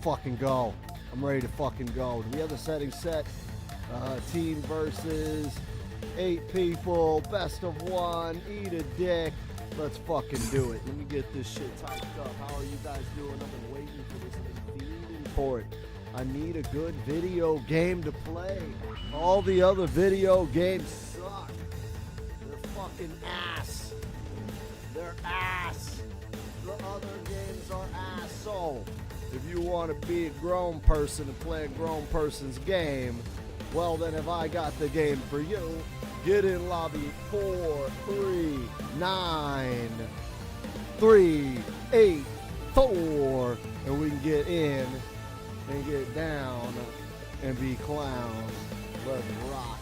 fucking go. I'm ready to fucking go. Do we have the settings set? Team versus 8 people. Best of 1. Eat a dick. Let's fucking do it. Let me get this shit typed up. How are you guys doing? I've been waiting for this. I've been fiending for it. I need a good video game to play. All the other video games suck. They're fucking ass. They're ass. The other games are ass. So, if you want to be a grown person and play a grown person's game, well then if I got the game for you, get in lobby 439-384, and we can get in and get down and be clowns. Let's rock.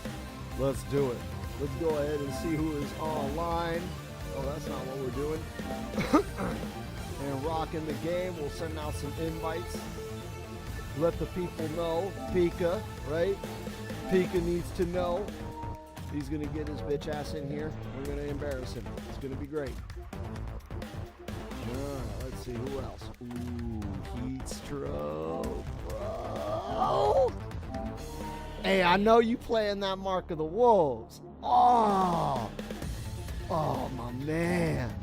Let's do it. Let's go ahead and see who is online. Oh, that's not what we're doing. And rocking the game. We'll send out some invites. Let the people know. Pika, right? Pika needs to know. He's going to get his bitch ass in here. We're going to embarrass him. It's going to be great. Let's see who else. Ooh, heat stroke, bro. Hey, I know you playing that Mark of the Wolves. Oh, my man.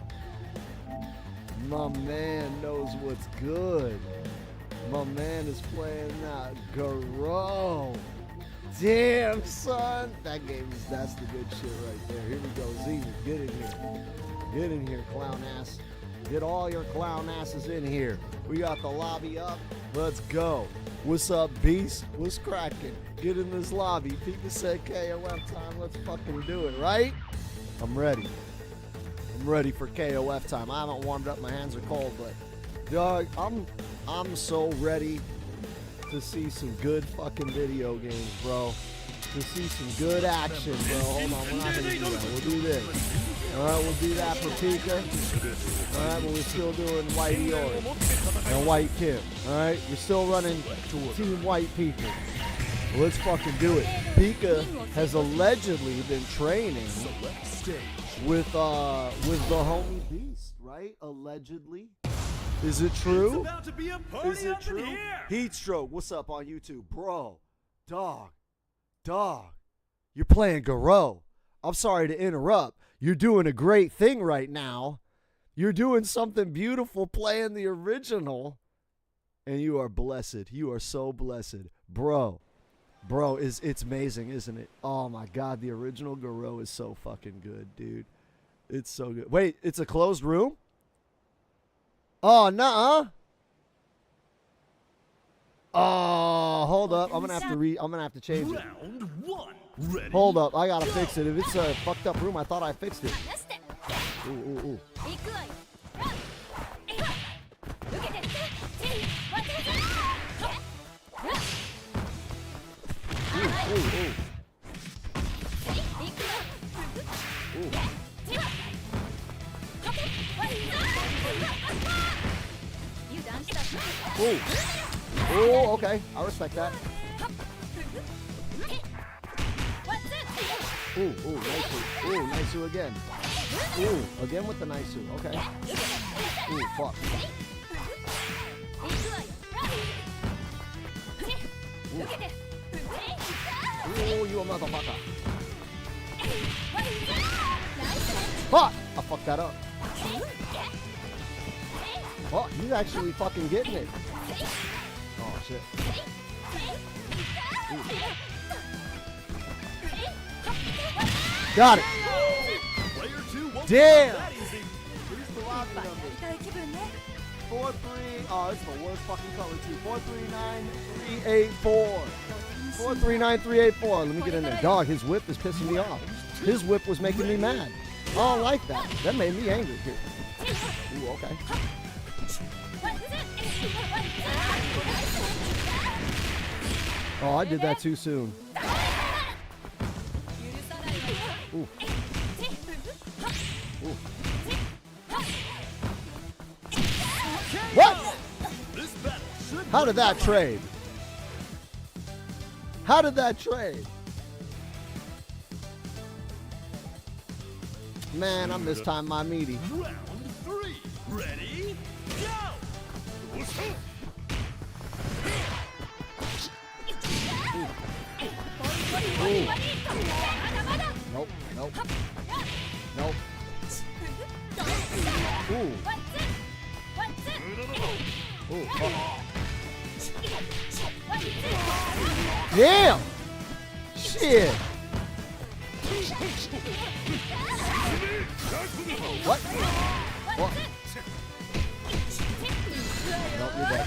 My man knows what's good. My man is playing that Garo. Damn, son. That's the good shit right there. Here we go, Zenith. Get in here. Get in here, clown ass. Get all your clown asses in here. We got the lobby up. Let's go. What's up, Beast? What's cracking? Get in this lobby. People said KOF time. Let's fucking do it, right? I'm ready. I'm ready for KOF time. I haven't warmed up. My hands are cold, but dog, I'm so ready to see some good fucking video games, bro. To see some good action, bro. Hold on, we're not gonna do that. We'll do this. Alright, we'll do that for Pika. Alright, but we're still doing White Eeyore and White Kim. Alright, we're still running Team White people. Let's fucking do it. Pika has allegedly been training with the homie Beast, right? Allegedly. Is it true? Is it true? Heat stroke. What's up on YouTube? Bro. Dog. You're playing Garo. I'm sorry to interrupt. You're doing a great thing right now. You're doing something beautiful playing the original. And you are blessed. You are so blessed. Bro, it's amazing, isn't it? Oh my God, the original Garo is so fucking good, dude. It's so good. Wait, it's a closed room? Oh, nuh-uh. Oh, hold up. I'm gonna have to change it. Round 1. Ready? Hold up, I gotta fix it. If it's a fucked up room, I thought I fixed it. Ooh. Ooh. Oh, okay. I respect that. Ooh, nice. Ooh, nice again. Ooh, again with the nice. Okay. Ooh, fuck. Ooh, you a motherfucker. Fuck! I fucked that up. Oh, he's actually fucking getting it. Oh, shit. Ooh. Got it. Damn. Who's the lobby number? 43. Oh, it's the worst fucking color too. 439384. 439384. Let me get in there. Dog, his whip is pissing me off. His whip was making me mad. I don't like that. That made me angry here. Ooh, okay. Oh, I did that too soon. Ooh. Ooh. What? How did that trade? How did that trade? Man, I mistimed my meaty. Round 3. Ready? Go! Nope, nope. Nope. Ooh. Ooh. Damn! Shit! What? What? Nope, you're dead.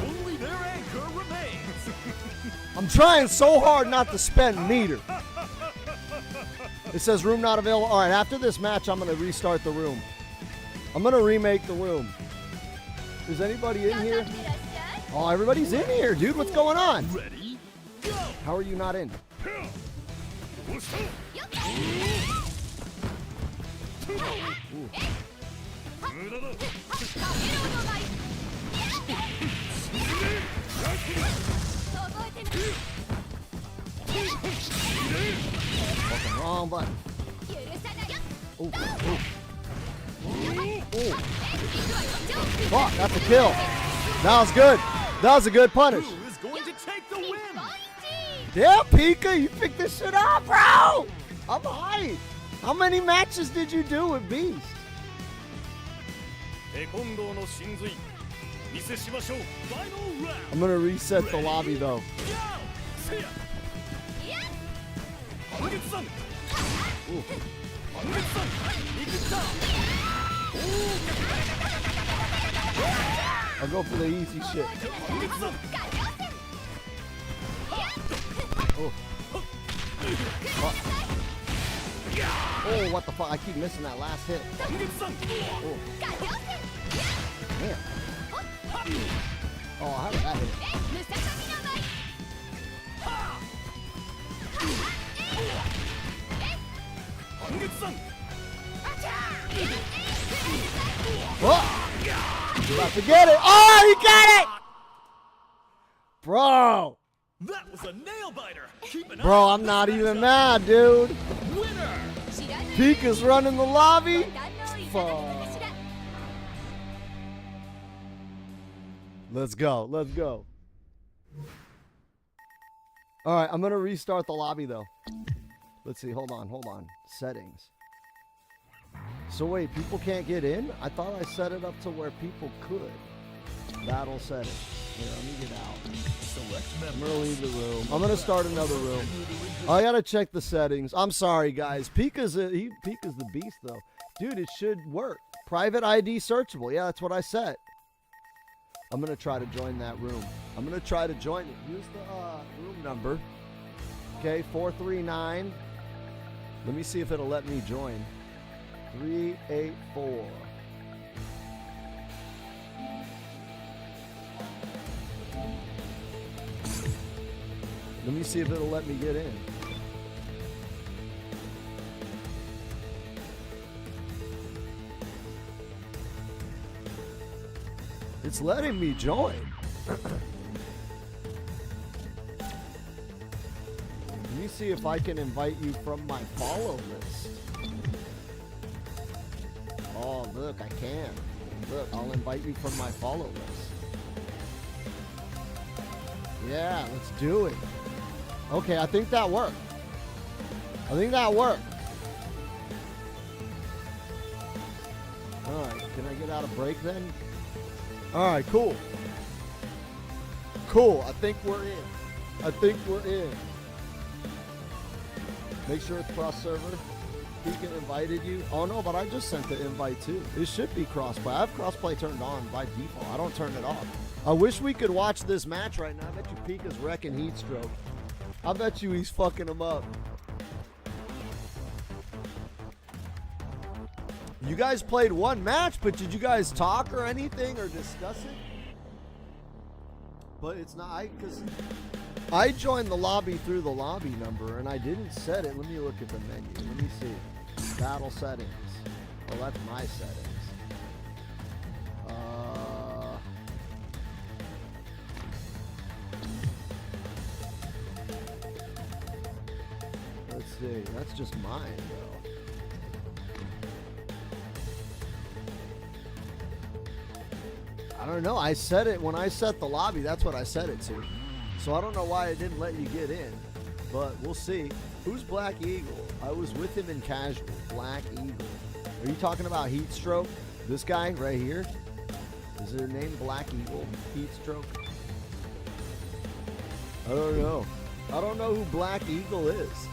Only their anchor remains. I'm trying so hard not to spend meter. It says room not available. All right, after this match, I'm going to restart the room. I'm going to remake the room. Is anybody in here? Oh, everybody's in here, dude. What's going on? Ready? Go. How are you not in? Ooh. Fucking wrong button. Ooh, ooh. Ooh. Fuck, that's a kill. That was good. That was a good punish. Who is going to take the win? Yeah, Pika, you picked this shit up, bro. I'm hyped. How many matches did you do with Beast? I'm gonna reset the lobby though. Ooh. I'll go for the easy shit. Oh. Oh, what the fuck? I keep missing that last hit. Oh. Man. Oh, how did that hit? Oh! You're about to get it. Oh, you got it! Bro. That was a nail biter. Keep an Bro, eye I'm on not this even matchup. mad, dude. Winner. Pika's running the lobby. Fuck. Let's go. Let's go. All right, I'm going to restart the lobby, though. Let's see. Hold on. Hold on. Settings. So, wait. People can't get in? I thought I set it up to where people could. Battle settings. Here, let me get out. I'm going to leave the room. I'm going to start another room. I got to check the settings. I'm sorry, guys. Pika's the beast, though. Dude, it should work. Private ID searchable. Yeah, that's what I set. I'm going to try to join that room. I'm going to try to join it. Use the room number. Okay, 439. Let me see if it'll let me join. 384. Let me see if it'll let me get in. It's letting me join. Let me see if I can invite you from my follow list. Oh, look, I can. Look, I'll invite you from my follow list. Yeah, let's do it. Okay, I think that worked. I think that worked. All right, can I get out of break then? All right, cool. Cool, I think we're in. I think we're in. Make sure it's cross server. Pika invited you. Oh no, but I just sent the invite too. It should be crossplay. I have crossplay turned on by default. I don't turn it off. I wish we could watch this match right now. I bet you Pika's wrecking Heat Stroke. I bet you he's fucking him up. You guys played one match, but did you guys talk or anything or discuss it? But it's not, because I joined the lobby through the lobby number and I didn't set it. Let me look at the menu. Let me see. Battle settings. Oh, that's my settings. Let's see. That's just mine, though. I don't know. I said it when I set the lobby. That's what I set it to. So I don't know why it didn't let you get in. But we'll see. Who's Black Eagle? I was with him in casual. Black Eagle. Are you talking about Heat Stroke? This guy right here? Is it named Black Eagle? Heat Stroke? I don't know. I don't know who Black Eagle is.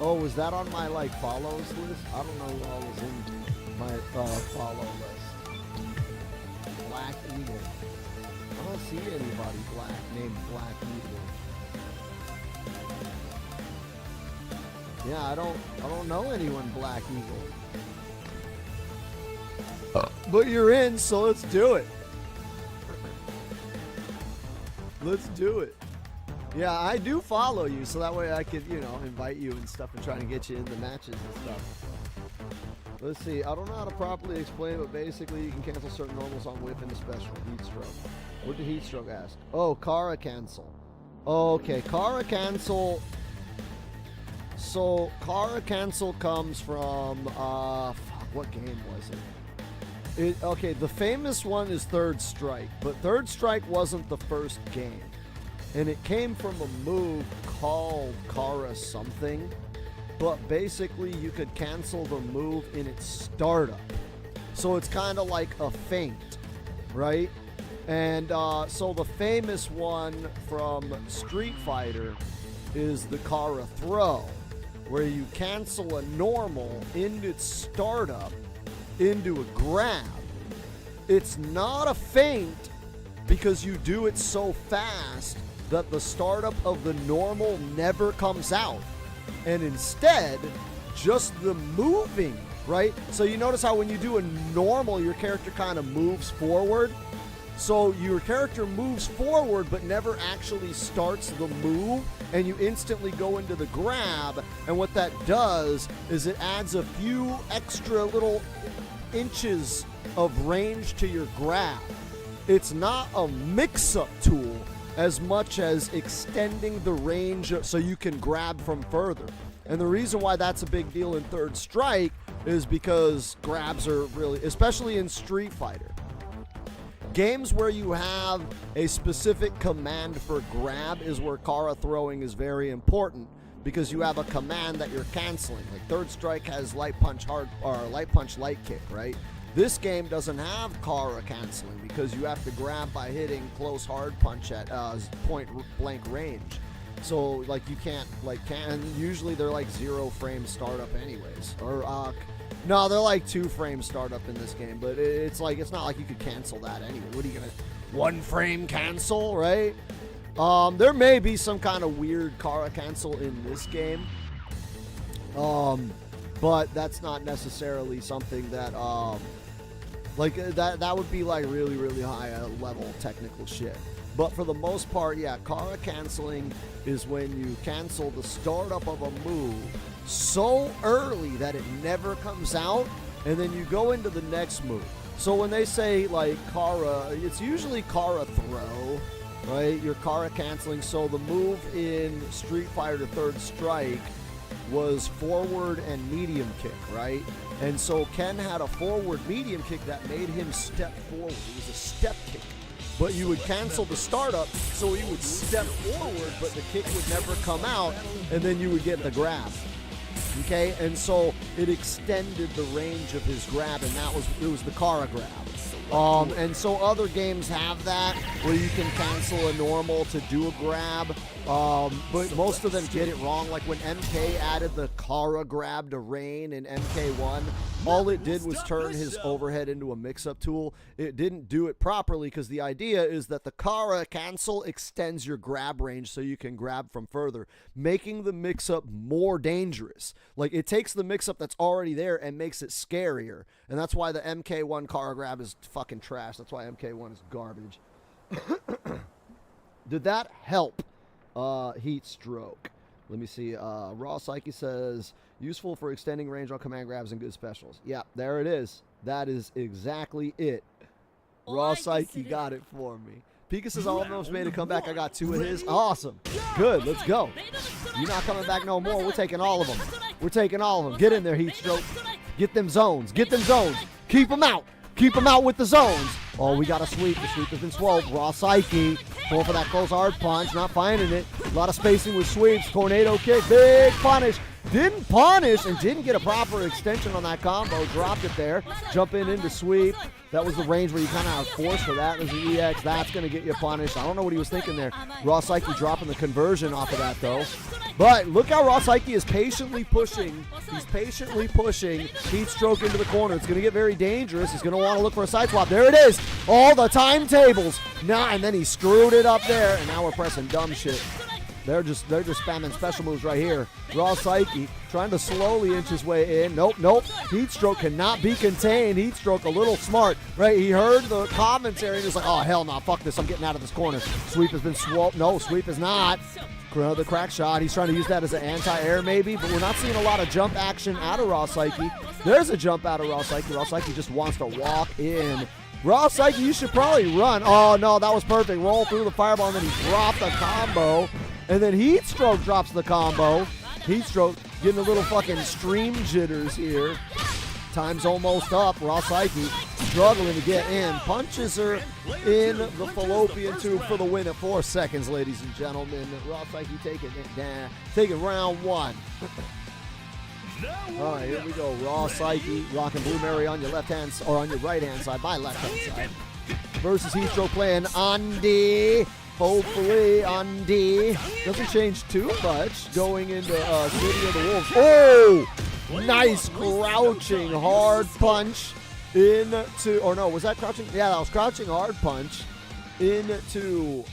Oh, was that on my like follows list? I don't know who all was in my follow list. Black Eagle. I don't see anybody named Black Eagle. Yeah, I don't know anyone Black Eagle. But you're in, so let's do it. Let's do it. Yeah, I do follow you, so that way I could, invite you and stuff and try to get you into matches and stuff. Let's see. I don't know how to properly explain, but basically you can cancel certain normals on whip and a special heat stroke. What did heat stroke ask? Oh, Kara cancel. Okay, Kara cancel. So Kara cancel comes from what game was it? Okay, the famous one is Third Strike, but Third Strike wasn't the first game. And it came from a move called Kara something, but basically you could cancel the move in its startup. So it's kind of like a feint, right? And so the famous one from Street Fighter is the Kara throw, where you cancel a normal in its startup into a grab. It's not a feint because you do it so fast that the startup of the normal never comes out, and instead just the moving, right? So you notice how when you do a normal, your character kind of moves forward. So your character moves forward but never actually starts the move, and you instantly go into the grab, and what that does is it adds a few extra little inches of range to your grab. It's not a mix-up tool as much as extending the range so you can grab from further. And the reason why that's a big deal in Third Strike is because grabs are really, especially in Street Fighter, games where you have a specific command for grab is where Kara throwing is very important, because you have a command that you're canceling. Like Third Strike has light punch light kick, right? This game doesn't have Kara canceling because you have to grab by hitting close hard punch at point blank range. So like you can't usually they're like 0 frame startup anyways, or no, they're like 2 frame startup in this game, but it's not like you could cancel that anyway. What are you gonna 1 frame cancel, right? There may be some kind of weird Kara cancel in this game, but that's not necessarily something that that would be like really, really high level technical shit. But for the most part, yeah, Kara canceling is when you cancel the startup of a move so early that it never comes out, and then you go into the next move. So when they say like Kara, it's usually Kara throw, right? You're Kara canceling. So the move in Street Fighter Third Strike was forward and medium kick, right? And so Ken had a forward medium kick that made him step forward. It was a step kick. But you would cancel the startup, so he would step forward, but the kick would never come out, and then you would get the grab. Okay, and so it extended the range of his grab, and it was the Kara grab. And so other games have that, where you can cancel a normal to do a grab, but most of them get it wrong. Like when MK added the Kara grab to Rain in MK1, all it did was turn his overhead into a mix-up tool. It didn't do it properly, because the idea is that the Kara cancel extends your grab range so you can grab from further, making the mix-up more dangerous. Like it takes the mix-up that's already there and makes it scarier, and that's why the MK1 Kara grab is fucking trash. That's why MK1 is garbage. Did that help? Heat stroke. Let me see. Raw Psyche says useful for extending range on command grabs and good specials. Yeah, there it is. That is exactly it. Raw Psyche got it for me. Pika says almost made a comeback. I got 2 of his. Awesome. Good. Let's go. You're not coming back no more. We're taking all of them. We're taking all of them. Get in there, Heat stroke. Get them zones. Get them zones. Keep them out. Keep him out with the zones. Oh, we got a sweep. The sweep has been swooped. Raw Psyche going for that close hard punch. Not finding it. A lot of spacing with sweeps. Tornado kick. Big punish. Didn't punish and didn't get a proper extension on that combo. Dropped it there. Jump in into sweep. That was the range where you kind of have force for that. There's the EX. That's going to get you punished. I don't know what he was thinking there. Raw Psyche dropping the conversion off of that, though. But look how Raw Psyche is patiently pushing. He's patiently pushing Heat Stroke into the corner. It's going to get very dangerous. He's going to want to look for a side swap. There it is. All the timetables. Nah, and then he screwed it up there. And now we're pressing dumb shit. They're just spamming special moves right here. Raw Psyche trying to slowly inch his way in. Nope. Heat Stroke cannot be contained. Heat Stroke a little smart, right? He heard the commentary and he's like, oh, hell no, fuck this. I'm getting out of this corner. Sweep has been swooped. No, sweep is not. Another crack shot. He's trying to use that as an anti-air maybe, but we're not seeing a lot of jump action out of Raw Psyche. There's a jump out of Raw Psyche. Raw Psyche just wants to walk in. Raw Psyche, you should probably run. Oh, no, that was perfect. Roll through the fireball, and then he dropped the combo. And then Heat Stroke drops the combo. Heat Stroke getting a little fucking stream jitters here. Time's almost up. Raw Psyche struggling to get in. Punches her in the fallopian tube for the win at 4 seconds, ladies and gentlemen. Raw Psyche taking round one. All right, here we go. Raw Psyche rocking Blue Mary on your left hand, or on your right hand side, my left hand side. Versus Heat Stroke playing Andy. Hopefully Andy doesn't change too much going into City of the Wolves. Oh, nice crouching hard punch into, or no, was that crouching? Yeah, that was crouching hard punch into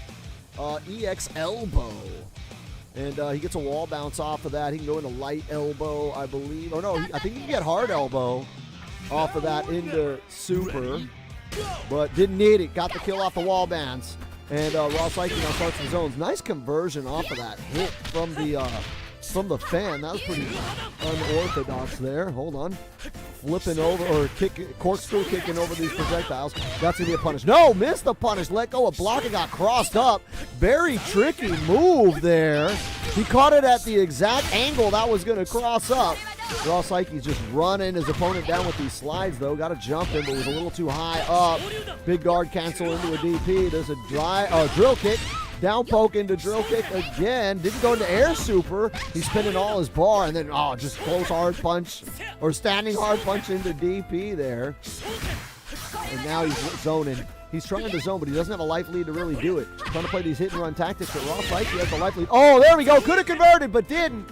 EX elbow. And he gets a wall bounce off of that. He can go into light elbow, I believe. Or no, I think he can get hard elbow off of that into super. But didn't need it. Got the kill off the wall bounce. And Raw Psyche now starts the zones. Nice conversion off of that hit from the fan. That was pretty unorthodox there. Hold on. Flipping over, or corkscrew kicking over these projectiles. That's going to be a punish. No, missed the punish. Let go of block and got crossed up. Very tricky move there. He caught it at the exact angle that was going to cross up. Raw Psyche's just running his opponent down with these slides, though. Got to jump in, but was a little too high up. Big guard cancel into a DP. There's a drill kick. Down poke into drill kick again. Didn't go into air super. He's spinning all his bar, and then, just close hard punch, or standing hard punch into DP there. And now he's zoning. He's trying to zone, but he doesn't have a life lead to really do it. Trying to play these hit and run tactics, but Raw Psyche has the life lead. Oh, there we go. Could have converted, but didn't.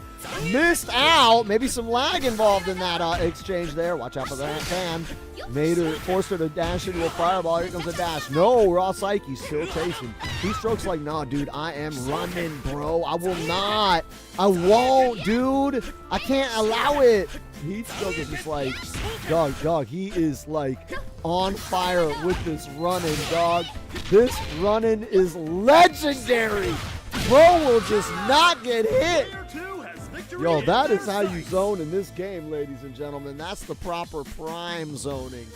Missed out. Maybe some lag involved in that exchange there. Watch out for that fan. Forced her to dash into a fireball. Here comes a dash. No, Raw Psyche still chasing. Heat Stroke's like, nah, dude, I am running, bro. I will not. I won't, dude. I can't allow it. Heat Stroke is just like, dog. He is like on fire with this running, dog. This running is legendary. Bro will just not get hit. Yo, that is how you zone in this game, ladies and gentlemen. That's the proper prime zoning.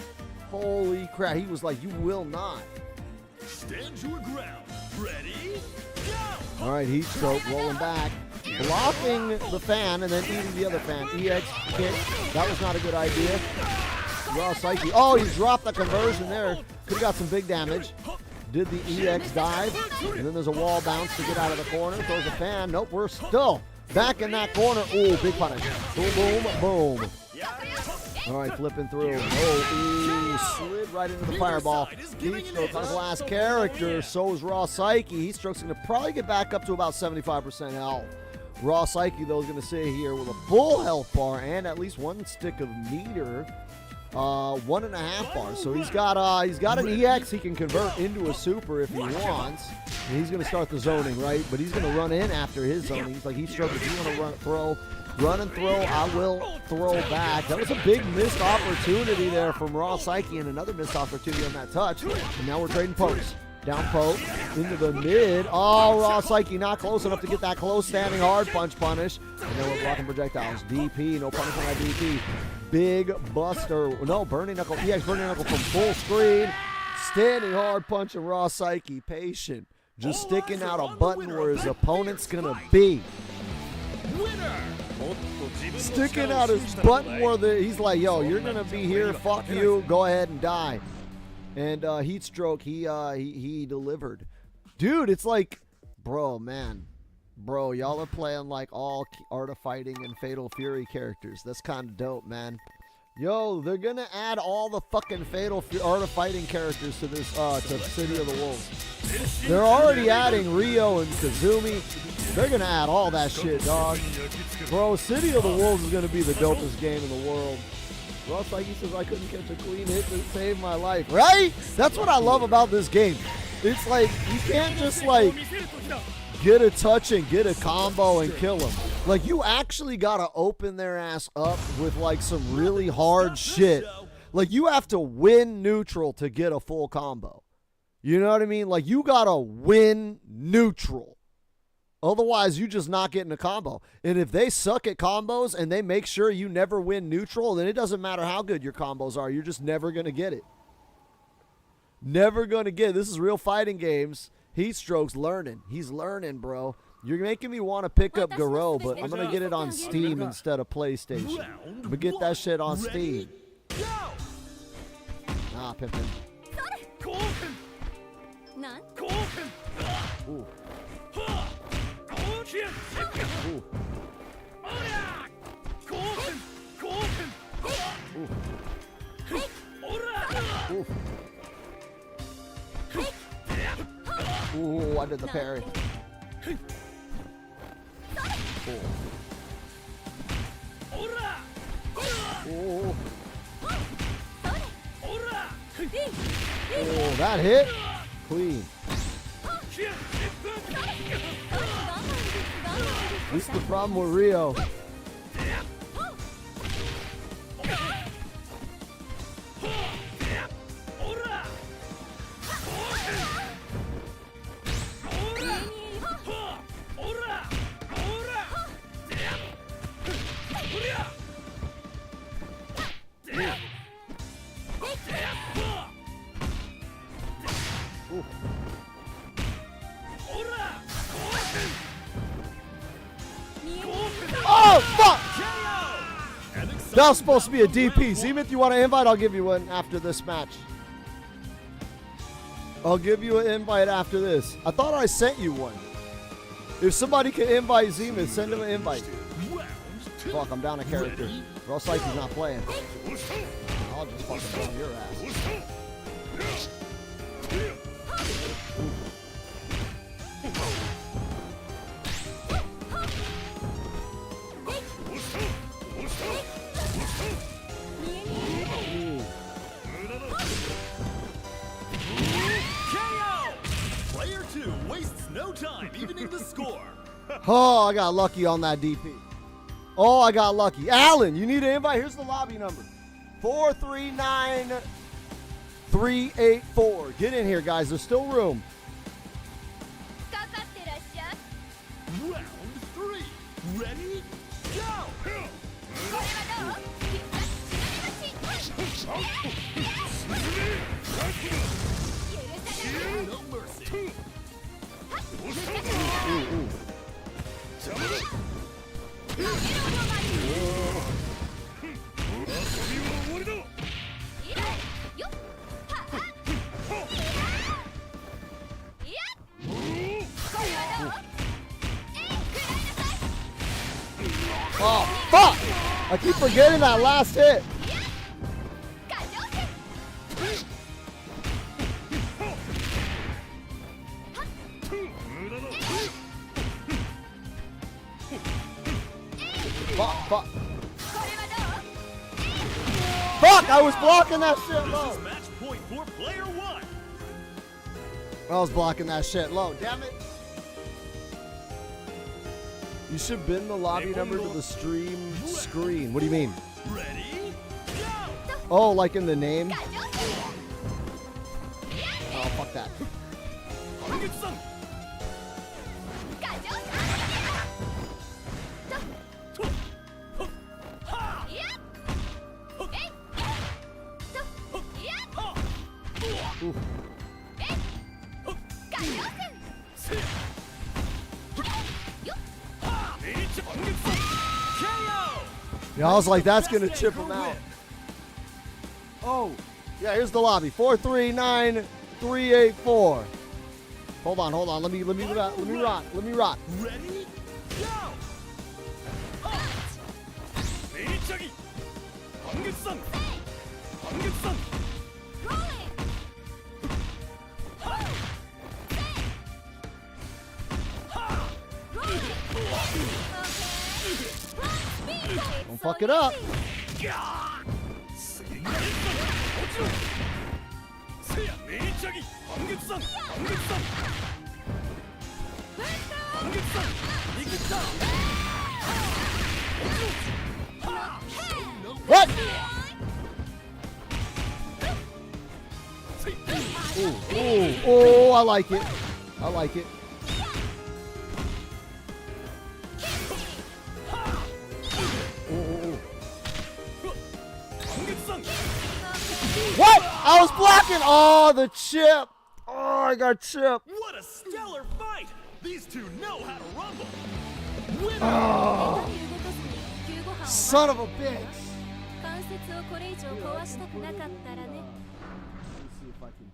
Holy crap. He was like, you will not. Stand your ground. Ready? Go! All right, Heat Stroke rolling back. Blocking the fan and then eating the other fan. EX kick. That was not a good idea. Raw Psyche. Oh, he dropped the conversion there. Could have got some big damage. Did the EX dive. And then there's a wall bounce to get out of the corner. Throws a fan. Nope, we're still back in that corner. Ooh, big punish. Boom, boom, boom. All right, flipping through. Oh, slid right into the fireball. Heat Stroke on his last character. So is Raw Psyche. Heat Stroke's going to probably get back up to about 75% health. Raw Psyche, though, is going to sit here with a full health bar and at least one stick of meter. 1.5 bars. So he's got an EX he can convert into a super if he wants. And he's going to start the zoning, right? But he's going to run in after his zoning. He's like, Heat Stroke, if you want to run and throw, I will throw back. That was a big missed opportunity there from Raw Psyche, and another missed opportunity on that touch. And now we're trading pokes. Down poke into the mid. Oh, Raw Psyche not close enough to get that close standing hard punch punish. And then we're blocking projectiles. DP, no punishment on DP. Big buster. No, burning knuckle. EX burning knuckle from full screen. Standing hard punch and Raw Psyche. Patient. Just sticking out a button where his opponent's going to be. Sticking out his button where he's like, yo, you're going to be here. Fuck you. Go ahead and die. And Heat Stroke, he delivered. Dude, it's like, bro, man. Bro, y'all are playing like all Art of Fighting and Fatal Fury characters. That's kind of dope, man. Yo, they're gonna add all the fucking Art of Fighting characters to this, to City of the Wolves. They're already adding Ryo and Kazumi. They're gonna add all that shit, dog. Bro, City of the Wolves is gonna be the dopest game in the world. Ross, like he says, I couldn't catch a clean hit to save my life. Right? That's what I love about this game. It's like, you can't just like get a touch and get a combo and kill them. Like, you actually gotta open their ass up with like some really hard shit. Like, you have to win neutral to get a full combo. You know what I mean? Like, you gotta win neutral. Otherwise, you just not getting a combo. And if they suck at combos and they make sure you never win neutral, then it doesn't matter how good your combos are. You're just never going to get it. Never going to get it. This is real fighting games. Heat Stroke's learning. He's learning, bro. You're making me want to pick up Garou, but I'm going to get it on Steam instead of PlayStation. I'm going to get that shit on Steam. Nah, Pippin. Ooh. Ooh. Ooh. Ooh, I did the parry. Ooh. Oh, that hit. Clean. This is the problem with Ryo. Oh, fuck! That was supposed to be a DP. Even if you want an invite, I'll give you one after this match. I'll give you an invite after this. I thought I sent you one. If somebody can invite Zenith, send him an invite. Fuck, I'm down a character. Ross like he's not playing. I'll just fucking throw your ass. Player 2 wastes no time evening the score. Oh, I got lucky on that DP. Oh, I got lucky. Alan, you need an invite? Here's the lobby number. 439384. Get in here, guys. There's still room. Round 3. Ready? Go! No mercy. Ooh. Oh, fuck! I keep forgetting that last hit. Fuck. Fuck, I was blocking that shit low. This is match point for player 1. I was blocking that shit low. Damn it. You should bend the lobby number to the stream screen. What do you mean? Ready? Go! Oh, like in the name? Oh, fuck that. Ooh. Yeah, I was like, that's gonna chip him out. Oh, Yeah, here's the lobby. 439384. Hold on. Let me rock. Ready? Go! Meichagi! Hangutsu-san! Hangutsu-san! Don't fuck it up. What? Oh, I like it. What? I was blocking. Oh, the chip. Oh, I got chip. What a stellar fight! These two know how to rumble. Oh, son of a bitch. Let me see if I can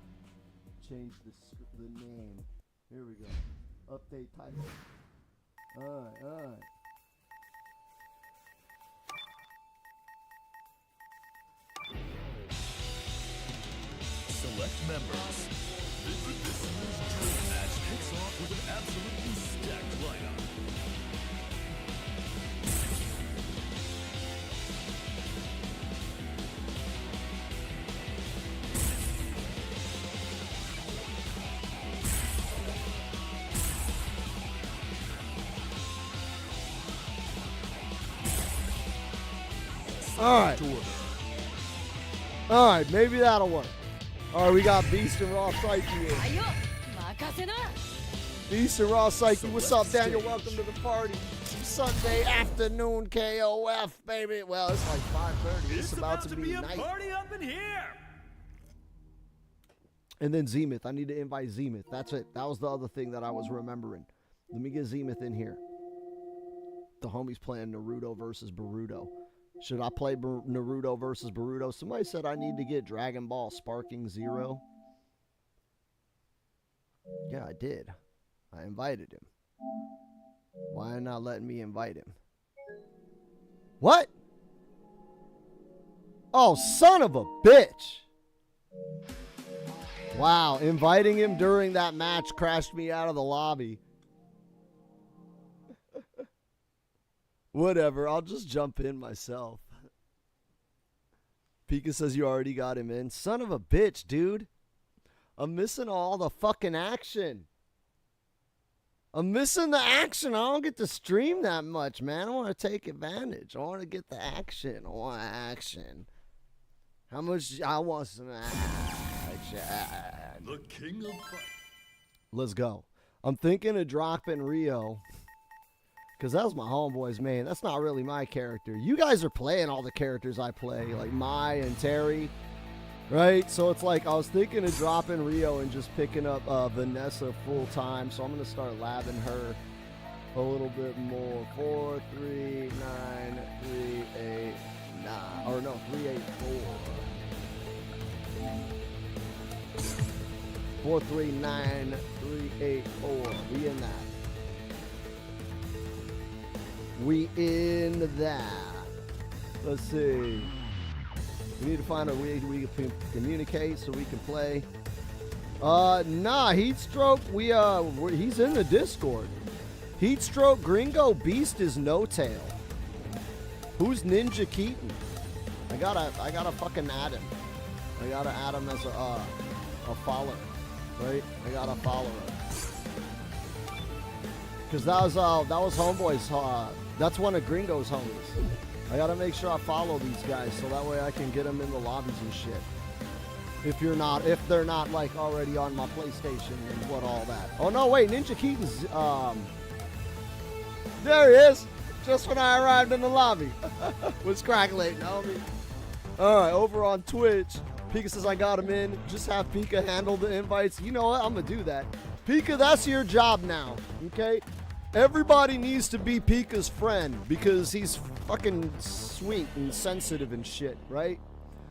change the name. Here we go. Update title. All right. Select members. This year's dream match kicks off with an absolutely stacked lineup. All right, maybe that'll work. All right, we got Beast and Raw Psyche here. Beast and Raw Psyche. What's up, Daniel? Welcome to the party. Sunday afternoon KOF, baby. Well, it's like 5:30. It's about to be a night. party up in here. And then Zenith. I need to invite Zenith. That's it. That was the other thing that I was remembering. Let me get Zenith in here. The homie's playing Naruto versus Boruto. Should I play Naruto versus Boruto? Somebody said I need to get Dragon Ball Sparking Zero. Yeah, I did. I invited him. Why not letting me invite him? What? Oh, son of a bitch. Wow, inviting him during that match crashed me out of the lobby. Whatever, I'll just jump in myself. Pika says you already got him in. Son of a bitch, dude. I'm missing all the fucking action. I'm missing the action. I don't get to stream that much, man. I want to take advantage. I want to get the action. I want action. How much? I want some action. The king of fight. Let's go. I'm thinking of dropping Rio. Because that was my homeboy's main. That's not really my character. You guys are playing all the characters I play. Like Mai and Terry. Right? So it's like I was thinking of dropping Rio and just picking up Vanessa full time. So I'm going to start labbing her a little bit more. 4, 3, 9, 3, 8, 9. Or no, 3, 8, 4. 4, 3, 9, 3, 8, 4. We in that. We in that. Let's see. We need to find a way we can communicate so we can play. Nah, Heatstroke, he's in the Discord. Heatstroke, Gringo, Beast is No Tail. Who's Ninja Keaton? I gotta fucking add him. I gotta add him as a follower, right? I gotta follow him. Cause that was homeboy's. That's one of Gringo's homies. I gotta make sure I follow these guys so that way I can get them in the lobbies and shit. If they're not like already on my PlayStation and what all that. Oh no, wait, Ninja Keaton's. There he is. Just when I arrived in the lobby. Was crackling, homie. All right, over on Twitch, Pika says I got him in. Just have Pika handle the invites. You know what? I'm gonna do that. Pika, that's your job now. Okay. Everybody needs to be Pika's friend because he's fucking sweet and sensitive and shit, right?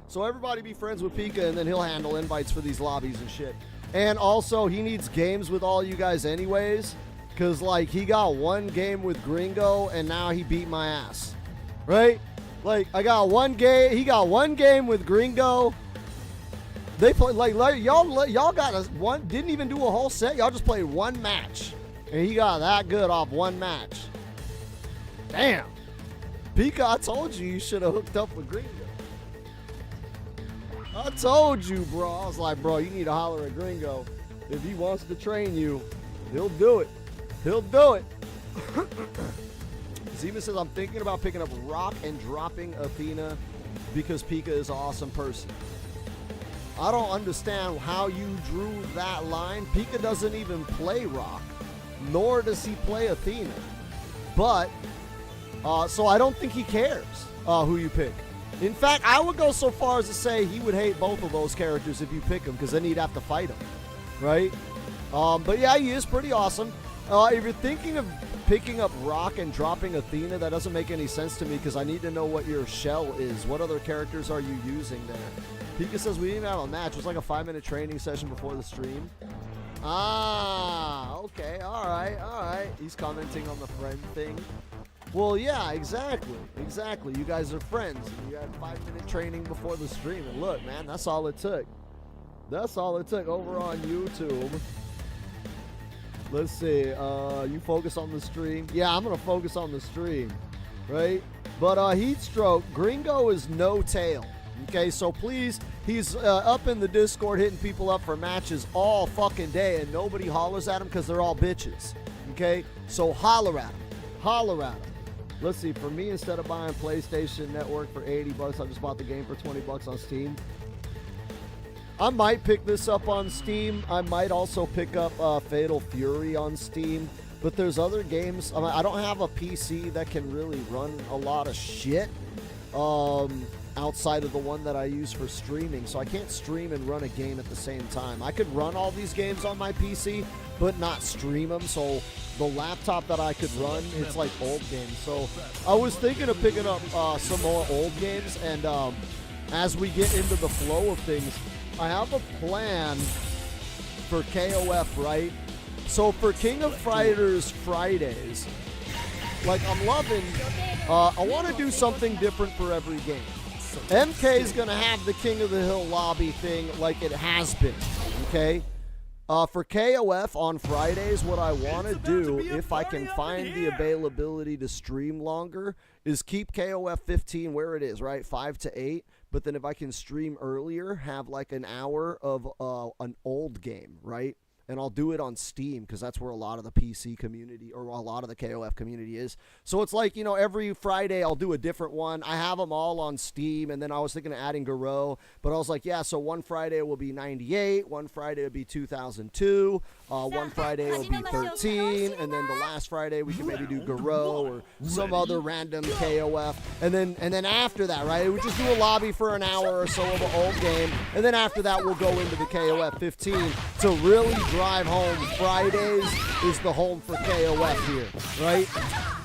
So everybody be friends with Pika, and then he'll handle invites for these lobbies and shit. And also, he needs games with all you guys anyways, because, like, he got one game with Gringo, and now he beat my ass. Right? Like, I got one game. He got one game with Gringo. They play like y'all got us one. Didn't even do a whole set. Y'all just played one match, and he got that good off one match. Damn, Pika, I told you should have hooked up with Gringo. I told you, bro. I was like, bro, you need to holler at Gringo. If he wants to train you, he'll do it. He'll do it. Zima says, I'm thinking about picking up Rock and dropping Athena because Pika is an awesome person. I don't understand how you drew that line. Pika doesn't even play Rock, nor does he play Athena. But, so I don't think he cares who you pick. In fact, I would go so far as to say he would hate both of those characters if you pick them, because then he'd have to fight them, right? But yeah, he is pretty awesome. If you're thinking of picking up Rock and dropping Athena, that doesn't make any sense to me, because I need to know what your shell is. What other characters are you using there? Pika says we didn't have a match. It was like a 5-minute training session before the stream. Ah, okay, all right. He's commenting on the friend thing. Well, yeah, exactly. You guys are friends. And you had 5-minute training before the stream. And look, man, that's all it took. Over on YouTube. Let's see. You focus on the stream. Yeah, I'm going to focus on the stream, right? But Heatstroke, Gringo is no tail. Okay, so please, he's up in the Discord hitting people up for matches all fucking day, and nobody hollers at him because they're all bitches. Okay, so holler at him. Let's see, for me, instead of buying PlayStation Network for $80, I just bought the game for $20 on Steam. I might pick this up on Steam. I might also pick up Fatal Fury on Steam. But there's other games. I don't have a PC that can really run a lot of shit outside of the one that I use for streaming. So I can't stream and run a game at the same time. I could run all these games on my PC, but not stream them. So the laptop that I could run, it's like old games. So I was thinking of picking up some more old games. And as we get into the flow of things, I have a plan for KOF, right? So for King of Fighters Fridays, like I'm loving, I want to do something different for every game. MK is going to have the King of the Hill lobby thing like it has been, okay? For KOF on Fridays, what I want to do, if I can find the availability to stream longer, is keep KOF 15 where it is, right? 5 to 8. But then if I can stream earlier, have like an hour of an old game, right? And I'll do it on Steam because that's where a lot of the PC community or a lot of the KOF community is. So it's like, you know, every Friday I'll do a different one. I have them all on Steam, and then I was thinking of adding Garou, but I was like, yeah, so one Friday will be 98, one Friday will be 2002, one Friday will be 13, and then the last Friday we can maybe do Garou or some other random KOF. And then after that, right, we just do a lobby for an hour or so of an old game, and then after that we'll go into the KOF 15 to really drive home. Fridays is the home for KOF here, right?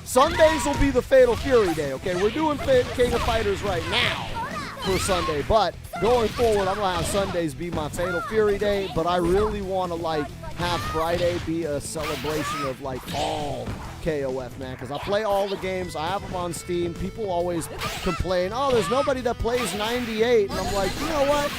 Sundays will be the Fatal Fury day, okay? We're doing King of Fighters right now for Sunday, but going forward, I'm gonna have Sundays be my Fatal Fury day, but I really want to, like, have Friday be a celebration of, like, all KOF, man, because I play all the games. I have them on Steam. People always complain, oh, there's nobody that plays 98, and I'm like, you know what?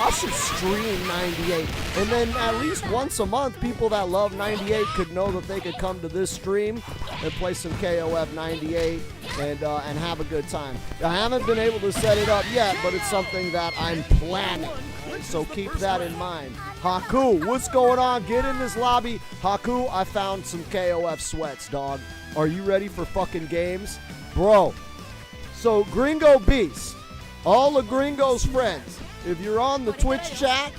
I should stream 98, and then at least once a month, people that love 98 could know that they could come to this stream and play some KOF 98 and have a good time. I haven't been able to set it up yet, but it's something that I'm planning, so keep that in mind. Haku, what's going on? Get in this lobby. Haku, I found some KOF sweats, dog. Are you ready for fucking games? Bro, so Gringo Beast, all of Gringo's friends, if you're on the Twitch chat,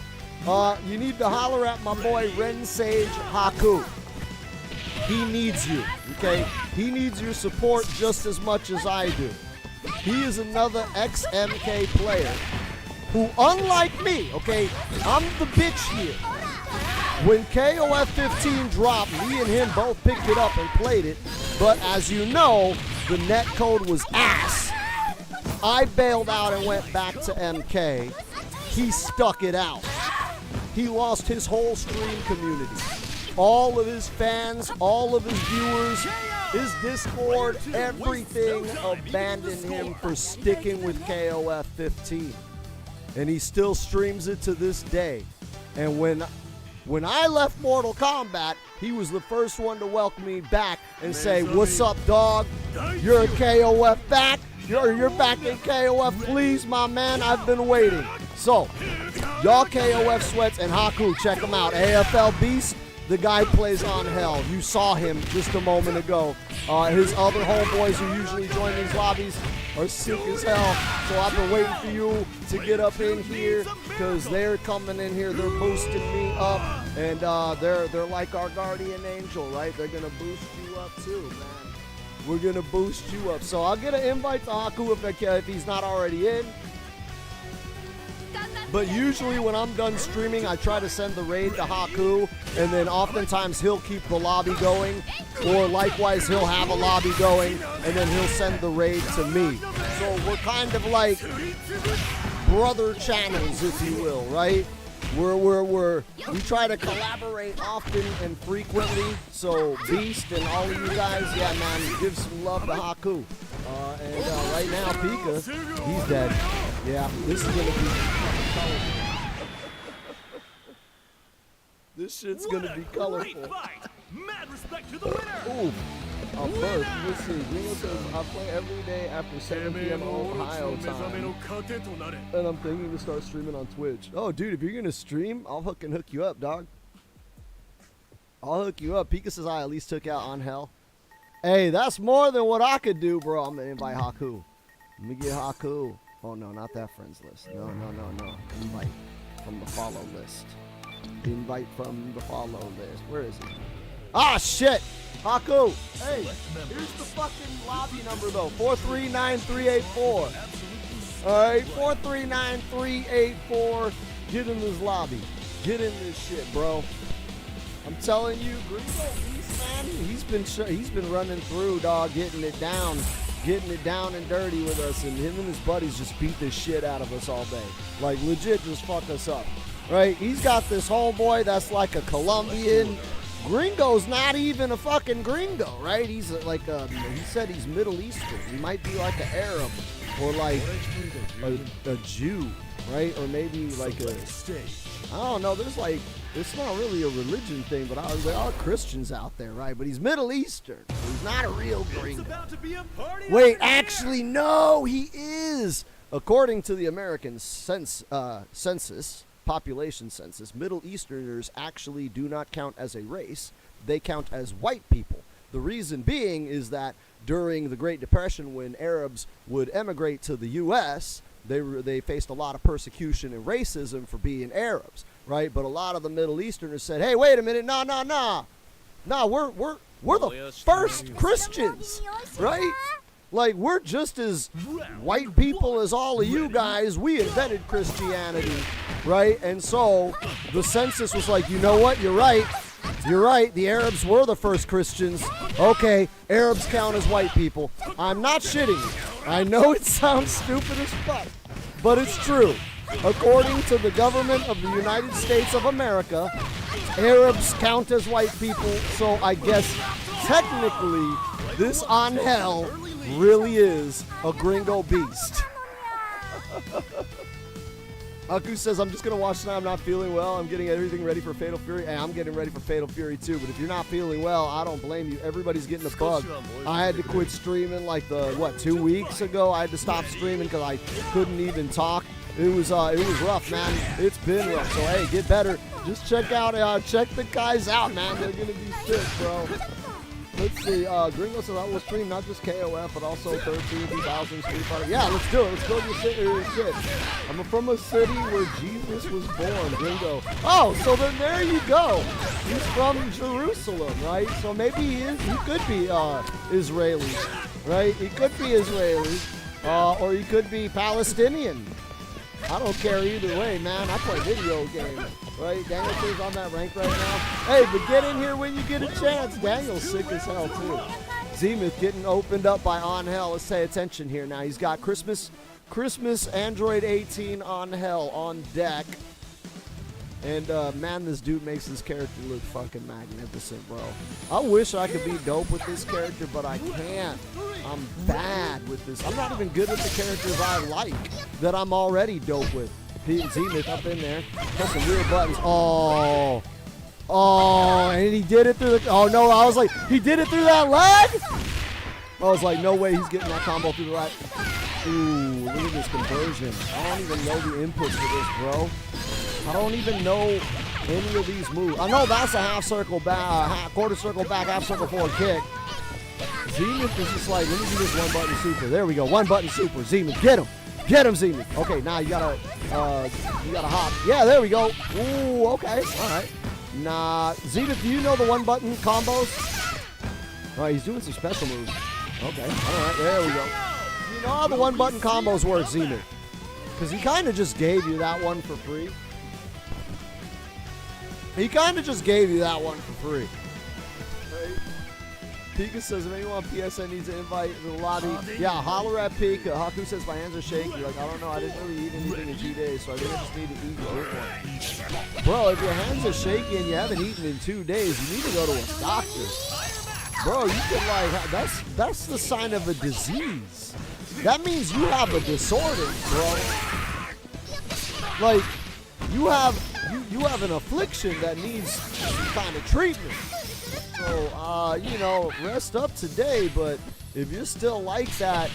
you need to holler at my boy Ren Sage Haku. He needs you, okay? He needs your support just as much as I do. He is another ex-MK player who, unlike me, okay, I'm the bitch here. When KOF 15 dropped, me and him both picked it up and played it, but as you know, the net code was ass. I bailed out and went back to MK. He stuck it out. He lost his whole stream community. All of his fans, all of his viewers, his Discord, everything abandoned him for sticking with KOF 15. And he still streams it to this day. And when I left Mortal Kombat, he was the first one to welcome me back and say, "What's up, dog? You're a KOF back? You're back in KOF, please, my man. I've been waiting." So, y'all KOF sweats and Haku, check him out. AFL Beast, the guy plays on Hell. You saw him just a moment ago. His other homeboys who usually join these lobbies are sick as hell. So I've been waiting for you to get up in here because they're coming in here. They're boosting me up, and they're like our guardian angel, right? They're gonna boost you up too, man. We're gonna boost you up. So I'll get an invite to Haku if he's not already in. But usually when I'm done streaming, I try to send the raid to Haku, and then oftentimes he'll keep the lobby going, or likewise he'll have a lobby going, and then he'll send the raid to me. So we're kind of like brother channels, if you will, right? We try to collaborate often and frequently. So Beast and all of you guys, yeah, man, give some love to Haku. And right now, Pika, he's dead. Yeah, this is gonna be colorful. This shit's gonna be colorful. Mad respect to the winner. Ooh. First, let's see. Gringo says, I play every day after 7 p.m. Ohio time. And I'm thinking to start streaming on Twitch. Oh, dude, if you're going to stream, I'll hook you up, dog. I'll hook you up. Pika says I at least took out on Hell. Hey, that's more than what I could do, bro. I'm going to invite Haku. Let me get Haku. Oh, no, not that friends list. No. Invite from the follow list. Invite from the follow list. Where is he? Ah, shit. Haku, hey, here's the fucking lobby number, though. 439384. All right, 439384. Get in this lobby. Get in this shit, bro. I'm telling you, Gringo Beast, man, he's been running through, dog, getting it down and dirty with us, and him and his buddies just beat the shit out of us all day. Like, legit just fuck us up, right? He's got this homeboy that's like a Colombian. Gringo's not even a fucking gringo, right? He's like he said he's Middle Eastern. He might be like an Arab or like a Jew, right? Or maybe like I don't know. There's like, it's not really a religion thing, but there are Christians out there, right? But he's Middle Eastern. So he's not a real gringo. Wait, actually, no, he is. According to the American census, population census, Middle Easterners actually do not count as a race. They count as white people. The reason being is that during the Great Depression, when Arabs would emigrate to the U.S., they faced a lot of persecution and racism for being Arabs, right? But a lot of the Middle Easterners said, "Hey, wait a minute, no, we're the first Christians, right? Like, we're just as white people as all of you guys. We invented Christianity, right?" And so the census was like, you know what? You're right. The Arabs were the first Christians. Okay, Arabs count as white people. I'm not shitting you. I know it sounds stupid as fuck, but it's true. According to the government of the United States of America, Arabs count as white people. So I guess technically this on Hell really is a gringo beast. Haku says, I'm just going to watch tonight. I'm not feeling well. I'm getting everything ready for Fatal Fury. Hey, I'm getting ready for Fatal Fury too. But if you're not feeling well, I don't blame you. Everybody's getting a bug. I had to quit streaming like 2 weeks ago. I had to stop streaming because I couldn't even talk. It was rough, man. It's been rough. So, hey, get better. Just check the guys out, man. They're going to be sick, bro. Let's see, Gringo says I will stream not just KOF, but also 13,000 Street Fighter. Yeah, let's do it. Let's go to the shit. I'm from a city where Jesus was born, Gringo. Oh, so then there you go. He's from Jerusalem, right? So maybe he could be Israeli, right? He could be Israeli, or he could be Palestinian. I don't care either way, man. I play video games, right? Daniel says on that rank right now. Hey, but get in here when you get a chance. Daniel's sick as hell, too. Zenith getting opened up by On Hell. Let's pay attention here now. He's got Christmas Christmas Android 18 on hell on deck. And man, this dude makes this character look fucking magnificent, bro. I wish I could be dope with this character, but I can't. I'm bad with this. I'm not even good with the characters I like that I'm already dope with. Zenith up in there. Pressing weird buttons. Oh. Oh, and he did it through the... Oh, no, I was like, he did it through that leg? I was like, no way he's getting that combo through the leg. Ooh, look at this conversion. I don't even know the inputs for this, bro. I don't even know any of these moves. I know that's a half circle back, quarter circle back, half circle forward kick. Zenith is just like, let me do this one button super. There we go, one button super. Zenith, get him. Get him, Zenith. Okay, now you gotta hop. Yeah, there we go. Ooh, okay, all right. Nah, Zenith, do you know the one button combos? All right, he's doing some special moves. Okay, all right, there we go. You know how the one button combos work, Zenith? Because he kind of just gave you that one for free. He kind of just gave you that one for free. Right? Pika says, if anyone on PSN needs an invite to the lobby, yeah, holler at Pika. Haku says, my hands are shaky. Like, I don't know, I didn't really eat anything in 2 days, so I think I just need to eat and drink one. Bro, if your hands are shaky and you haven't eaten in 2 days, you need to go to a doctor. Bro, you could like, that's the sign of a disease. That means you have a disorder, bro. Like, you have an affliction that needs some kind of treatment. So, you know, rest up today, but if you're still like that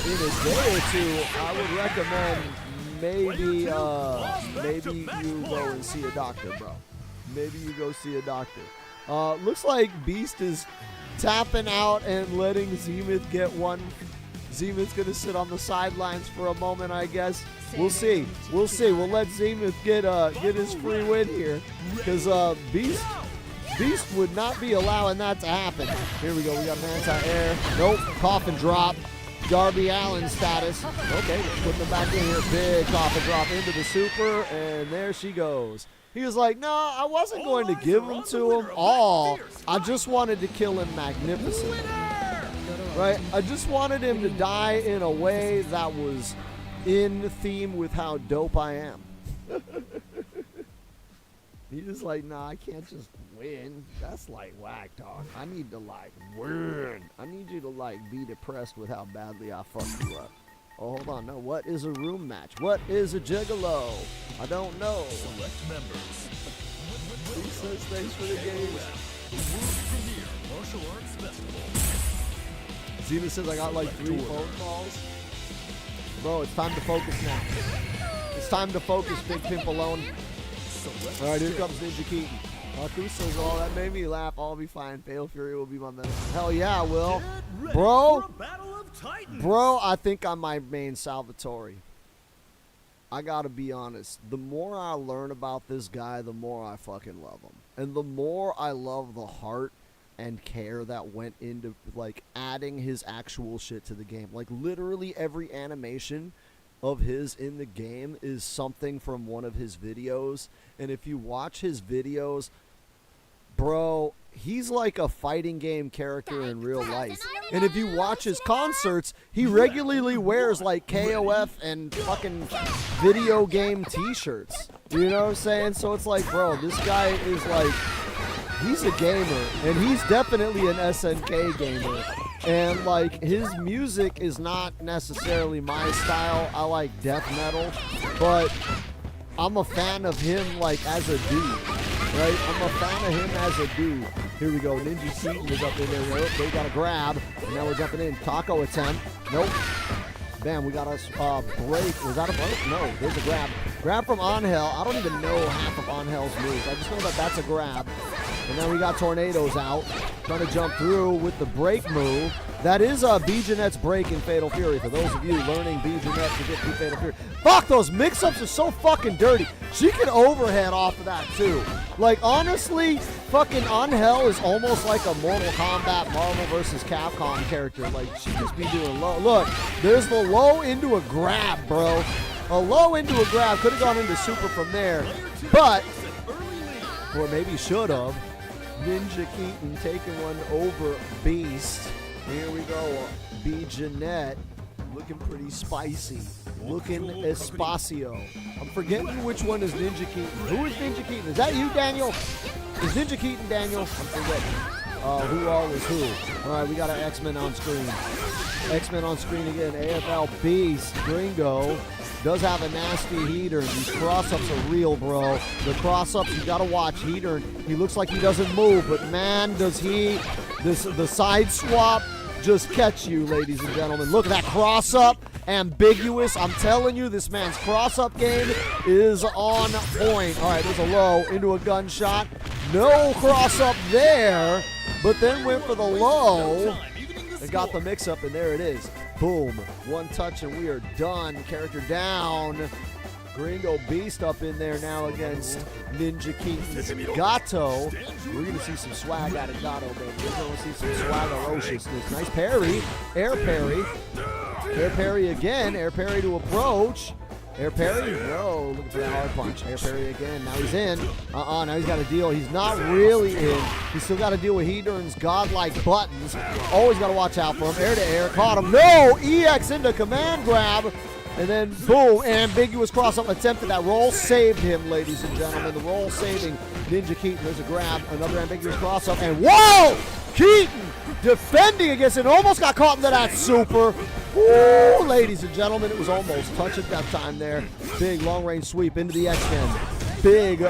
in a day or two, I would recommend maybe you go and see a doctor, bro. Maybe you go see a doctor. Looks like Beast is tapping out and letting Zenith get one. Zenith's going to sit on the sidelines for a moment, I guess. We'll see. We'll see. We'll let Zenith get his free win here, because Beast would not be allowing that to happen. Here we go. We got an anti-air. Nope. Coffin drop. Darby Allin status. Okay, putting him back in here. Big coffin drop into the super, and there she goes. He was like, no, I wasn't going to give him to him all. I just wanted to kill him magnificently. Right? I just wanted him to die in a way that was in theme with how dope I am. He's just like, nah, I can't just win. That's like whack talk. I need to like win. I need you to like be depressed with how badly I fucked you up. Oh, hold on. No, what is a room match? What is a gigolo? I don't know. Select members. He says thanks for the game. World Premier Martial Arts Festival. Zena says I got like 3 phone calls. Bro, it's time to focus now. It's time to focus, Big Pimpalone. All right, here comes Ninja Keaton. Haku says, oh, that made me laugh. I'll be fine. Fatal Fury will be my medicine. Hell yeah, I will. Bro, I think I'm my main Salvatore. I gotta be honest. The more I learn about this guy, the more I fucking love him. And the more I love the heart and care that went into like adding his actual shit to the game. Like literally every animation of his in the game is something from one of his videos. And if you watch his videos, bro, he's like a fighting game character in real life. And if you watch his concerts, he regularly wears like KOF and fucking video game t-shirts. You know what I'm saying? So it's like, bro, this guy is like, he's a gamer, and he's definitely an SNK gamer. And like his music is not necessarily my style. I like death metal, but I'm a fan of him like as a dude. Right? I'm a fan of him as a dude. Here we go. Ninja Keaton is up in there. Nope, they got a grab. And now we're jumping in. Taco attempt. Nope. Bam, we got a break. Was that a break? No, there's a grab. Grab from Angel. I don't even know half of Angel's moves. I just know that that's a grab. And then we got Tornadoes out. Trying to jump through with the break move. That is B. Jeanette's break in Fatal Fury. For those of you learning B. Jeanette to get through Fatal Fury. Fuck, those mix-ups are so fucking dirty. She can overhead off of that too. Like, honestly, fucking Angel is almost like a Mortal Kombat Marvel vs. Capcom character. Like, she just be doing low. Look, there's the low into a grab, bro. A low into a grab. Could have gone into super from there. But, or maybe should have. Ninja Keaton taking one over Beast. Here we go. B. Jeanette Looking pretty spicy. Looking espacio. I'm forgetting which one is Ninja Keaton. Who is Ninja Keaton? Is that you, Daniel? Is Ninja Keaton Daniel? I'm forgetting. Who all is who? All right, we got our X-Men on screen. X-Men on screen again. AFL Beast. Gringo does have a nasty heater. These cross-ups are real, bro. The cross-ups, you got to watch. Heater, he looks like he doesn't move, but man, does he. The side swap just catch you, ladies and gentlemen. Look at that cross-up. Ambiguous. I'm telling you, this man's cross-up game is on point. All right, there's a low into a gunshot. No cross-up there, but then went for the low. They got the mix-up, and there it is. Boom. One touch, and we are done. Character down. Gringo Beast up in there now against Ninja Keaton's Gato. We're going to see some swag out of Gato, baby. We're going to see some swag-erociousness. Nice parry. Air parry. Air parry again. Air parry to approach. Air parry. No. Looking for that hard punch. Air parry again. Now he's in. Now he's got to deal. He's not really in. He's still got to deal with Hedron's godlike buttons. Always got to watch out for him. Air to air. Caught him. No. EX into command grab. And then, boom, ambiguous cross-up attempt at that roll. Saved him, ladies and gentlemen. The roll saving Ninja Keaton. There's a grab, another ambiguous cross-up, and whoa! Keaton defending against it. Almost got caught into that super. Woo, ladies and gentlemen, it was almost touch at that time there. Big long-range sweep into the X-Men. Big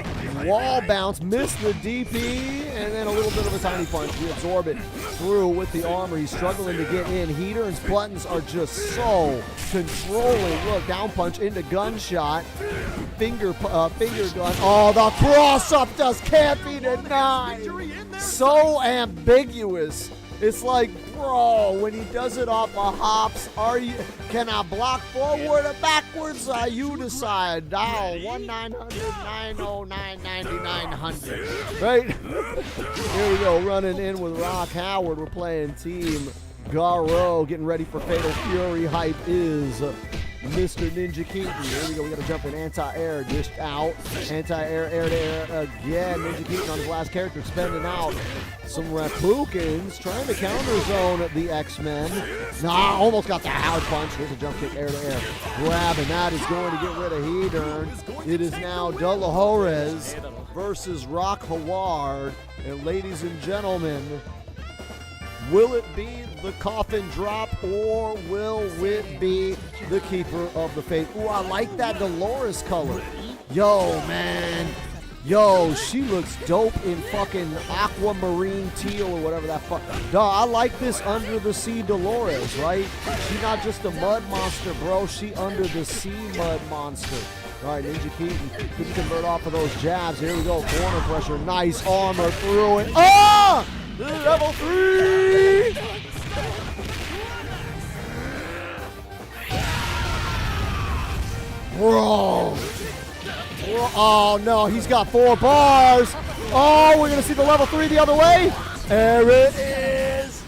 wall bounce, missed the DP, and then a little bit of a tiny punch. We absorb it through with the armor. He's struggling to get in. Hedron's buttons are just so controlling. Look, down punch into gunshot. Finger gun. Oh, the cross-up just can't be denied. So ambiguous. It's like, bro, when he does it off of hops, can I block forward or backwards? You decide. Dial 1-900-909-9900. Right? Here we go, running in with Rock Howard. We're playing Team Garo. Getting ready for Fatal Fury. Hype is Mr. Ninja Keaton. Here we go. We got to jump in anti-air. Dished out. Anti-air, air to air again. Ninja Keaton on his last character, spending out some Repukins, trying to counter zone the X-Men. Nah, almost got the Howard punch. Here's a jump kick, air to air. Grab, and that is going to get rid of Hedron. It is now De La Juarez versus Rock Howard. And ladies and gentlemen, will it be the coffin drop, or will it be the keeper of the faith? Ooh, I like that Dolores color. Yo, man. Yo, she looks dope in fucking aquamarine teal or whatever that fuck. Duh, I like this under the sea Dolores, right? She's not just a mud monster, bro. She under the sea mud monster. All right, Ninja Keaton couldn't convert off of those jabs. Here we go, corner pressure. Nice armor through it. Ah! Level 3! Bro. Oh, no, he's got 4 bars. Oh, we're going to see the level 3 the other way. There it is.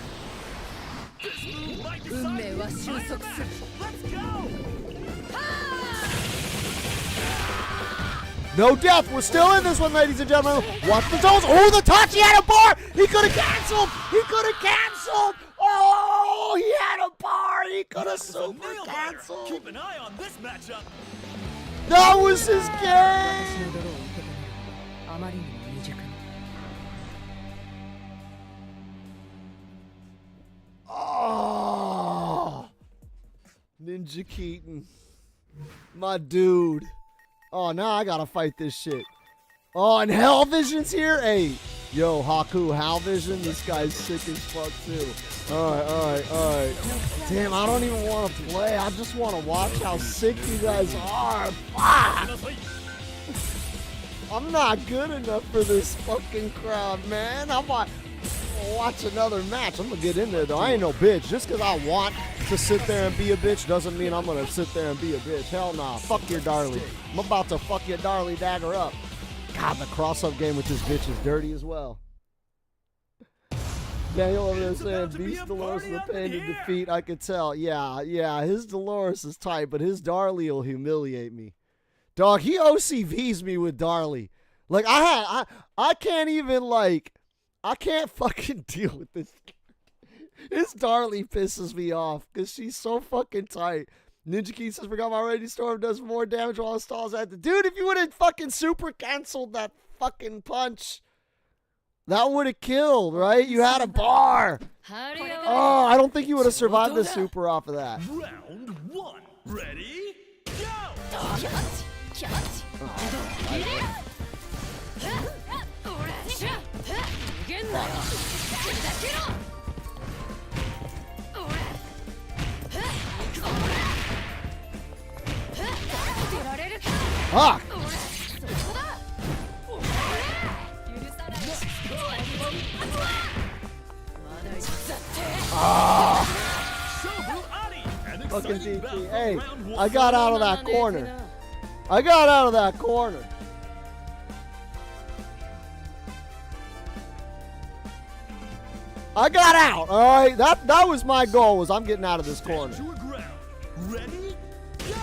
No death. We're still in this one, ladies and gentlemen. Watch the toes. Oh, the touch. He had a bar. He could have canceled. He could have canceled. Oh, he had a bar. He could have super canceled. Keep an eye on this matchup. That was his game. Oh, Ninja Keaton, my dude. Oh, now I gotta fight this shit. Oh, and Hell Vision's here? Hey, yo, Haku, Hell Vision, this guy's sick as fuck too. All right. Damn, I don't even want to play. I just want to watch how sick you guys are. Fuck! I'm not good enough for this fucking crowd, man. I'm gonna watch another match. I'm gonna get in there though. I ain't no bitch. Just because I want to sit there and be a bitch doesn't mean I'm gonna sit there and be a bitch. Hell nah. Fuck your darling. I'm about to fuck your darling dagger up. God, the cross-up game with this bitch is dirty as well. Daniel over there saying Beast Dolores is a pain to defeat. I could tell. Yeah. His Dolores is tight, but his Darlie will humiliate me. Dog, he OCVs me with Darlie. Like I can't even I can't fucking deal with this. This Darlie pisses me off because she's so fucking tight. Ninja Key says, forgot my Raging Storm does more damage while it stalls at the dude. If you would have fucking super canceled that fucking punch, that would have killed, right? You had a bar. Oh, I don't think you would have survived the super off of that. Round 1. Ready? Go! Ah! Fucking DT. Hey, I got out of that corner. I got out of that corner. I got out. All right, that was my goal. Was I'm getting out of this corner. Ready? Go!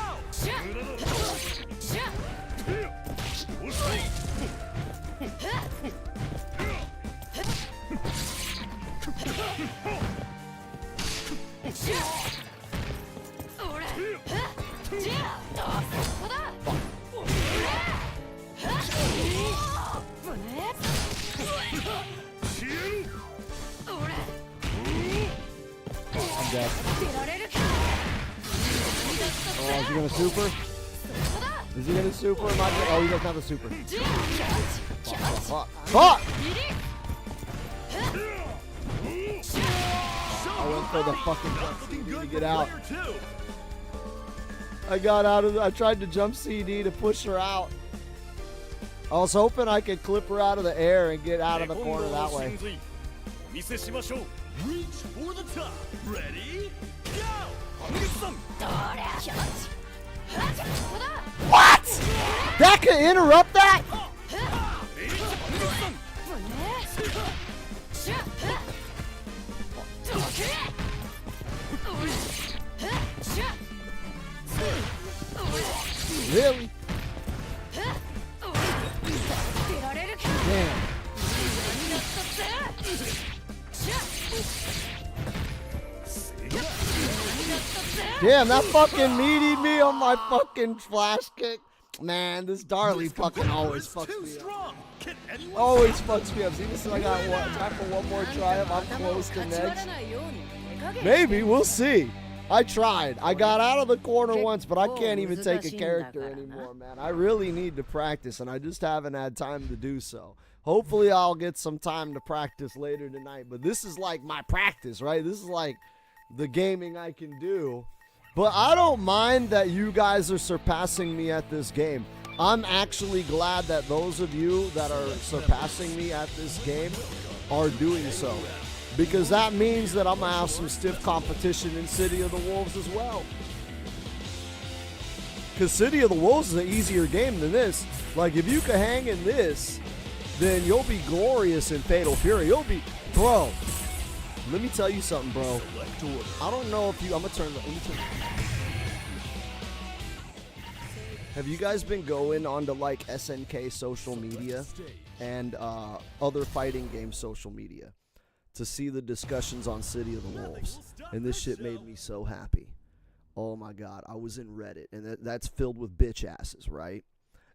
I'm dead. Oh, is he gonna super? Is he gonna super? Am I gonna... Oh, he doesn't have a super. Fuck. Fuck! I went for the fucking jump CD to get out. I got out of I tried to jump CD to push her out. I was hoping I could clip her out of the air and get out of the corner that way. Reach for the top. Ready? Go! What? That could interrupt that? Really? Damn. Damn, that fucking meated me on my fucking flash kick. Man, this Darlie fucking always fucks me up. Always fucks me up. See, this is I got time for one more triumph. I'm close to next. Maybe, we'll see. I tried. I got out of the corner once, but I can't even take a character anymore, man. I really need to practice, and I just haven't had time to do so. Hopefully, I'll get some time to practice later tonight, but this is like my practice, right? This is like the gaming I can do. But I don't mind that you guys are surpassing me at this game. I'm actually glad that those of you that are surpassing me at this game are doing so, because that means that I'm going to have some stiff competition in City of the Wolves as well. Because City of the Wolves is an easier game than this. Like, if you can hang in this, then you'll be glorious in Fatal Fury. You'll be, bro, let me tell you something, bro. I don't know if you, I'm going to turn the, let me turn. Have you guys been going onto like SNK social media and other fighting game social media to see the discussions on City of the Wolves? And this shit made me so happy. Oh my God, I was in Reddit, and that's filled with bitch asses, right?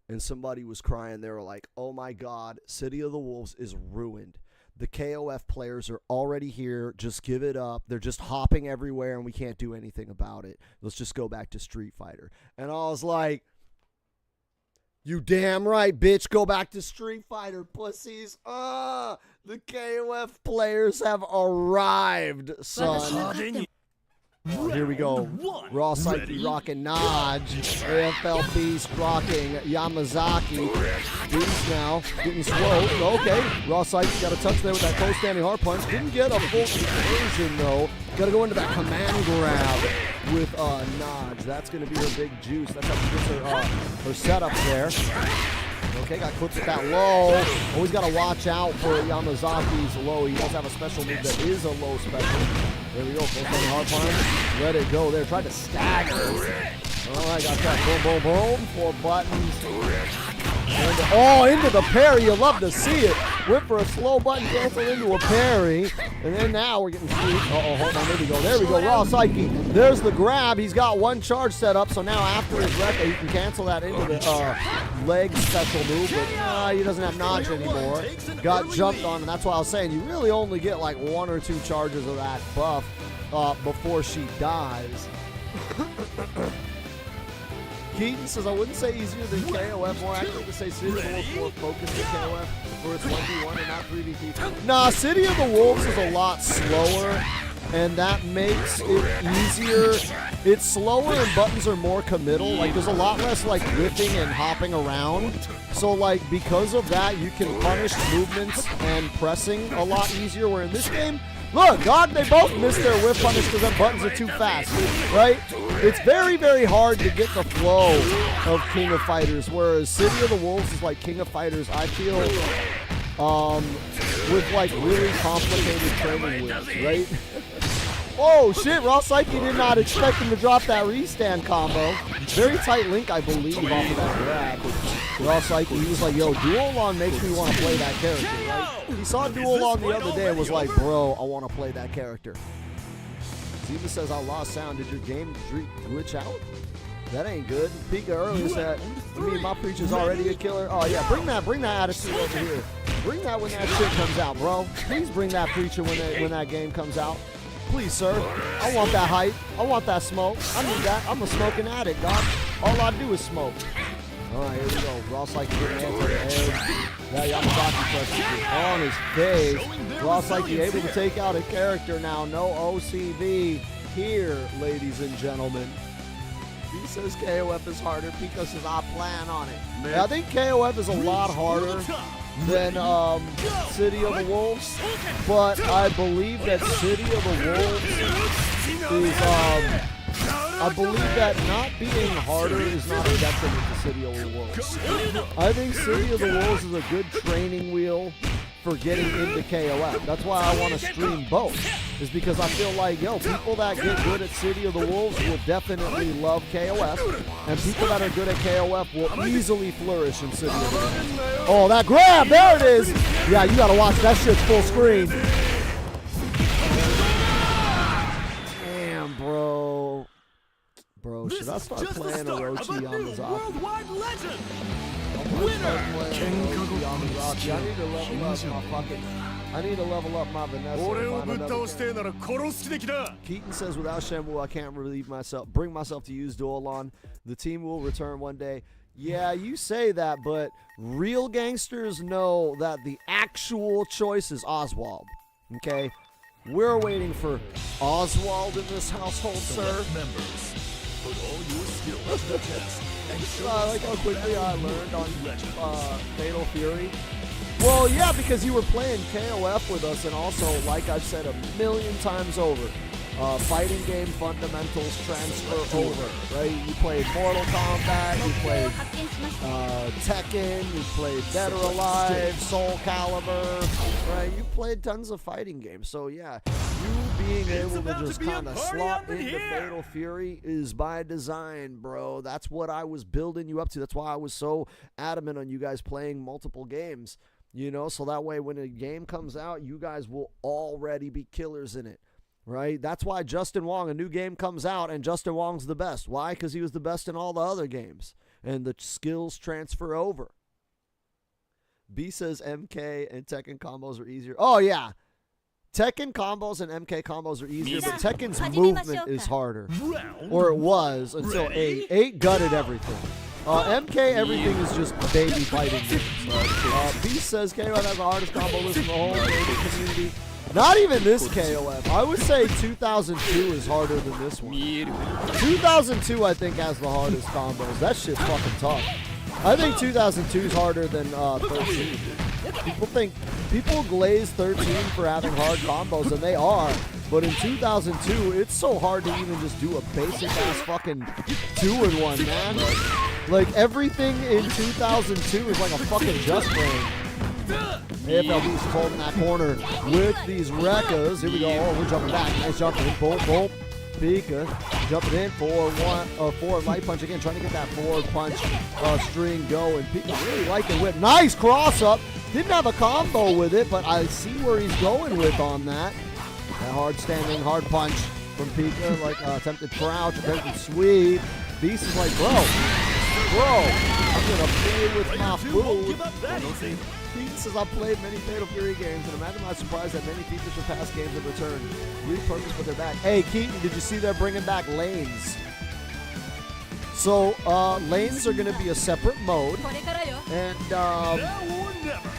And somebody was crying. They were like, oh my God, City of the Wolves is ruined. The KOF players are already here. Just give it up. They're just hopping everywhere, and we can't do anything about it. Let's just go back to Street Fighter. And I was like, you damn right, bitch. Go back to Street Fighter, pussies. The KOF players have arrived, son. Oh, here we go. Raw Psyche rocking Naj. AFL Beast rocking Yamazaki. Beast now getting slow. Okay. Raw Psyche got a touch there with that close standing hard punch. Didn't get a full conversion though. Got to go into that command grab with Naj. That's going to be her big juice. That's how she gets her setup there. Okay, got clipped with that low. Always got to watch out for Yamazaki's low. He does have a special move that is a low special. There we go. Full standing hard punch. Let it go there. Tried to stagger. All right, got that. Boom, boom, boom. 4 buttons. And, into the parry. You love to see it. Went for a slow button cancel into a parry. And then now we're getting sweet. Hold on. There we go. There we go. Raw Psyche. There's the grab. He's got one charge set up. So now after his Rekka, he can cancel that into the leg special move. But he doesn't have Notch anymore. Got jumped on. And that's why I was saying you really only get like 1 or 2 charges of that buff before she dies. Keaton says, I wouldn't say easier than KOF, more accurate to say City of the Wolves more focused than KOF, where it's 1v1 and not 3v3. Nah, City of the Wolves is a lot slower, and that makes it easier. It's slower and buttons are more committal. Like, there's a lot less, like, whipping and hopping around. So, like, because of that, you can punish movements and pressing a lot easier, where in this game, look, God, they both missed their whip punish because their buttons are too fast, right? It's very, very hard to get the flow of King of Fighters, whereas City of the Wolves is like King of Fighters, I feel, with like really complicated training wheels, right? Oh shit, Raw Psyche did not expect him to drop that restand combo. Very tight link, I believe, off of that grab. Raw Psyche, he was like, yo, Duolon makes me want to play that character, right? He saw Duolon the other day and was like, bro, I want to play that character. Ziva says, I lost sound. Did your game glitch out? That ain't good. Pika earlier said, my preacher's already a killer. Oh yeah, bring that attitude over here. Bring that when that shit comes out, bro. Please bring that preacher when that game comes out. Please, sir. I want that hype. I want that smoke. I need that. I'm a smoking addict, dog. All I do is smoke. All right, here we go. Ross like getting hands on the head. That Yamazaki pressure on his face. Ross like able to take out a character now. No OCV here, ladies and gentlemen. He says KOF is harder. Pico says I plan on it. Yeah, I think KOF is a lot harder than City of the Wolves, but I believe that City of the Wolves is I believe that not being harder is not a detriment to City of the Wolves. I think City of the Wolves is a good training wheel for getting into KOF. That's why I want to stream both, is because I feel like, yo, people that get good at City of the Wolves will definitely love KOF, and people that are good at KOF will easily flourish in City of the Wolves. Oh, that grab! There it is! Yeah, you gotta watch that shit's full screen. Damn, bro. Bro, should I start playing Orochi Yamazaki? I need to level up my Vanessa. Keaton says, without Shenmue, I can't bring myself to use Duolon. The team will return one day. Yeah, you say that, but real gangsters know that the actual choice is Oswald. Okay? We're waiting for Oswald in this household, sir. I like how quickly I learned on Fatal Fury. Well, yeah, because you were playing KOF with us, and also, like I've said a million times over, fighting game fundamentals transfer over, right? You played Mortal Kombat, you played Tekken, you played Dead or Alive, Soul Calibur, right? You played tons of fighting games, so yeah, you being able to just kind of slot into Fatal Fury is by design, bro. That's what I was building you up to. That's why I was so adamant on you guys playing multiple games, you know, so that way when a game comes out, you guys will already be killers in it. Right? That's why Justin Wong, a new game comes out, and Justin Wong's the best. Why? Because he was the best in all the other games. And the skills transfer over. B says MK and Tekken combos are easier. Oh, yeah. Tekken combos and MK combos are easier, but Tekken's movement is harder. Or it was until 8. 8 gutted everything. MK, everything is just baby fighting games. B says KOF has the hardest combo list in the whole gaming community. Not even this KOF. I would say 2002 is harder than this one. 2002, I think, has the hardest combos. That shit's fucking tough. I think 2002 is harder than 13. People glaze 13 for having hard combos, and they are. But in 2002, it's so hard to even just do a basic ass fucking 2-in-1, man. Like everything in 2002 is like a fucking just frame. AFLB's holding that corner with these Rekkas. Here we go. Oh, we're jumping back. Nice jumping. Boom, boom. Pika. Jumping in for forward light punch again, trying to get that forward punch string going. Pika really liking whip. Nice cross up. Didn't have a combo with it, but I see where he's going with on that. That hard standing, hard punch from Pika, like attempted crouch, attempted sweep. Beast is like, bro, I'm gonna play with my food. Beast says I've played many Fatal Fury games, and imagine my surprise that many features from past games have returned. Repurposed, but they're back. Hey, Keaton, did you see they're bringing back lanes? So, lanes are gonna be a separate mode, and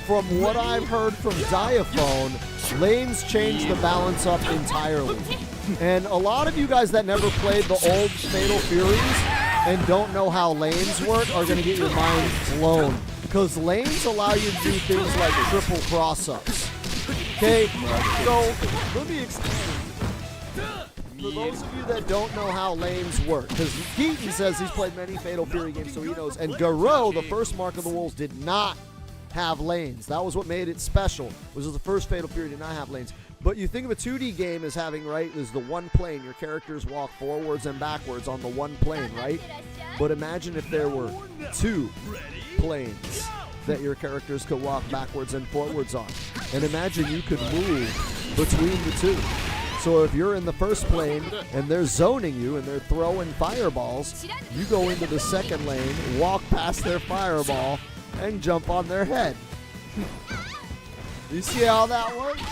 from what I've heard from Diaphone, lanes change the balance up entirely. And a lot of you guys that never played the old Fatal Furies and don't know how lanes work are going to get your minds blown. Because lanes allow you to do things like triple cross-ups. Okay? So, let me explain. For those of you that don't know how lanes work, because Keaton says he's played many Fatal Fury games, so he knows. And Garou, the first Mark of the Wolves, did not have lanes. That was what made it special. Was the first Fatal Fury did not have lanes. But you think of a 2D game as having, right, is the one plane. Your characters walk forwards and backwards on the one plane, right? But imagine if there were 2 planes that your characters could walk backwards and forwards on. And imagine you could move between the 2. So if you're in the first plane and they're zoning you and they're throwing fireballs, you go into the second lane, walk past their fireball, and jump on their head. You see how that works?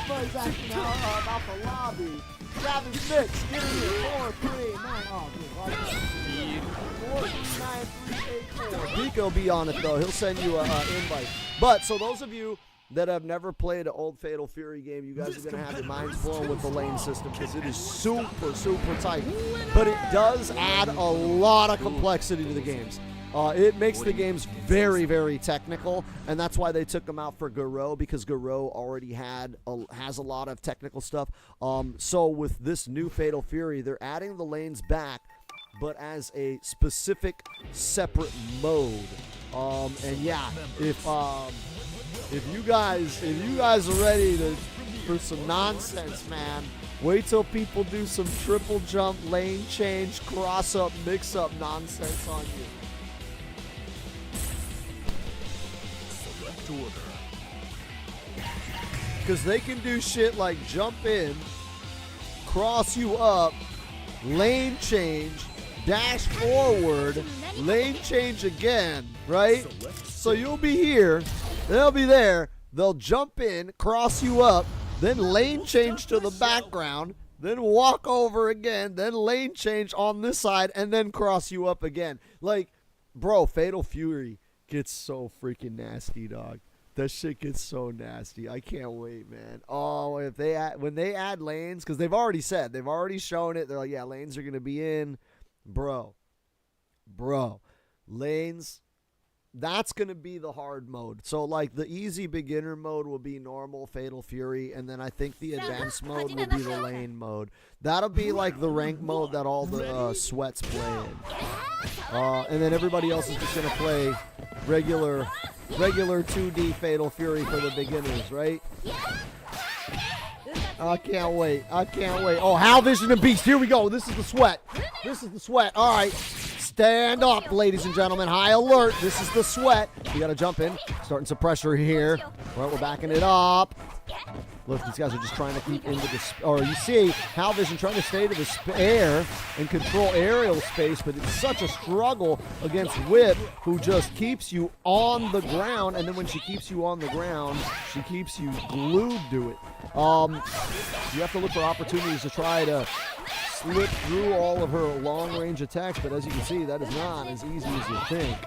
Somebody's asking about the lobby. Travis Mix, get in here. 439. Oh, good. 439-384. Pika will be on it, though. He'll send you an invite. But, so those of you that have never played an old Fatal Fury game, you guys are going to have your minds blown with the lane system because it is super, super tight. But it does add a lot of complexity to the games. It makes the games very, very technical, and that's why they took them out for Garou, because Garou already has a lot of technical stuff. So with this new Fatal Fury, they're adding the lanes back, but as a specific, separate mode. And yeah, if you guys are ready for some nonsense, man, wait till people do some triple jump, lane change, cross up, mix up nonsense on you. Because they can do shit like jump in, cross you up, lane change, dash forward, lane change again, right? So you'll be here, they'll be there, they'll jump in, cross you up, then lane change to the background, then walk over again, then lane change on this side, and then cross you up again. Like, bro, Fatal Fury gets so freaking nasty, dog. That shit gets so nasty. I can't wait, man. Oh, when they add lanes, because they've already shown it. They're like, yeah, lanes are gonna be in, bro. Lanes. That's gonna be the hard mode. So like the easy beginner mode will be normal Fatal Fury, and then I think the advanced mode will be the lane mode. That'll be like the rank mode that all the sweats play in. And then everybody else is just gonna play regular 2D Fatal Fury for the beginners, right? I can't wait. Oh, Hal, Vision, and Beast. Here we go. This is the sweat. All right. Stand up, ladies and gentlemen. High alert. This is the sweat. We got to jump in. Starting some pressure here. All right, we're backing it up. Look, these guys are just trying to keep into the... Or you see Hal Vision trying to stay to the air and control aerial space, but it's such a struggle against Whip, who just keeps you on the ground, and then when she keeps you on the ground, she keeps you glued to it. You have to look for opportunities to try to slip through all of her long-range attacks, but as you can see, that is not as easy as you think.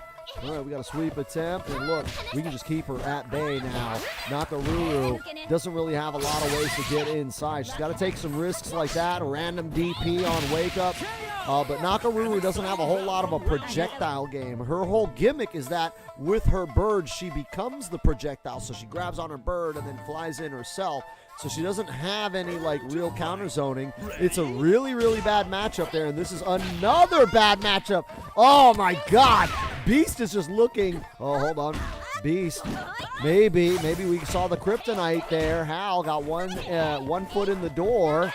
All right, we got a sweep attempt, and look, we can just keep her at bay now. Nakaruru doesn't really have a lot of ways to get inside. She's got to take some risks like that, a random DP on Wake Up. But Nakaruru doesn't have a whole lot of a projectile game. Her whole gimmick is that with her bird, she becomes the projectile. So she grabs on her bird and then flies in herself. So she doesn't have any, like, real counter zoning. It's a really, really bad matchup there, and this is another bad matchup. Oh, my God. Beast is just looking. Oh, hold on. Beast. Maybe we saw the kryptonite there. Hal got one foot in the door.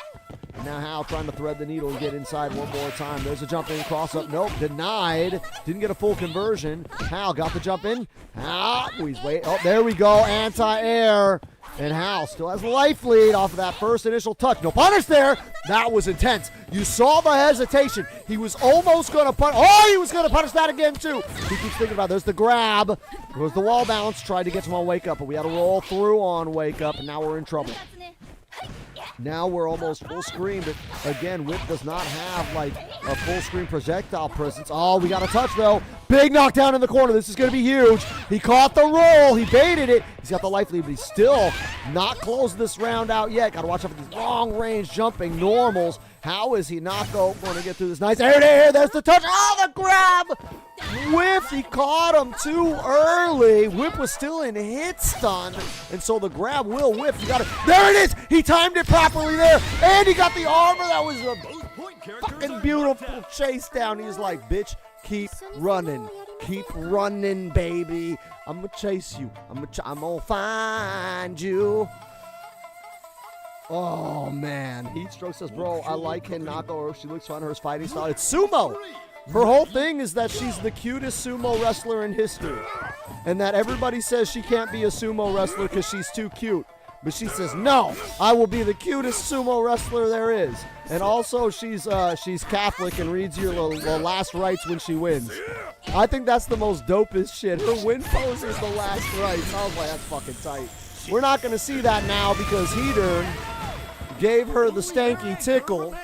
Now Hal trying to thread the needle and get inside one more time. There's a jump in, cross up. Nope, denied. Didn't get a full conversion. Hal got the jump in. Hal, he's wait. Oh, there we go. Anti-air. And Hal still has a life lead off of that first initial touch. No punish there. That was intense. You saw the hesitation. He was almost going to punish. Oh, he was going to punish that again, too. He keeps thinking about it. There's the grab. There was the wall bounce. Tried to get him on wake up, but we had to roll through on wake up, and now we're in trouble. Now we're almost full screen, but again, Whip does not have like a full screen projectile presence. Oh, we got a touch though. Big knockdown in the corner. This is going to be huge. He caught the roll. He baited it. He's got the life lead, but he's still not closed this round out yet. Got to watch out for these long range jumping normals. How is he not going to get through this? Nice air. There's the touch. Oh, the grab. Whiff, he caught him too early. Whip was still in hit stun, and so the grab will whiff. You got it. There it is. He timed it properly there, and he got the armor. That was a fucking beautiful chase down. He's like, bitch, keep running. Keep running, baby. I'm going to chase you. I'm going to find you. Oh, man. Heatstroke says, bro, I like Hinako. She looks fun. Her fighting style. It's sumo. Her whole thing is that she's the cutest sumo wrestler in history. And that everybody says she can't be a sumo wrestler because she's too cute. But she says, no, I will be the cutest sumo wrestler there is. And also, she's Catholic and reads your last rites when she wins. I think that's the most dopest shit. Her win pose is the last rites. I was like, that's fucking tight. We're not going to see that now because Heatern gave her the stanky tickle.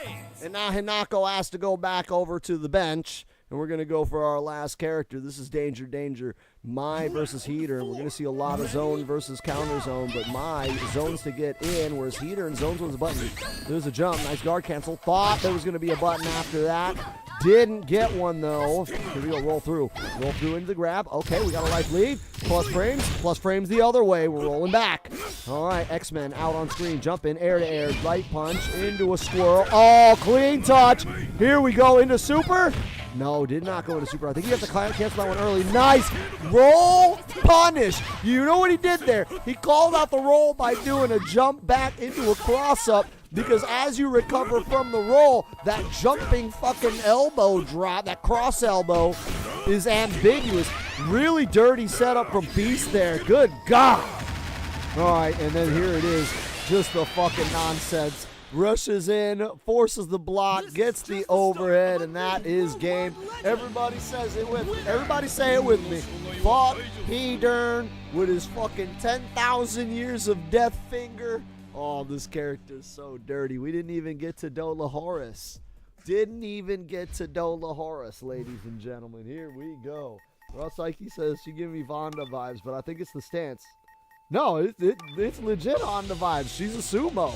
And now Hinako has to go back over to the bench. And we're going to go for our last character. This is Danger. Mai versus Heater. We're going to see a lot of zone versus counter zone. But Mai zones to get in, whereas Heater and zones was a button. There's a jump. Nice guard cancel. Thought there was going to be a button after that. Didn't get one, though. Here we go. Roll through. Roll through into the grab. Okay, we got a life lead. Plus frames the other way. We're rolling back. All right, X-Men out on screen. Jump in, air-to-air. Light punch into a squirrel. Oh, clean touch. Here we go into super. No, did not go into super. I think he has to cancel that one early. Nice. Roll punish. You know what he did there? He called out the roll by doing a jump back into a cross-up. Because as you recover from the roll, that jumping fucking elbow drop, that cross elbow, is ambiguous. Really dirty setup from Beast there. Good God. All right, and then here it is. Just the fucking nonsense. Rushes in, forces the block, gets the overhead, and that is game. Everybody says it with me. Everybody say it with me. Fuck Heatern with his fucking 10,000 years of death finger. Oh, this character is so dirty. We didn't even get to Dolores. Ladies and gentlemen. Here we go. Ross Ike says she gave me Vonda vibes, but I think it's the stance. No, it's legit Honda vibes. She's a sumo.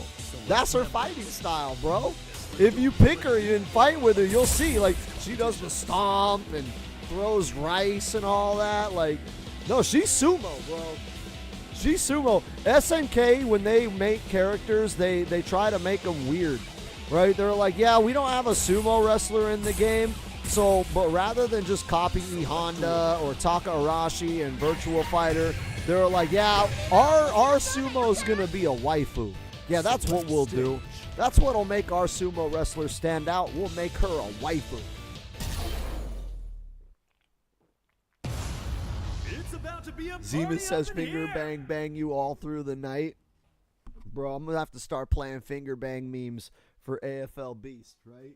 That's her fighting style, bro. If you pick her and fight with her, you'll see. Like, she does the stomp and throws rice and all that. Like, no, she's sumo, bro. She's sumo. SNK, when they make characters, they try to make them weird, right? They're like, yeah, we don't have a sumo wrestler in the game. So, but rather than just copying Honda or Taka Arashi and Virtual Fighter, they're like, yeah, our sumo's gonna be a waifu. Yeah, that's what we'll do. That's what'll make our sumo wrestler stand out. We'll make her a waifu. Zema says finger bang bang you all through the night. Bro, I'm gonna have to start playing finger bang memes for AFL Beast, right?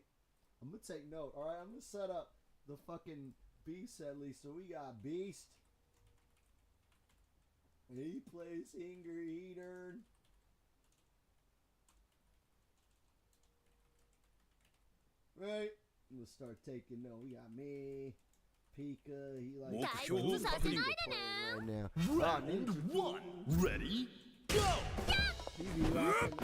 I'm gonna take note. All right, I'm gonna set up the fucking Beast at least. So we got Beast. He plays Inger Heatern. Right? I'm gonna start taking note. We got me, Pika. He like right now. Round one. Ready? Go. He be rocking.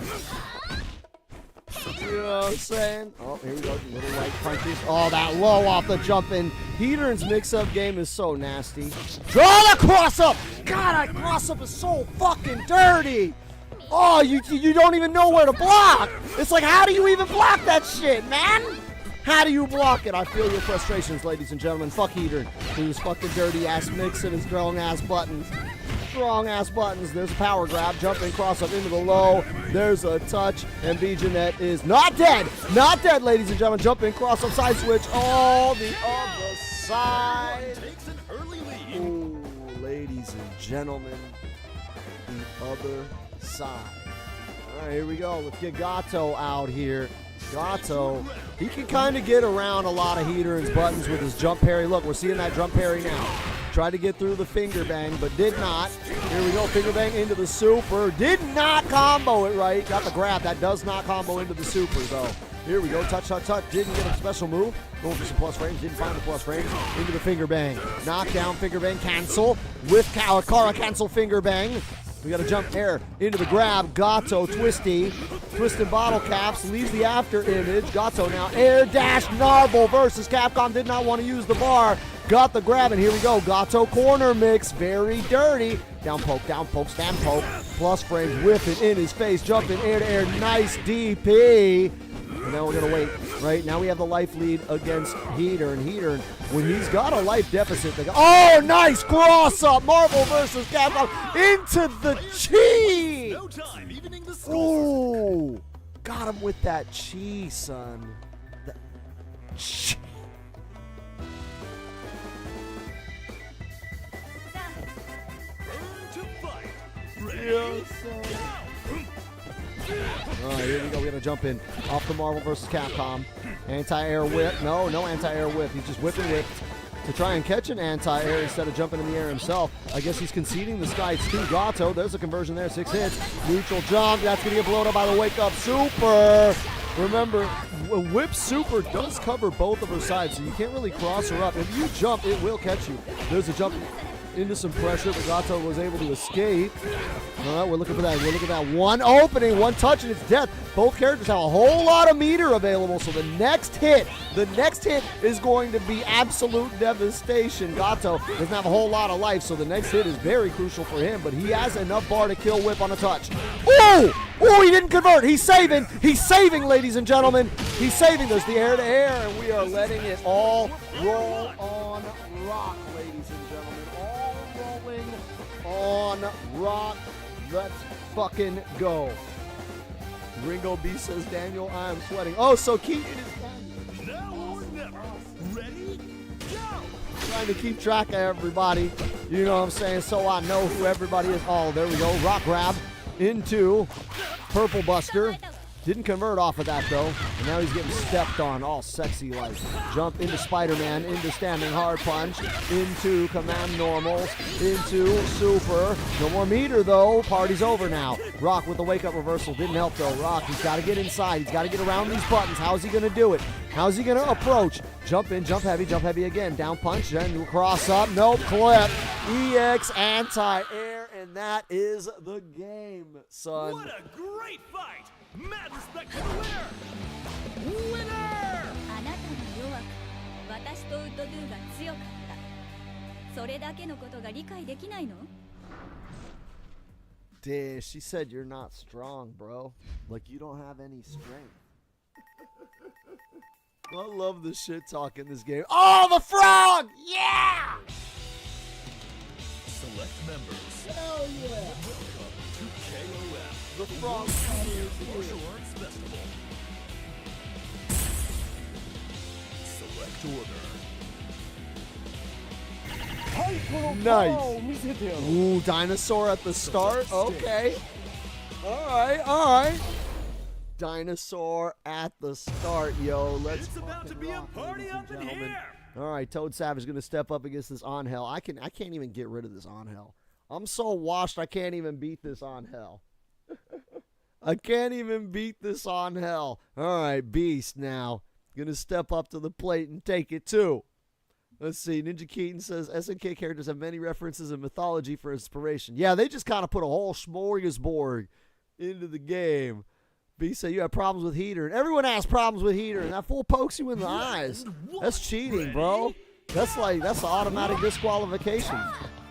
You know what I'm saying? Oh, here we go. Little light punches. Oh, that low off the jump in. Heatern's mix-up game is so nasty. Draw the cross-up! God, that cross-up is so fucking dirty! Oh, you don't even know where to block! It's like, how do you even block that shit, man? How do you block it? I feel your frustrations, ladies and gentlemen. Fuck Heatern. His fucking dirty-ass mix and his strong-ass buttons. strong-ass buttons. There's a power grab, jumping cross-up into the low. There's a touch, and B. Jeanette is not dead. Not dead, ladies and gentlemen. Jumping cross-up side switch. Oh, the other side. Takes an early lead. Ooh, ladies and gentlemen, the other side. All right, here we go. Let's get Gato out here. Gato, he can kind of get around a lot of Heater's buttons with his jump parry. Look, we're seeing that jump parry now. Tried to get through the finger bang, but did not. Here we go, finger bang into the super. Did not combo it right. Got the grab. That does not combo into the super, though. Here we go, touch, touch, touch. Didn't get a special move. Going for some plus frames. Didn't find the plus frames. Into the finger bang. Knockdown, finger bang, cancel. With Kara cancel finger bang. We got to jump air into the grab. Gato, twisty. Twisted bottle caps. Leaves the after image. Gato now air dash Narble versus Capcom. Did not want to use the bar. Got the grab, and here we go. Gato corner mix. Very dirty. Down poke, stand poke. Plus frames whipping in his face. Jumping air to air. Nice DP. And now we're going to wait, right? Now we have the life lead against Heater. And Heater, when he's got a life deficit, they go, oh, nice cross up. Marvel versus Capcom into the chi. No time, evening the score. Ooh, got him with that chi, son. That chi. Burn to fight. Ready? Yes, all right, here we go. We're going to jump in off the Marvel versus Capcom. Anti-air whip. No anti-air whip. He's just whipping whip to try and catch an anti-air instead of jumping in the air himself. I guess he's conceding the sky to Gato. There's a conversion there. 6 hits. Neutral jump. That's going to get blown up by the wake-up super. Remember, whip super does cover both of her sides, so you can't really cross her up. If you jump, it will catch you. There's a jump into some pressure, but Gato was able to escape. All right, we're looking for that. We're looking at that one opening, one touch, and it's death. Both characters have a whole lot of meter available, so the next hit is going to be absolute devastation. Gato doesn't have a whole lot of life, so the next hit is very crucial for him, but he has enough bar to kill whip on a touch. Ooh! Ooh, he didn't convert. He's saving. He's saving, ladies and gentlemen. He's saving. There's the air to air, and we are letting it all roll on rock, ladies and gentlemen. All rolling on rock. Let's fucking go. Ringo B says, Daniel, I am sweating. Oh, so Keaton is Now or never. Ready? Go! trying to keep track of everybody. You know what I'm saying? So I know who everybody is. Oh, there we go. Rock grab into Purple Buster. Didn't convert off of that, though. And now he's getting stepped on, all sexy like. Jump into Spider-Man, into standing hard punch, into command normals, into super. No more meter, though. Party's over now. Rock with the wake-up reversal. Didn't help, though. Rock, he's got to get inside. He's got to get around these buttons. How's he going to do it? How's he going to approach? Jump in, jump heavy again. Down punch, then cross up. Nope, clip. EX anti-air, and that is the game, son. What a great fight! Mad respect to the winner! Winner! あなたが弱く、私とウッドドゥが強かった。それだけのことが理解できないの？ Dude, she said you're not strong, bro. Like you don't have any strength. I love the shit talk in this game. Oh, the frog! Yeah! Select members. Hell yeah! Welcome to KOF. The frog Martial Arts Festival. Select order. Nice. Ooh, dinosaur at the start. Okay. All right. Dinosaur at the start, yo. Let's. It's about to be a party up in here. All right, Toad Savage is gonna step up against this on hell. I can't even get rid of this on hell. I'm so washed I can't even beat this on hell. I can't even beat this on hell. All right, Beast now. Gonna step up to the plate and take it too. Let's see. Ninja Keaton says SNK characters have many references in mythology for inspiration. Yeah, they just kind of put a whole smorgasbord into the game. Beast said you have problems with Heater. And everyone has problems with Heater. And that fool pokes you in the eyes. That's cheating, bro. That's an automatic disqualification.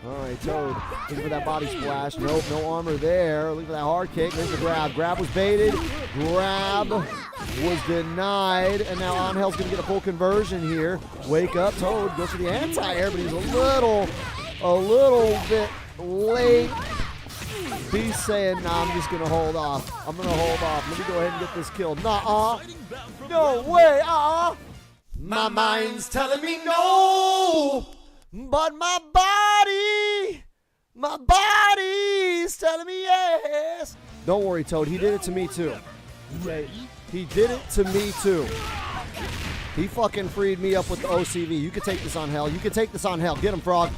All right, Toad. Looking for that body splash. Nope, no armor there. Looking for that hard kick. There's the grab. Grab was baited. Grab was denied. And now Angel's going to get a full conversion here. Wake up. Toad goes for the anti-air, but he's a little bit late. He's saying, nah, I'm just going to hold off. I'm going to hold off. Let me go ahead and get this kill. Nuh-uh. No way. My mind's telling me no. But my body's telling me yes. Don't worry, Toad. He did it to me, too. Okay? He did it to me, too. He fucking freed me up with the OCV. You can take this on Hell. You can take this on Hell. Get him, Frog.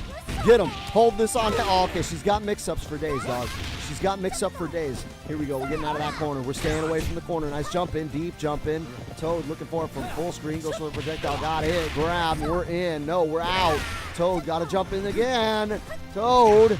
Get him. Hold this on Hell. Oh, okay, she's got mix-ups for days, dog. She's got mix-up for days. Here we go. We're getting out of that corner. We're staying away from the corner. Nice jump in. Deep jump in. Toad looking for it from full screen. Goes for the projectile. Got it. Grab. We're in. No, we're out. Toad got to jump in again. Toad.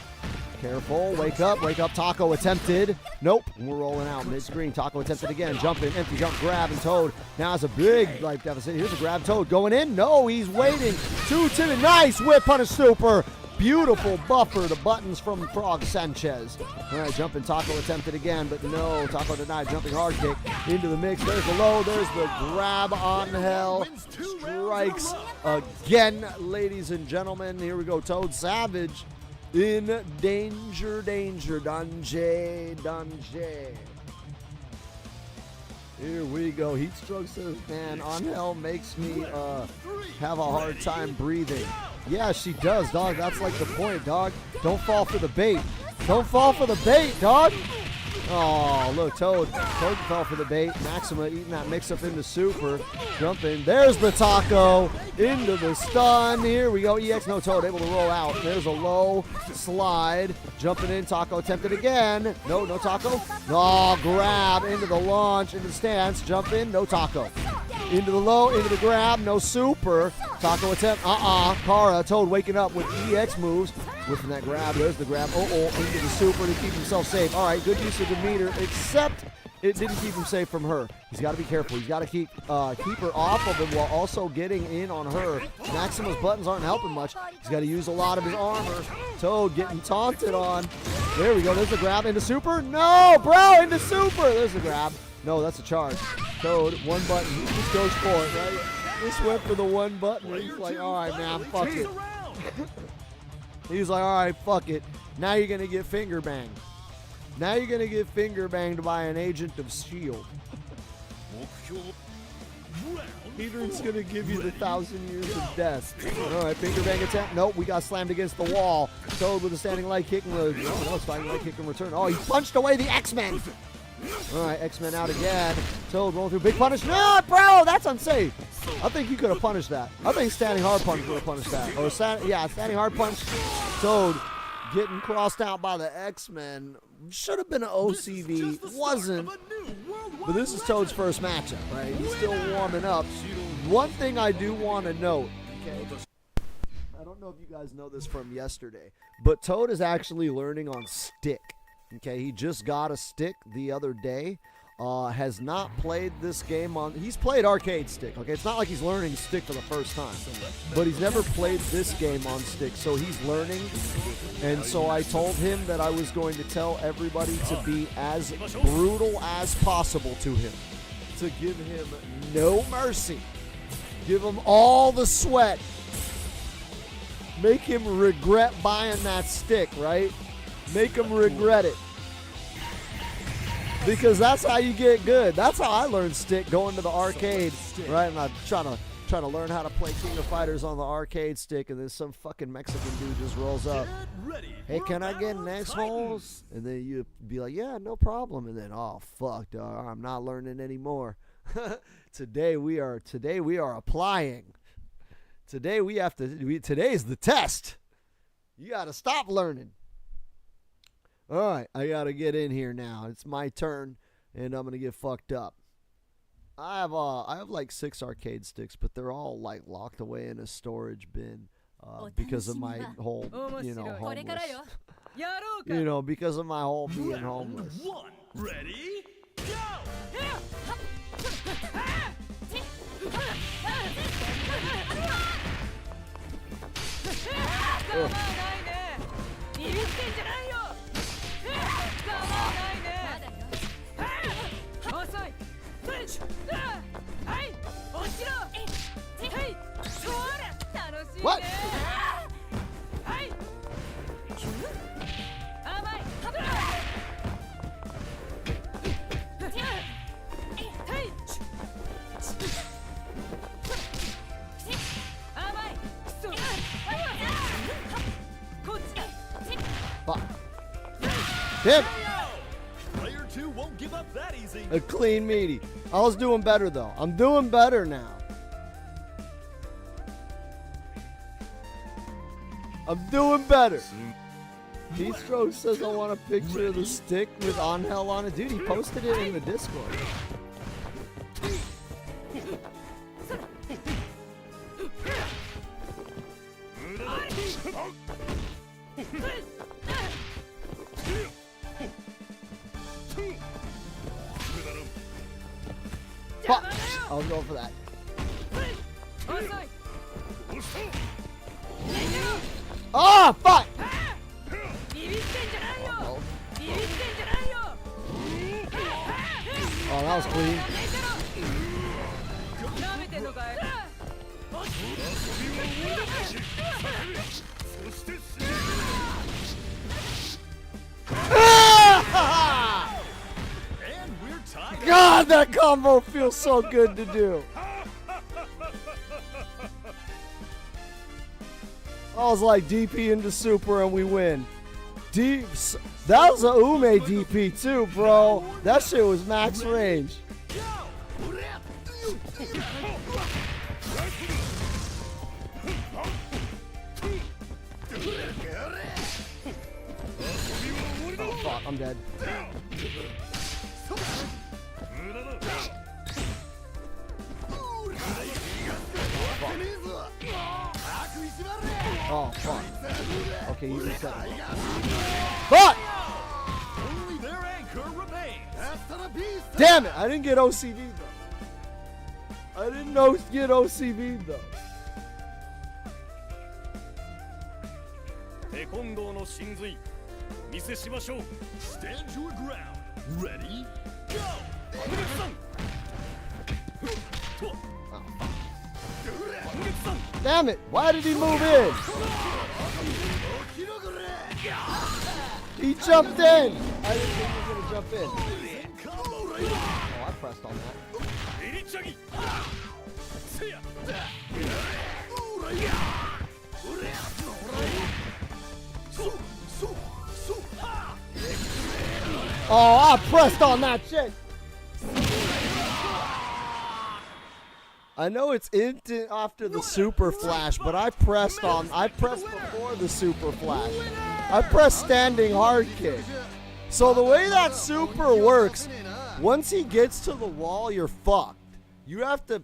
Careful. Wake up. Wake up. Taco attempted. Nope. We're rolling out mid-screen. Taco attempted again. Jump in. Empty jump. Grab. And Toad now has a big life deficit. Here's a grab. Toad going in. No, he's waiting. Too timid. Nice whip punish super. Beautiful buffer to buttons from Frog Sanchez. All right, jumping Taco attempted again, but no. Taco denied. Jumping hard kick into the mix. There's the low. There's the grab on Hell. Strikes again, ladies and gentlemen. Here we go. Toad Savage in danger. Danger. Here we go. Heatstroke says, man, on Hell makes me have a hard time breathing. Yeah, she does, dog. That's like the point, dog. Don't fall for the bait. Don't fall for the bait, dog. Oh, look, Toad. Toad fell for the bait. Maxima eating that mix-up into super. Jumping. There's the Taco. Into the stun. Here we go. EX, no Toad, able to roll out. There's a low slide. Jumping in. Taco attempted again. No Taco. No, grab. Into the launch. Into the stance. Jump in. No Taco. Into the low. Into the grab. No super. Taco attempt. Kara. Toad waking up with EX moves. Whipping that grab. There's the grab. Into the super to keep himself safe. All right, good use of the meter, except it didn't keep him safe from her. He's got to be careful. He's got to keep her off of him while also getting in on her. Maxima's buttons aren't helping much. He's got to use a lot of his armor. Toad getting taunted on. There we go. There's the grab into super. No, bro, into super. There's the grab. No, that's a charge. Toad, one button. He just goes for it, right? Just went for the one button. He's like, all right, man, fuck it. He's like, all right, fuck it. Now you're going to get finger banged. Now you're going to get finger banged by an agent of S.H.I.E.L.D. Peter's going to give you the 1,000 years of death. All right, finger bang attempt. Nope, we got slammed against the wall. Toad with a standing light kick. Standing light kick in return. Oh, he punched away the X-Men. All right, X-Men out again. Toad rolling through. Big punish. No, bro, that's unsafe. I think you could have punished that. I think standing hard punch would have punished that. Or standing hard punch. Toad getting crossed out by the X-Men. Should have been an OCV. Wasn't. But this is Toad's first matchup, right? He's still warming up. One thing I do want to note, okay? I don't know if you guys know this from yesterday, but Toad is actually learning on stick. Okay, he just got a stick the other day. Has not played this game on... He's played arcade stick, okay? It's not like he's learning stick for the first time. But he's never played this game on stick, so he's learning. And so I told him that I was going to tell everybody to be as brutal as possible to him. To give him no mercy. Give him all the sweat. Make him regret buying that stick, right? Make him regret it. Because that's how you get good. That's how I learned stick, going to the arcade, right? And I'm trying to learn how to play King of Fighters on the arcade stick, and then some fucking Mexican dude just rolls up. Hey, can I get next holes? And then you be like, yeah, no problem. And then, oh fuck, dog, I'm not learning anymore. Today we are applying. Today's the test. You gotta stop learning. All right, I got to get in here now. It's my turn, and I'm going to get fucked up. I have like 6 arcade sticks, but they're all like locked away in a storage bin because of my whole, homeless. Because of my whole being homeless. One, ready, go! What? Damn it. Player 2 won't give up that easy. A clean meaty. I was doing better, though. I'm doing better now. I'm doing better. Heathrow says I want a picture of the stick with Angel on it. Dude, he posted it in the Discord. Fuck! I was going for that. Oh, fuck! Oh, that was clean. And we're tied. God, that combo feels so good to do. I was like DP into super and we win. Deep. That was a Ume DP too, bro. That shit was max range. Oh fuck, I'm dead. Oh fuck. Okay, you reset. Fuck! Only their anchor remains. Damn it! I didn't get OCV though. I didn't get OCV though. Stand your ground. Ready? Go! Damn it! Why did he move in? He jumped in! I didn't think he was gonna jump in. Oh, I pressed on that. Oh, I pressed on that shit! I know it's instant after the super flash, but I pressed before the super flash. I pressed standing hard kick. So the way that super works, once he gets to the wall, you're fucked. You have to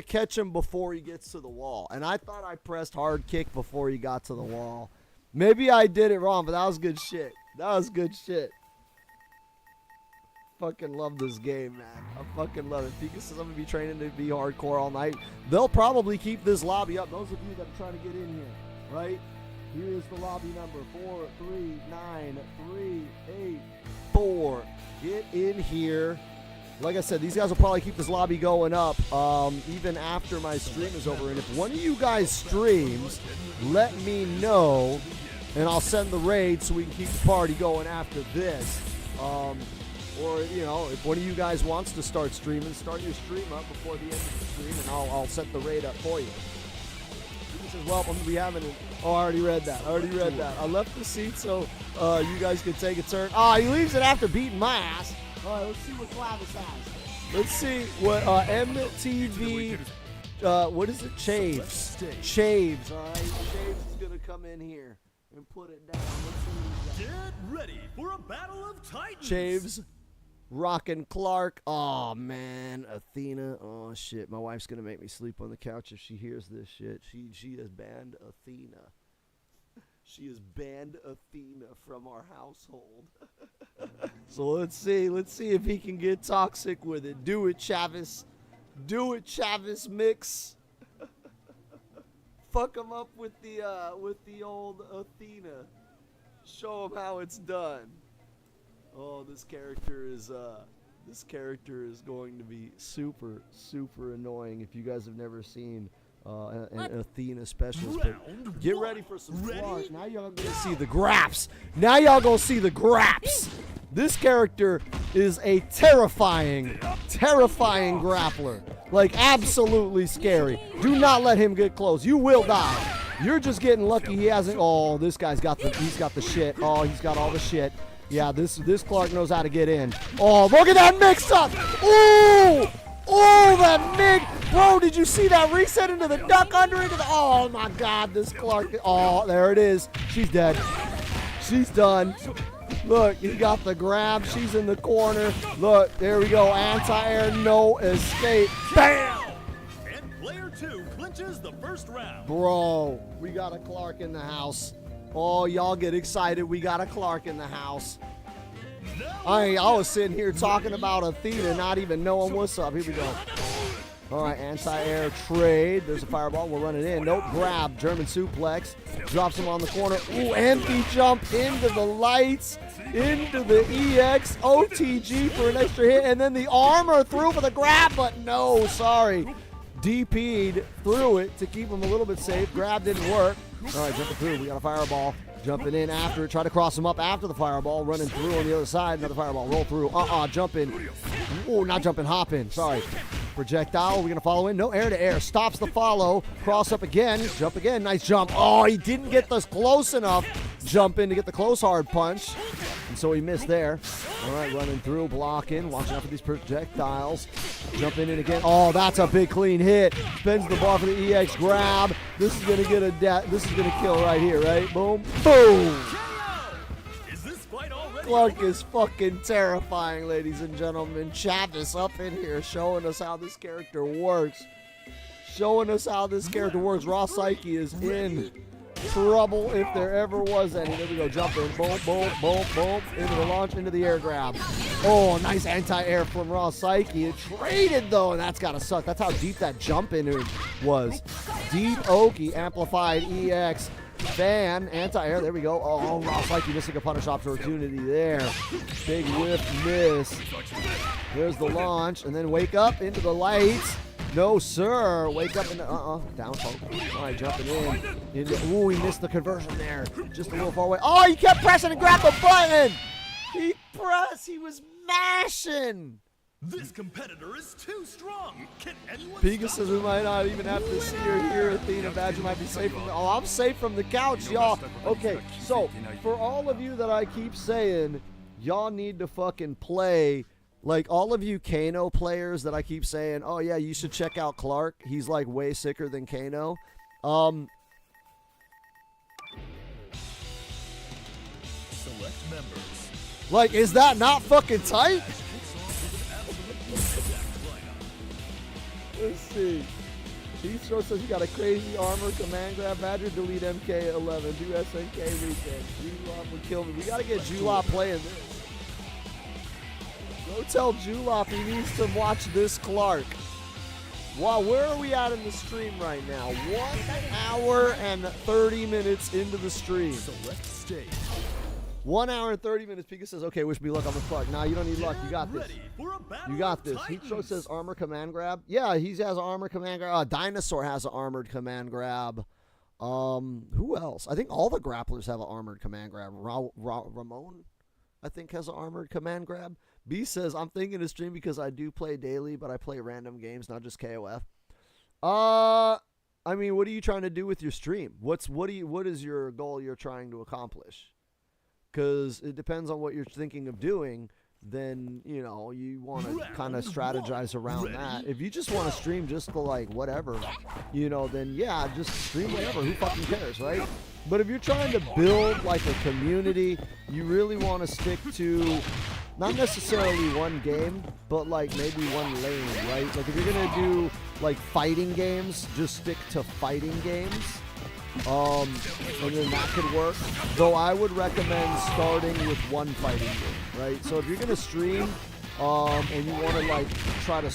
catch him before he gets to the wall. And I thought I pressed hard kick before he got to the wall. Maybe I did it wrong, but that was good shit. That was good shit. Fucking love this game, man. I fucking love it. Pika says I'm gonna be training to be hardcore all night. They'll probably keep this lobby up. Those of you that are trying to get in here, right? Here's the lobby number 4393884. Get in here. Like I said, these guys will probably keep this lobby going up even after my stream is over. And if one of you guys streams, let me know, and I'll send the raid so we can keep the party going after this. Or, you know, if one of you guys wants to start streaming, start your stream up before the end of the stream, and I'll set the raid up for you. He says, well, I'm going to be having it. Oh, I already read that. I left the seat so you guys could take a turn. Oh, he leaves it after beating my ass. All right, let's see what Clavis has. Let's see what MTV, what is it? Chaves. Chaves, all right? Chaves is going to come in here and put it down. Let's see what he's got. Get ready for a battle of titans. Chaves. Rockin' Clark. Oh, man. Athena. Oh, shit. My wife's going to make me sleep on the couch if she hears this shit. She has banned Athena. She has banned Athena from our household. So let's see. Let's see if he can get toxic with it. Do it, Chavis. Do it, Chavis Mix. Fuck him up with the old Athena. Show him how it's done. Oh, this character is going to be super, super annoying if you guys have never seen an Athena specialist. But get ready for some flaws. Now y'all gonna see the graphs. This character is a terrifying grappler. Like, absolutely scary. Do not let him get close. You will die. You're just getting lucky he hasn't. Oh, this guy's got the shit. Oh, he's got all the shit. Yeah, this Clark knows how to get in. Oh, look at that mix-up! Ooh! Oh, that mix! Bro, did you see that reset into the duck under into the... Oh, my God, this Clark... Oh, there it is. She's dead. She's done. Look, he got the grab. She's in the corner. Look, there we go. Anti-air, no escape. Bam! And player 2 clinches the first round. Bro, we got a Clark in the house. Oh, y'all get excited. We got a Clark in the house. I was sitting here talking about Athena, not even knowing what's up. Here we go. All right, anti-air trade. There's a fireball. We're running in. Nope, grab. German suplex. Drops him on the corner. Ooh, empty jump into the lights. Into the EX. OTG for an extra hit. And then the armor through for the grab, but no, sorry. DP'd through it to keep him a little bit safe. Grab didn't work. All right, jumping through. We got a fireball. Jumping in after it. Try to cross him up after the fireball. Running through on the other side. Another fireball. Roll through. Jump in. Oh, not jumping. Hop in. Sorry. Projectile. We're going to follow in. No, air to air. Stops the follow. Cross up again. Jump again. Nice jump. Oh, he didn't get this close enough. Jump in to get the close hard punch. And so he missed there. All right, running through. Blocking. Watching out for these projectiles. Jumping in again. Oh, that's a big clean hit. Spins the bar for the EX grab. This is going to get a this is going to kill right here, right? Boom. Boom. Is this fight already? Clark is fucking terrifying, ladies and gentlemen. Chat is up in here showing us how this character works. Showing us how this character works. Raw Psyche is in trouble if there ever was any. There we go. Jump in. Boom, boom, boom, boom. Into the launch, into the air grab. Oh, nice anti-air from Raw Psyche. It traded, though, and that's got to suck. That's how deep that jump in was. Deep Oki, amplified EX. Fan, anti-air, there we go. Oh, Raw Psyche missing a punish opportunity there. Big whiff miss. There's the launch, and then wake up into the lights. No, sir. Wake up into, down poke. All right, jumping in. Ooh, he missed the conversion there. Just a little far away. Oh, he kept pressing and grabbed the button. He was mashing. This competitor is too strong. Can anyone Pika stop says we might not even have to see her here. Athena Badger might be safe from the... Oh, I'm safe from the couch, y'all. Okay, so for all of you that I keep saying, y'all need to fucking play. Like, all of you Kano players that I keep saying, oh, yeah, you should check out Clark. He's, like, way sicker than Kano. select members? Like, is that not fucking tight? Let's see. T-Stroke says you got a crazy armor command grab. Badger, delete MK11. Do SNK weekend. Julop would kill me. We got to get Julop playing this. Go tell Julop he needs to watch this Clark. Wow, where are we at in the stream right now? 1 hour and 30 minutes into the stream. Select stage. 1 hour and 30 minutes. Pika says, okay, wish me luck on the Clark. Nah, you don't need luck. You got this. Ready for a battle You got of this. Titans. Heatstroke says armor command grab. Yeah, he has an armor command grab. Dinosaur has an armored command grab. Who else? I think all the grapplers have an armored command grab. Ramon, I think, has an armored command grab. B says, I'm thinking to stream because I do play daily, but I play random games, not just KOF. I mean, what are you trying to do with your stream? What is your goal you're trying to accomplish? Because it depends on what you're thinking of doing. Then, you know, you want to kind of strategize around that. If you just want to stream just to, like, whatever, you know, then, yeah, just stream whatever. Who fucking cares, right? But if you're trying to build, like, a community, you really want to stick to not necessarily one game, but, like, maybe one lane, right? Like, if you're going to do, like, fighting games, just stick to fighting games. And then that could work. Though I would recommend starting with one fighting game, right? So if you're gonna stream, and you want to like try to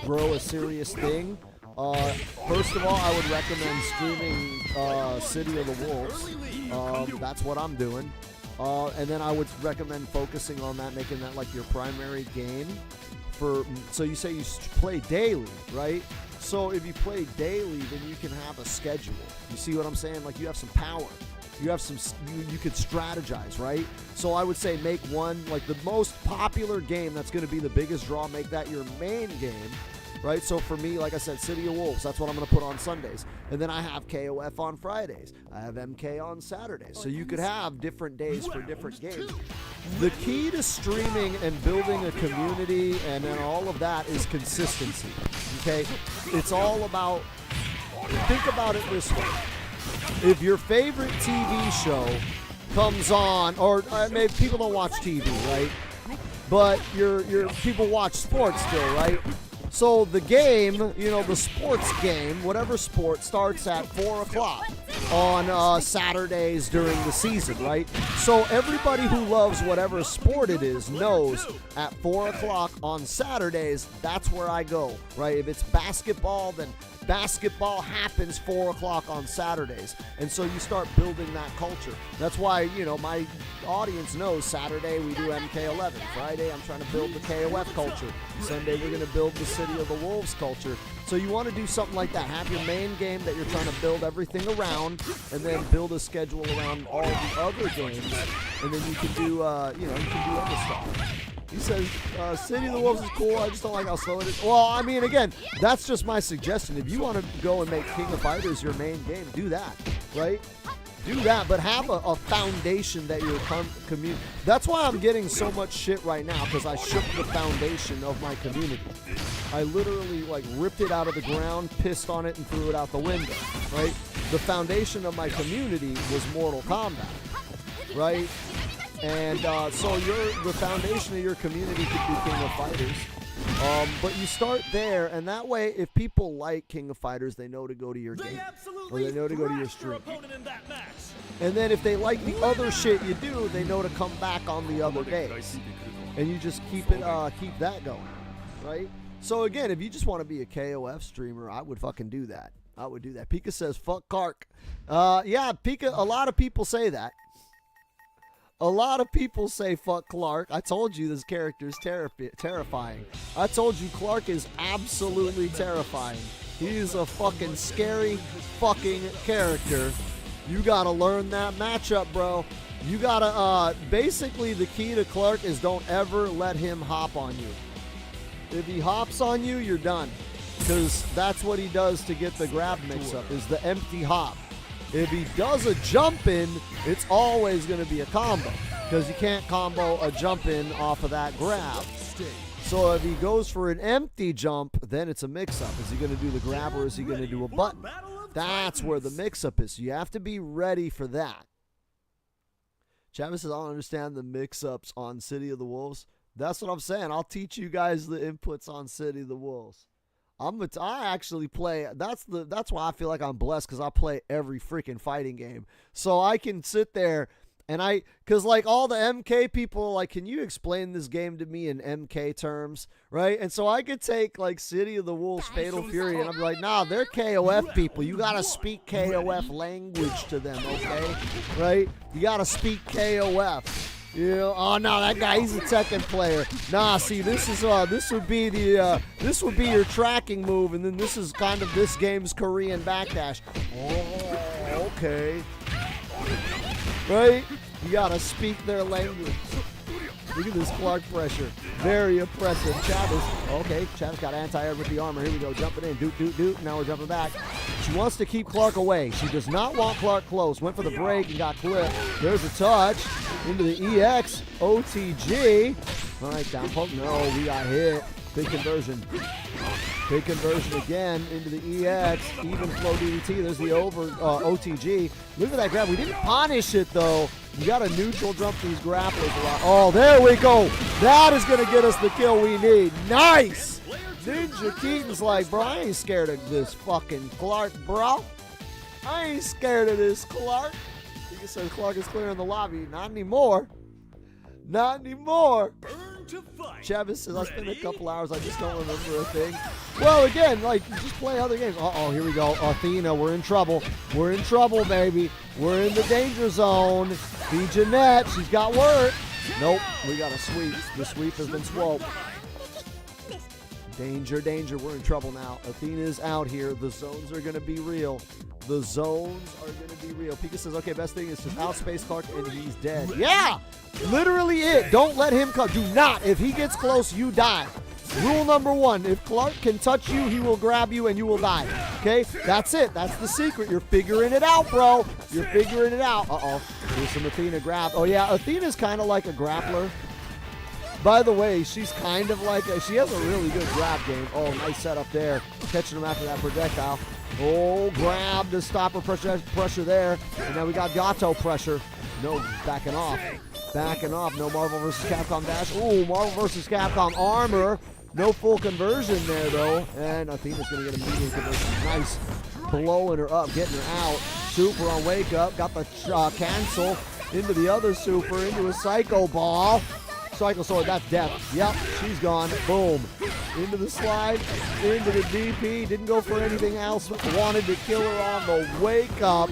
grow a serious thing, first of all, I would recommend streaming City of the Wolves. That's what I'm doing. And then I would recommend focusing on that, making that like your primary game. So you say you play daily, right? So if you play daily, then you can have a schedule. You see what I'm saying? Like you have some power. You have some. You could strategize, right? So I would say make one like the most popular game that's going to be the biggest draw. Make that your main game, right? So for me, like I said, City of Wolves. That's what I'm going to put on Sundays, and then I have KOF on Fridays. I have MK on Saturdays. So you could have different days for different games. The key to streaming and building a community and then all of that is consistency. Okay? It's all about, think about it this way. If your favorite TV show comes on, or maybe people don't watch TV, right? But your people watch sports still, right? So the game, you know, the sports game, whatever sport, starts at 4 o'clock on Saturdays during the season, right? So everybody who loves whatever sport it is knows at 4 o'clock on Saturdays, that's where I go, right? If it's basketball, then basketball happens 4 o'clock on Saturdays. And so you start building that culture. That's why, you know, my audience knows Saturday we do MK11. Friday I'm trying to build the KOF culture. Sunday we're going to build the City of the Wolves culture. So you want to do something like that. Have your main game that you're trying to build everything around, and then build a schedule around all the other games. And then you can do, you know, you can do other stuff. He says, City of the Wolves is cool. I just don't like how slow it is. Well, I mean, again, that's just my suggestion. If you want to go and make King of Fighters your main game, do that, right? Do that, but have a foundation that your community. That's why I'm getting so much shit right now, because I shook the foundation of my community. I literally, like, ripped it out of the ground, pissed on it, and threw it out the window, right? The foundation of my community was Mortal Kombat, right? And so the foundation of your community could be King of Fighters. But you start there, and that way, if people like King of Fighters, they know to go to your game. Or they know to go to your stream. And then if they like the other shit you do, they know to come back on the other days. And you just keep that going, right? So again, if you just want to be a KOF streamer, I would fucking do that. I would do that. Pika says, fuck Clark. Yeah, Pika, a lot of people say that. A lot of people say fuck Clark. I told you this character is terrifying. I told you Clark is absolutely terrifying. He's a fucking scary fucking character. You gotta learn that matchup, bro. You gotta, basically the key to Clark is don't ever let him hop on you. If he hops on you, you're done. Because that's what he does to get the grab mix-up, is the empty hop. If he does a jump in, it's always going to be a combo, because you can't combo a jump in off of that grab. So if he goes for an empty jump, then it's a mix-up. Is he going to do the grab, or is he going to do a button? That's where the mix-up is. So you have to be ready for that. Chavis says, I don't understand the mix-ups on City of the Wolves. That's what I'm saying. I'll teach you guys the inputs on City of the Wolves. I actually play. That's why I feel like I'm blessed, because I play every freaking fighting game. So I can sit there and because like all the MK people are like, can you explain this game to me in MK terms, right? And so I could take like City of the Wolves, Fatal Fury, and I'm like, nah, they're KOF people. You gotta speak KOF language to them, okay? Right? You gotta speak KOF. You know, oh no, that guy, he's a Tekken player. Nah, see, this would be your tracking move, and then this is kind of this game's Korean backdash. Oh, okay. Right? You gotta speak their language. Look at this Clark pressure. Very oppressive. Chavis. Okay, Chavis got anti-air with the armor. Here we go. Jumping in. Doot, doot, doot. Now we're jumping back. She wants to keep Clark away. She does not want Clark close. Went for the break and got clipped. There's a touch. Into the EX. OTG. All right, down poke. No, we got hit. Big conversion. Big conversion again into the EX. Even flow DDT. There's the OTG. Look at that grab. We didn't punish it, though. You got to neutral jump these grapplers a lot. Oh, there we go. That is going to get us the kill we need. Nice. Ninja Keaton's like, bro, I ain't scared of this fucking Clark, bro. I ain't scared of this Clark. He says Clark is clearing the lobby. Not anymore. Not anymore. Chavis says, I spent a couple hours. I just don't remember a thing. Well, again, like, just play other games. Uh-oh, here we go. Athena, we're in trouble. We're in trouble, baby. We're in the danger zone. Be Jeanette. She's got work. Nope, we got a sweep. The sweep has been swooped. Danger, danger. We're in trouble now. Athena's out here. The zones are going to be real. The zones are going to be real. Pika says, okay, best thing is to outspace Clark and he's dead. Yeah! Literally it. Don't let him come. Do not. If he gets close, you die. Rule number one. If Clark can touch you, he will grab you and you will die. Okay? That's it. That's the secret. You're figuring it out, bro. You're figuring it out. Uh-oh. Here's some Athena grab. Oh, yeah, Athena's kind of like a grappler. By the way, she's kind of like she has a really good grab game. Oh, nice setup there. Catching him after that projectile. Oh, grab to stop her pressure there. And now we got Gato pressure. No, backing off. Backing off. No Marvel vs. Capcom dash. Ooh, Marvel vs. Capcom armor. No full conversion there, though. And Athena's going to get a medium conversion. Nice. Blowing her up, getting her out. Super on wake up. Got the cancel into the other super, into a Psycho Ball. Psycho Sword, that's death. Yep, she's gone. Boom. Into the slide, into the DP. Didn't go for anything else. Wanted to kill her on the wake up.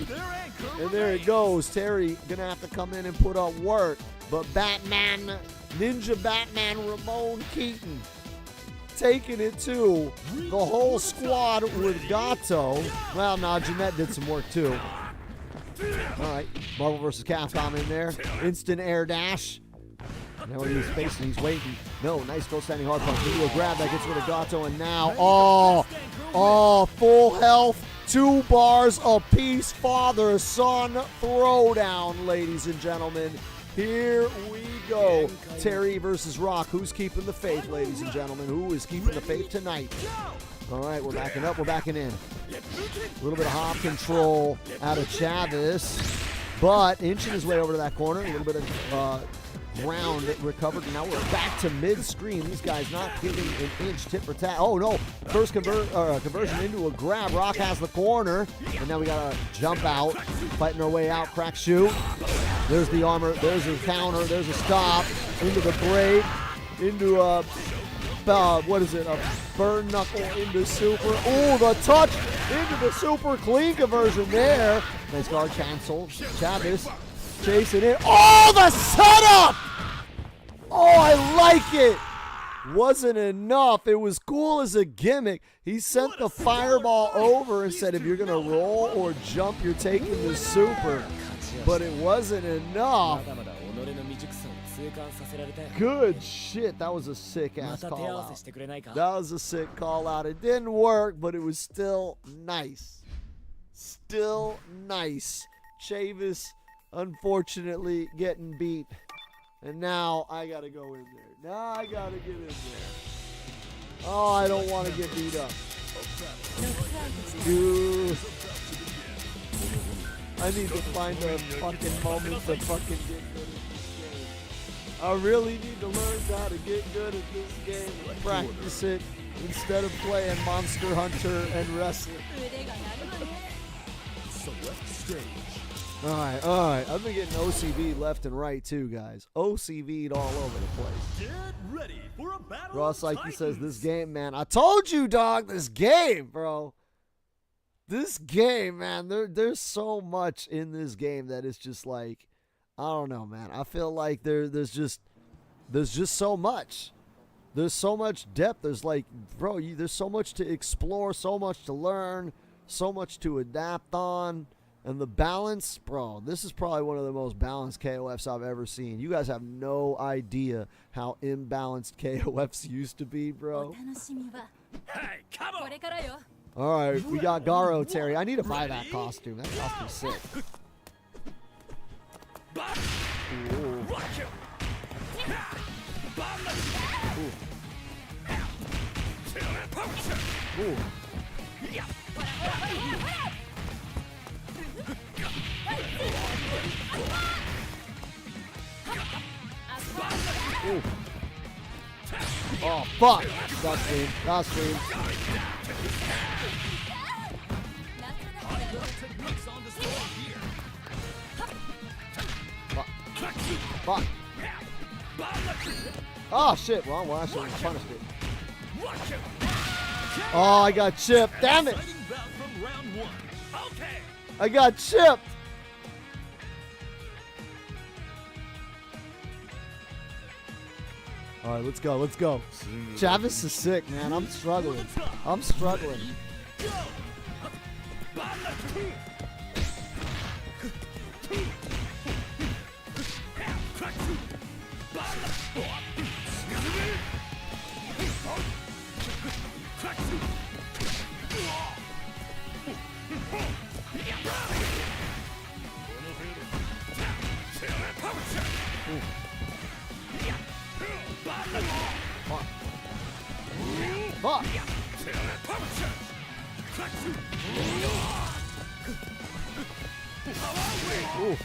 And there it goes. Terry gonna have to come in and put up work. But Batman, Ninja Batman Ramon Keaton taking it to the whole squad with Gato. Well, nah, Jeanette did some work too. All right, Marvel vs. Capcom in there. Instant air dash. Now he's facing, he's waiting. No, nice goal standing hard punch. Into a grab that gets rid of Gato, and now, full health. 2 bars apiece. Father-son throwdown, ladies and gentlemen. Here we go. Terry versus Rock. Who's keeping the faith, ladies and gentlemen? Who is keeping the faith tonight? All right, we're backing up, we're backing in. A little bit of hop control out of Chavis, but inching his way over to that corner. A little bit of ground recovered, and now we're back to mid-screen. These guys not giving an inch tit for tat. Oh no, first conversion into a grab. Rock has the corner, and now we got a jump out, fighting our way out. Crack shoot. There's the armor, there's a counter, there's a stop, into the break, into a, a burn knuckle into super. Oh, the touch into the super, clean conversion there. Nice guard cancel. Chavis chasing it. Oh, the setup! Oh, I like it. Wasn't enough. It was cool as a gimmick. He sent the fireball over and said, if you're going to roll or jump, you're taking the super. But it wasn't enough. Good shit. That was a sick-ass call out. That was a sick call out. It didn't work, but it was still nice. Still nice. Chavis, unfortunately, getting beat. And now I got to go in there. Now I got to get in there. Oh, I don't want to get beat up. Dude. I need to find a fucking moment to fucking get good at this game. I really need to learn how to get good at this game and practice it instead of playing Monster Hunter and wrestling. Select stage. All right. I've been getting OCV left and right too, guys. OCV'd all over the place. Get ready for a battle. Ross Psyche says, this game, man. I told you, dog, this game, bro. This game, man, there's so much in this game that it's just like, I don't know, man. I feel like there's just so much. There's so much depth. There's like, bro, there's so much to explore, so much to learn, so much to adapt on. And the balance, bro, this is probably one of the most balanced KOFs I've ever seen. You guys have no idea how imbalanced KOFs used to be, bro. Hey, come on. All right, we got Garo, Terry. I need to buy that costume. That costume's sick. Ooh. Ooh. Ooh. Ooh. Oh, fuck. That stream. Fuck. Oh, shit. Wrong one. I should have punished it. Oh, I got chipped. Damn it. I got chipped. All right, let's go. Chavis is sick, man. I'm struggling. Fuck. Fuck. Ooh.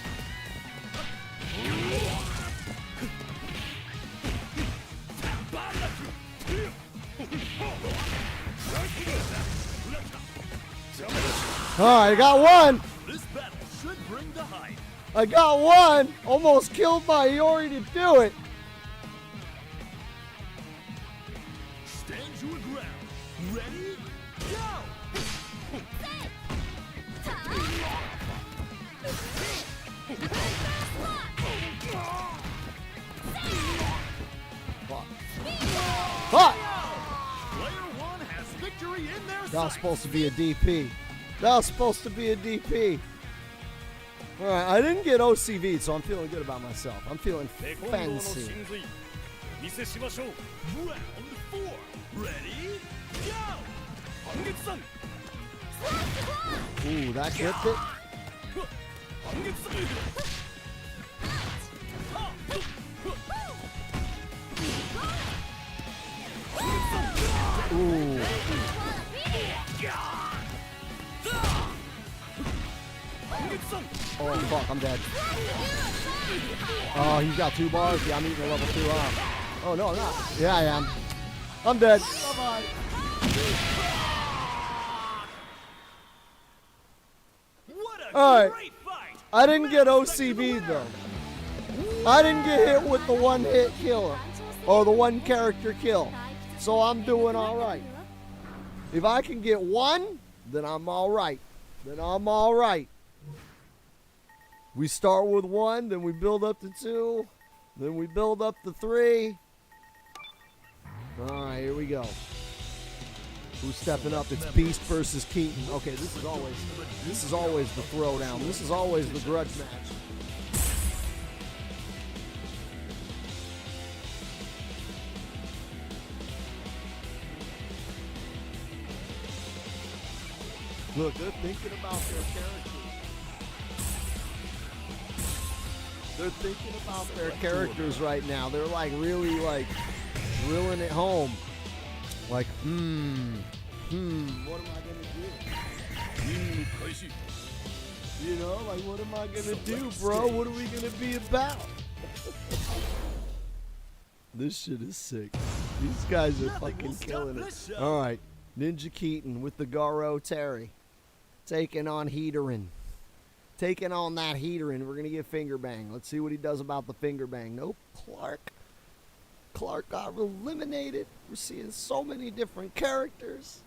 All right, I got one. This battle should bring the hype. I got one. Almost killed my Iori to do it. Stand your ground. Ready? Go! Fuck. Fuck. Player one has victory in their That was sights. supposed to be a DP. That was supposed to be a DP. All right, I didn't get OCV, so I'm feeling good about myself. I'm feeling fancy. Round 4. Ready? Go! Hangetsu! Ooh, that clipped it. Ooh. Oh, fuck, I'm dead. Oh, he's got 2 bars? Yeah, I'm eating a level 2 up. Oh, no, I'm not. Yeah, I am. I'm dead. Bye-bye. What a All right. great fight! I didn't get OCV, though. I didn't get hit with the one-hit killer. Or the one character kill. So I'm doing all right. If I can get 1, then I'm all right. Then I'm all right. We start with 1, then we build up to 2, then we build up to 3. All right, here we go. Who's stepping up? It's Beast versus Keaton. Okay, this is always the throwdown. This is always the grudge match. Look, they're thinking about their characters. They're thinking about their characters right now. They're like really like drilling it home. Like, what am I gonna do? You know, like what am I gonna do, bro? What are we gonna be about? This shit is sick. These guys are fucking killing it. Alright. Ninja Keaton with the Garo Terry. Taking on Heaterin. Taking on that Heaterin. We're going to get finger bang. Let's see what he does about the finger bang. Nope. Clark got eliminated. We're seeing so many different characters.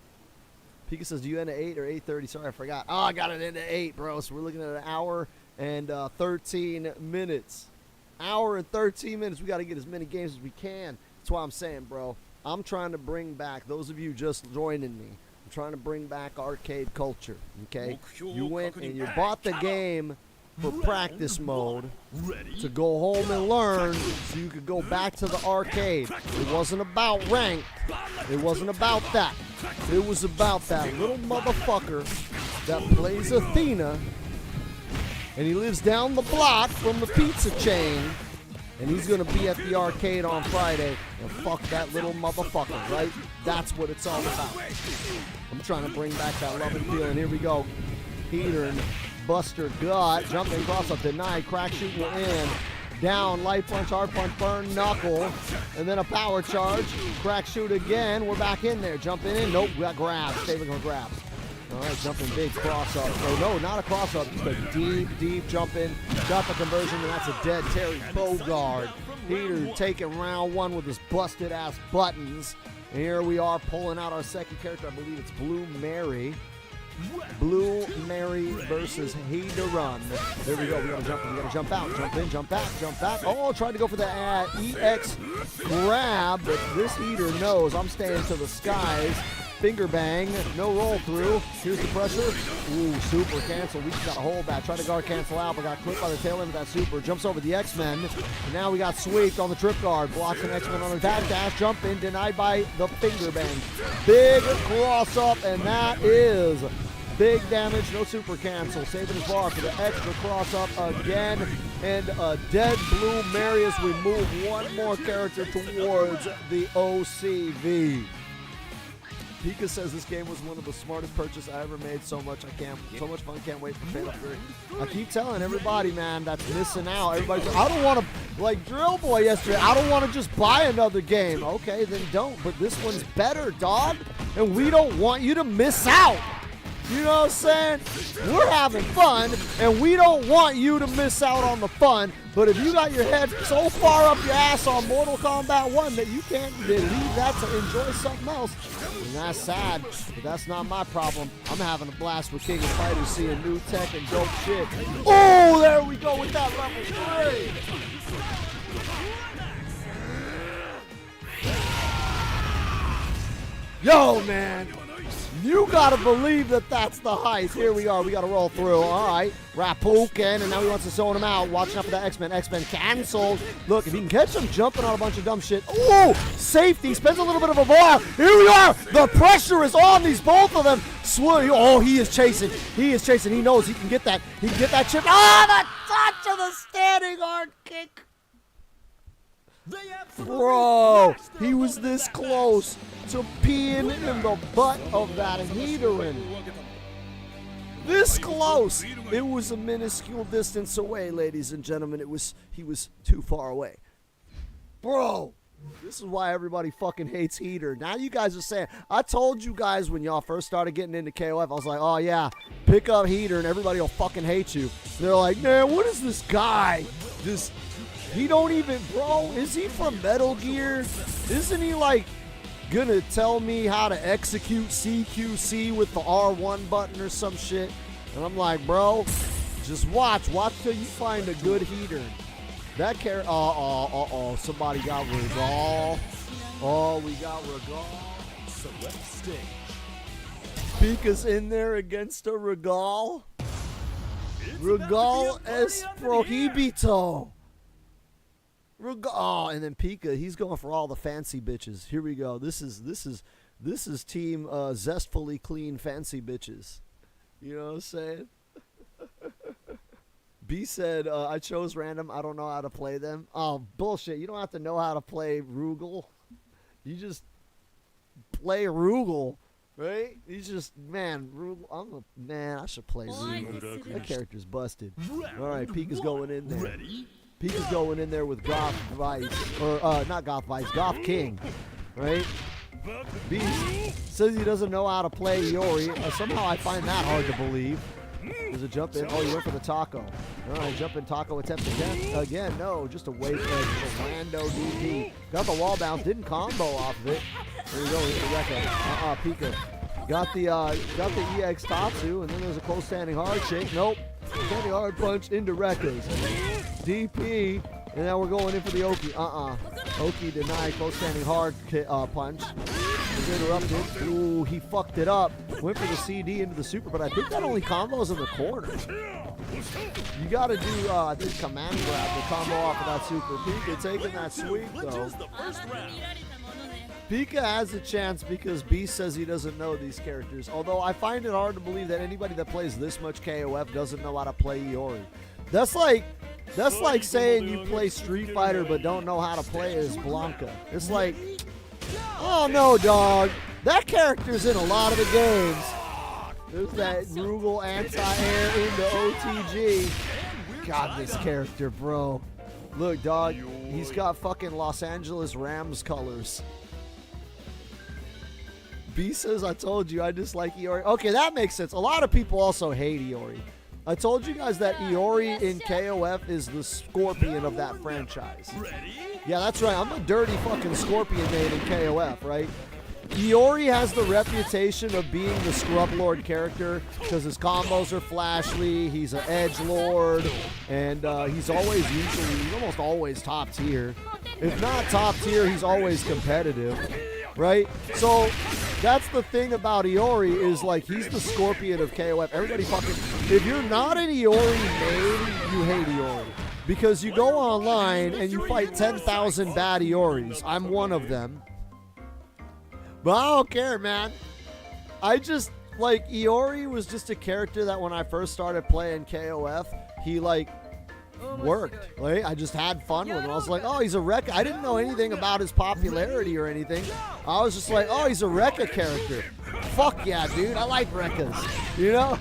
Pika says, do you end at 8 or 8:30? Sorry, I forgot. Oh, I got it in at 8, bro. So we're looking at an hour and 13 minutes. Hour and 13 minutes. We got to get as many games as we can. That's why I'm saying, bro. I'm trying to bring back, those of you just joining me, I'm trying to bring back arcade culture, okay? You went and you bought the game for practice mode to go home and learn so you could go back to the arcade. It wasn't about rank. It wasn't about that. It was about that little motherfucker that plays Athena, and he lives down the block from the pizza chain, and he's going to be at the arcade on Friday, and fuck that little motherfucker, right? That's what it's all about. I'm trying to bring back that love and feeling. Here we go. Peter and Buster got jumping cross up, denied, crack shooting in. Down, light punch, hard punch, burn, knuckle, and then a power charge. Crack shoot again. We're back in there. Jumping in. Nope, we got grabs. Saving on grabs. All right, jumping big cross up. Oh, no, not a cross up. Just a deep jump in. Got the conversion, and that's a dead Terry Bogard. Peter taking round 1 with his busted ass buttons. And here we are pulling out our second character. I believe it's Blue Mary. Blue Mary versus Heaterin. There we go. We gotta jump out. Jump in, jump back, jump back. Oh, tried to go for the EX grab, but this Heater knows I'm staying to the skies. Finger bang, no roll through. Here's the pressure. Ooh, super cancel. We just got to hold that. Try to guard cancel out, but got clipped by the tail end of that super. Jumps over the X-Men. And now we got sweeped on the trip guard. Blocks an X-Men on the back dash. Jump in, denied by the finger bang. Big cross up, and that is Big damage, no super cancel. Saving his bar for the extra cross up again. And a dead blue Mary as we move one more character towards the OCV. Pika says this game was one of the smartest purchases I ever made. So much fun. Can't wait for Fatal Fury. I keep telling everybody, man, that's missing out. Everybody's I don't want to, like Drill Boy yesterday, I don't want to just buy another game. Okay, then don't. But this one's better, dog. And we don't want you to miss out. You know what I'm saying? We're having fun, and we don't want you to miss out on the fun. But if you got your head so far up your ass on Mortal Kombat 1 that you can't leave that to enjoy something else, and that's sad, but that's not my problem. I'm having a blast with King of Fighters, seeing new tech and dope shit. Oh, there we go with that level 3. Yo, man. You gotta believe that that's the heist. Here we are. We gotta roll through. All right. Rapuken, and now he wants to zone him out. Watching out for that X-Men. X-Men canceled. Look, if he can catch him jumping on a bunch of dumb shit. Ooh, safety. Spends a little bit of a bar. Here we are. The pressure is on these both of them. Oh, he is chasing. He is chasing. He knows he can get that. He can get that chip. Oh, the touch of the standing hard kick. Bro, he was this close to peeing in the butt of that Heaterin. This close. It was a minuscule distance away, ladies and gentlemen. He was too far away. Bro, this is why everybody fucking hates Heater. Now you guys are saying, I told you guys when y'all first started getting into KOF, I was like, oh yeah, pick up Heater and everybody will fucking hate you. They're like, man, what is this guy? He don't even, bro, is he from Metal Gear? Isn't he like gonna tell me how to execute CQC with the R1 button or some shit? And I'm like, bro, just watch till you find a good Heater. That character, somebody got Regal. Oh, we got Regal. Select stage. Pika's in there against a Regal. Regal es prohibito. Oh, and then Pika, he's going for all the fancy bitches. Here we go. This is team zestfully clean fancy bitches. You know what I'm saying? B said, I chose random. I don't know how to play them. Oh, bullshit. You don't have to know how to play Rugal. You just play Rugal, right? He's just, man, Rugal. I should play Rugal. That character's busted. All right, Pika's going in there. Ready? Pika's going in there with Goth Vice, or not Goth Vice, Goth King, right? Beast says he doesn't know how to play Iori. Somehow I find that hard to believe. There's a jump in. Oh, he went for the taco. All right, jump in taco attempt again. No, just a wave edge, a rando DP. Got the wall bounce, didn't combo off of it. There we go, here's the Rekka. Pika. Got the EX Tatsu, and then there's a close standing hard shake. Nope. Standing hard punch into Rekka's. DP, and now we're going in for the Oki. Oki denied close standing hard punch. Was interrupted. Ooh, he fucked it up. Went for the CD into the super, but I think that only combos in the corner. You gotta do, I think, command grab to combo off of that super. Pika taking that sweep, though. Pika has a chance because Beast says he doesn't know these characters. Although I find it hard to believe that anybody that plays this much KOF doesn't know how to play Iori. That's like saying you play Street Fighter but don't know how to play as Blanca. It's like, oh no, dog. That character's in a lot of the games. There's that Rugal anti-air into OTG. God, this character, bro. Look, dog, he's got fucking Los Angeles Rams colors. B says, I told you I dislike Iori. Okay, that makes sense. A lot of people also hate Iori. I told you guys that Iori in KOF is the scorpion of that franchise. Yeah, that's right. I'm a dirty fucking scorpion main in KOF, right? Iori has the reputation of being the scrub lord character because his combos are flashy, he's an edge lord, and he's almost always top tier. If not top tier, he's always competitive, right? So that's the thing about Iori is like he's the scorpion of KOF. Everybody fucking, if you're not an Iori main, you hate Iori. Because you go online and you fight 10,000 bad Ioris. I'm one of them. But I don't care, man. I just like, Iori was just a character that when I first started playing KOF, he, like, worked. Like, I just had fun with him. I was like, oh, he's a Rekka. I didn't know anything about his popularity or anything. I was just like, oh, he's a Rekka character. Fuck yeah, dude. I like Rekkas. You know?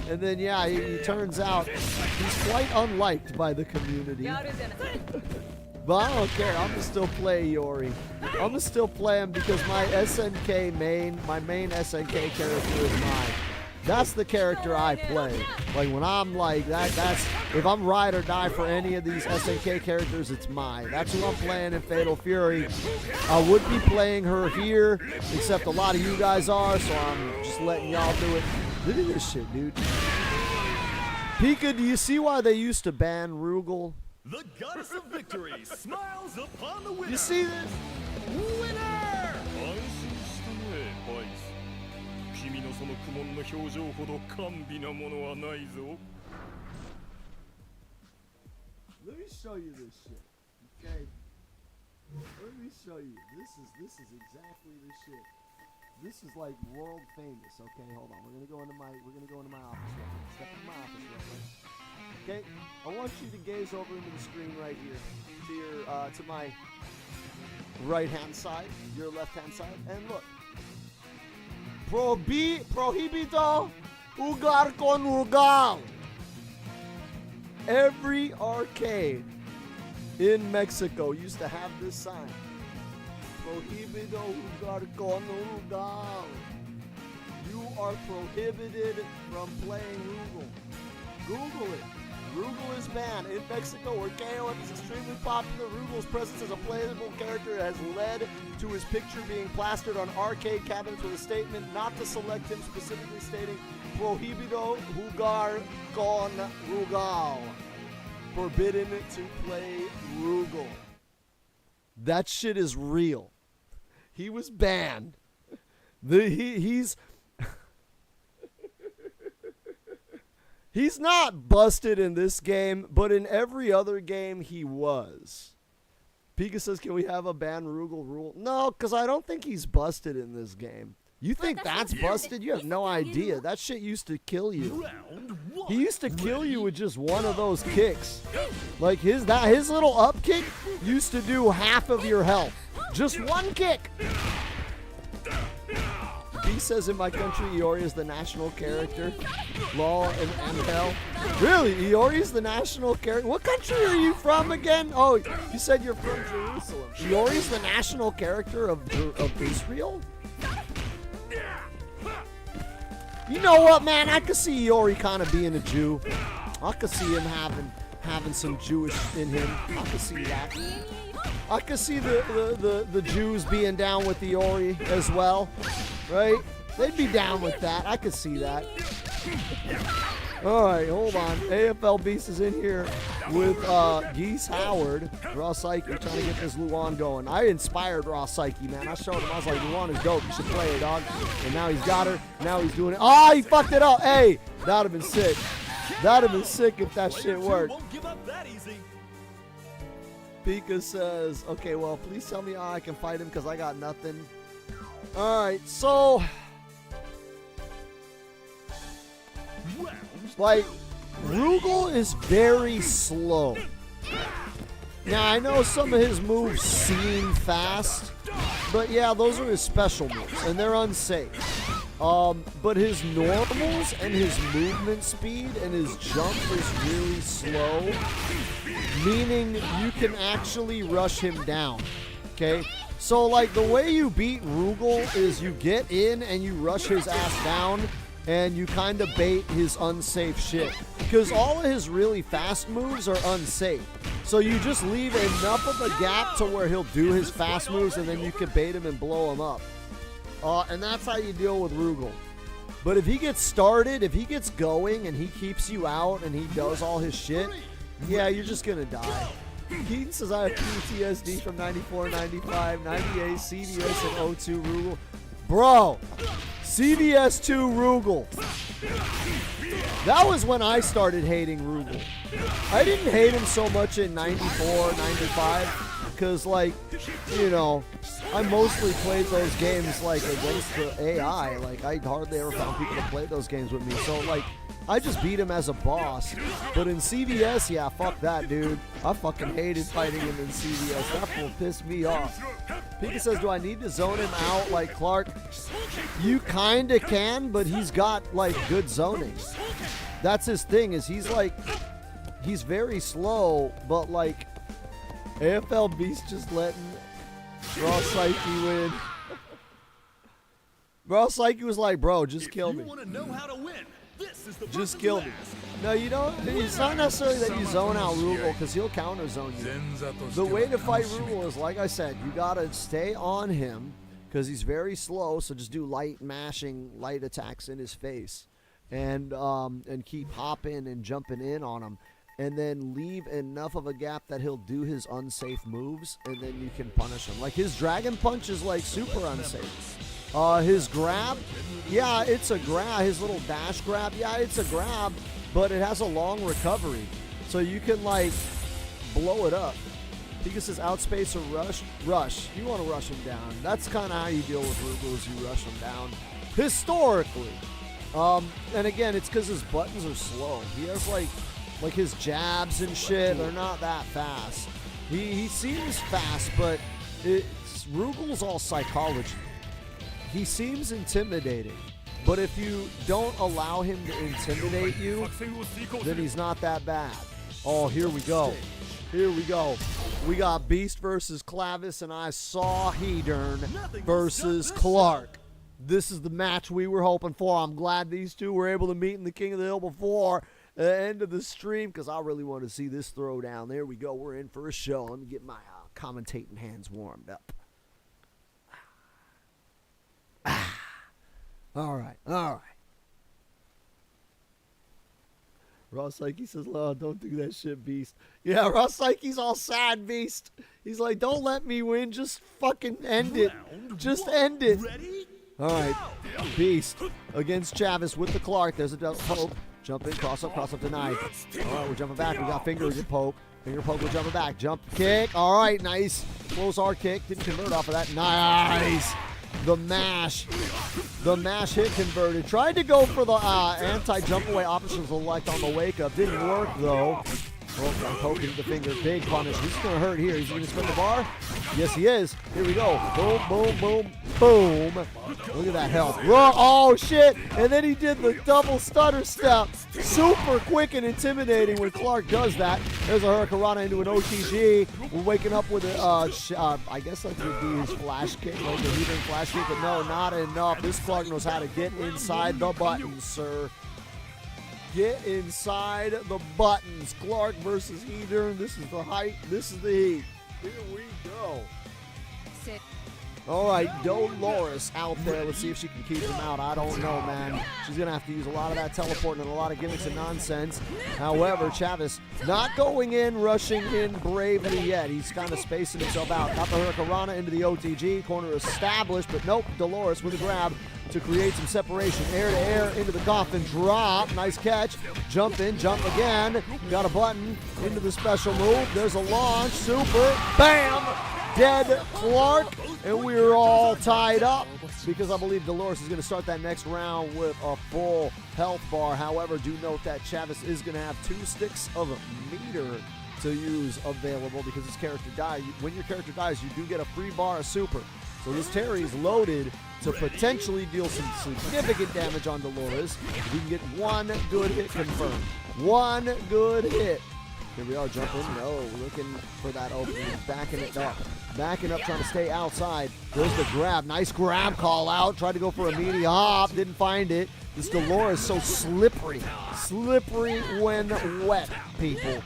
And then, yeah, he turns out he's quite unliked by the community. But I don't care. I'm going to still play Iori. I'm going to still play him because my main SNK character is mine. That's the character I play. Like, when I'm like, that's, if I'm ride or die for any of these SNK characters, it's mine. That's who I'm playing in Fatal Fury. I would be playing her here, except a lot of you guys are, so I'm just letting y'all do it. Look at this shit, dude. Pika, do you see why they used to ban Rugal? The goddess of victory smiles upon the winner. You see this? Winner! 君のその苦悶の表情ほど甘美なものはないぞ。 Let me show you this shit. Okay. Let me show you. This is exactly the shit. This is like world famous. Okay, hold on. We're gonna go into my office right now. Step in my office real quick. Okay, I want you to gaze over into the screen right here, to my right hand side, your left hand side, and look. Prohibito jugar con Rugal. Every arcade in Mexico used to have this sign. Prohibido jugar con Rugal. You are prohibited from playing Rugal. Google it. Rugal is banned. In Mexico, where KOF is extremely popular, Rugal's presence as a playable character has led to his picture being plastered on arcade cabinets with a statement not to select him, specifically stating, Prohibido jugar con Rugal. Forbidden to play Rugal. That shit is real. He was banned. He's not busted in this game, but in every other game he was. Pika says, can we have a ban Rugal rule? No, because I don't think he's busted in this game. You think that's busted? You have no idea. That shit used to kill you. He used to kill you with just one of those kicks. Like his little up kick used to do half of your health. Just one kick. B says in my country, Iori is the national character. Lol and hell. Really? Iori's the national character? What country are you from again? Oh, you said you're from Jerusalem. Iori's the national character of Israel? You know what, man? I could see Iori kind of being a Jew. I could see him having some Jewish in him. I could see that. I could see the Jews being down with Iori as well. Right? They'd be down with that. I could see that. Alright, hold on. AFL Beast is in here with Geese Howard. Raw Psyche trying to get this Luan going. I inspired Raw Psyche, man. I showed him. I was like, Luan is dope. You should play her, dog. And now he's got her. Now he's doing it. Oh, he fucked it up. Hey, that would have been sick. That would have been sick if that shit worked. Pika says, okay, well, please tell me how I can fight him because I got nothing. Alright, so like Rugal is very slow. Now I know some of his moves seem fast, but yeah, those are his special moves and they're unsafe. But his normals and his movement speed and his jump is really slow, meaning you can actually rush him down. Okay? So, like, the way you beat Rugal is you get in and you rush his ass down and you kind of bait his unsafe shit. Because all of his really fast moves are unsafe. So you just leave enough of a gap to where he'll do his fast moves and then you can bait him and blow him up. And that's how you deal with Rugal. But if he gets started, if he gets going and he keeps you out and he does all his shit, yeah, you're just going to die. Keaton says, I have PTSD from 94, 95, 98, CDS, and 02 Rugal. Bro, CDS 2 Rugal. That was when I started hating Rugal. I didn't hate him so much in 94, 95, because, like, you know, I mostly played those games like against the AI. Like I hardly ever found people to play those games with me. So like I just beat him as a boss. But in CVS, yeah, fuck that, dude. I fucking hated fighting him in CVS. That fool pissed me off. Pika says, do I need to zone him out like Clark? You kinda can, but he's got like good zoning. That's his thing, is he's very slow, but like AFL Beast just letting Raw Psyche win. Raw Psyche was like, bro, just kill me. Just kill me. No, you don't. It's not necessarily that you zone out Rugal, because he'll counter zone you. The way to fight Rugal is, like I said, you gotta stay on him because he's very slow. So just do light mashing, light attacks in his face, and keep hopping and jumping in on him, and then leave enough of a gap that he'll do his unsafe moves, and then you can punish him. Like his Dragon Punch is like super unsafe. His grab, yeah, it's a grab. His little dash grab, yeah, it's a grab, but it has a long recovery, so you can like blow it up. Pika says outspace or rush. You want to rush him down. That's kind of how you deal with Rugals. You rush him down historically. And again, it's because his buttons are slow. He has like his jabs and shit are not that fast. He seems fast, but Rugal's all psychology. He seems intimidating, but if you don't allow him to intimidate you, then he's not that bad. Oh, here we go. Here we go. We got Beast versus Clavis, and I saw Hedern versus Clark. This is the match we were hoping for. I'm glad these two were able to meet in the King of the Hill before the end of the stream, because I really want to see this throwdown. There we go. We're in for a show. Let me get my commentating hands warmed up. All right. Raw Psyche says, "Oh, don't do that shit, Beast." Yeah, Raw Psyche's all sad, Beast. He's like, "Don't let me win. Just fucking end it. Just end it." All right, Beast against Chavis with the Clark. There's a poke. Jump in, cross up, deny. All right, we're jumping back. We got finger, get poke. Finger poke, we're jumping back. Jump kick. All right, nice. Close our kick. Didn't convert off of that. Nice. The mash hit converted. Tried to go for the anti-jump away option select on the wake up. Didn't work though. Oh, I'm poking the finger. Big punish. This is going to hurt here. He's going to spin the bar. Yes, he is. Here we go. Boom, boom, boom, boom. Look at that health. Oh, shit. And then he did the double stutter step. Super quick and intimidating when Clark does that. There's a Hurricanrana into an OTG. We're waking up with a, I guess that would be his flash kick, like a heathen flash kick, but no, not enough. This Clark knows how to get inside the buttons, sir. Get inside the buttons. Clark versus Hedern. This is the height. This is the heat. Here we go. All right, Dolores out there. Let's see if she can keep him out. I don't know, man. She's going to have to use a lot of that teleport and a lot of gimmicks and nonsense. However, Chavis not going in, rushing in bravely yet. He's kind of spacing himself out. Got the Hurricanrana into the OTG. Corner established, but nope. Dolores with a grab to create some separation. Air to air into the coffin. Drop. Nice catch. Jump in. Jump again. Got a button into the special move. There's a launch. Super. Bam. Dead Clark. And we're all tied up because I believe Dolores is going to start that next round with a full health bar. However, do note that Chavis is going to have 2 sticks of meter to use available because his character dies. When your character dies, you do get a free bar of super. So this Terry is loaded to potentially deal some significant damage on Dolores. If we can get one good hit confirmed. One good hit. Here we are, jumping. No, looking for that opening. Backing it up. Backing up, trying to stay outside. There's the grab. Nice grab call out. Tried to go for a meaty hop. Didn't find it. This Dolores so slippery. Slippery when wet, people.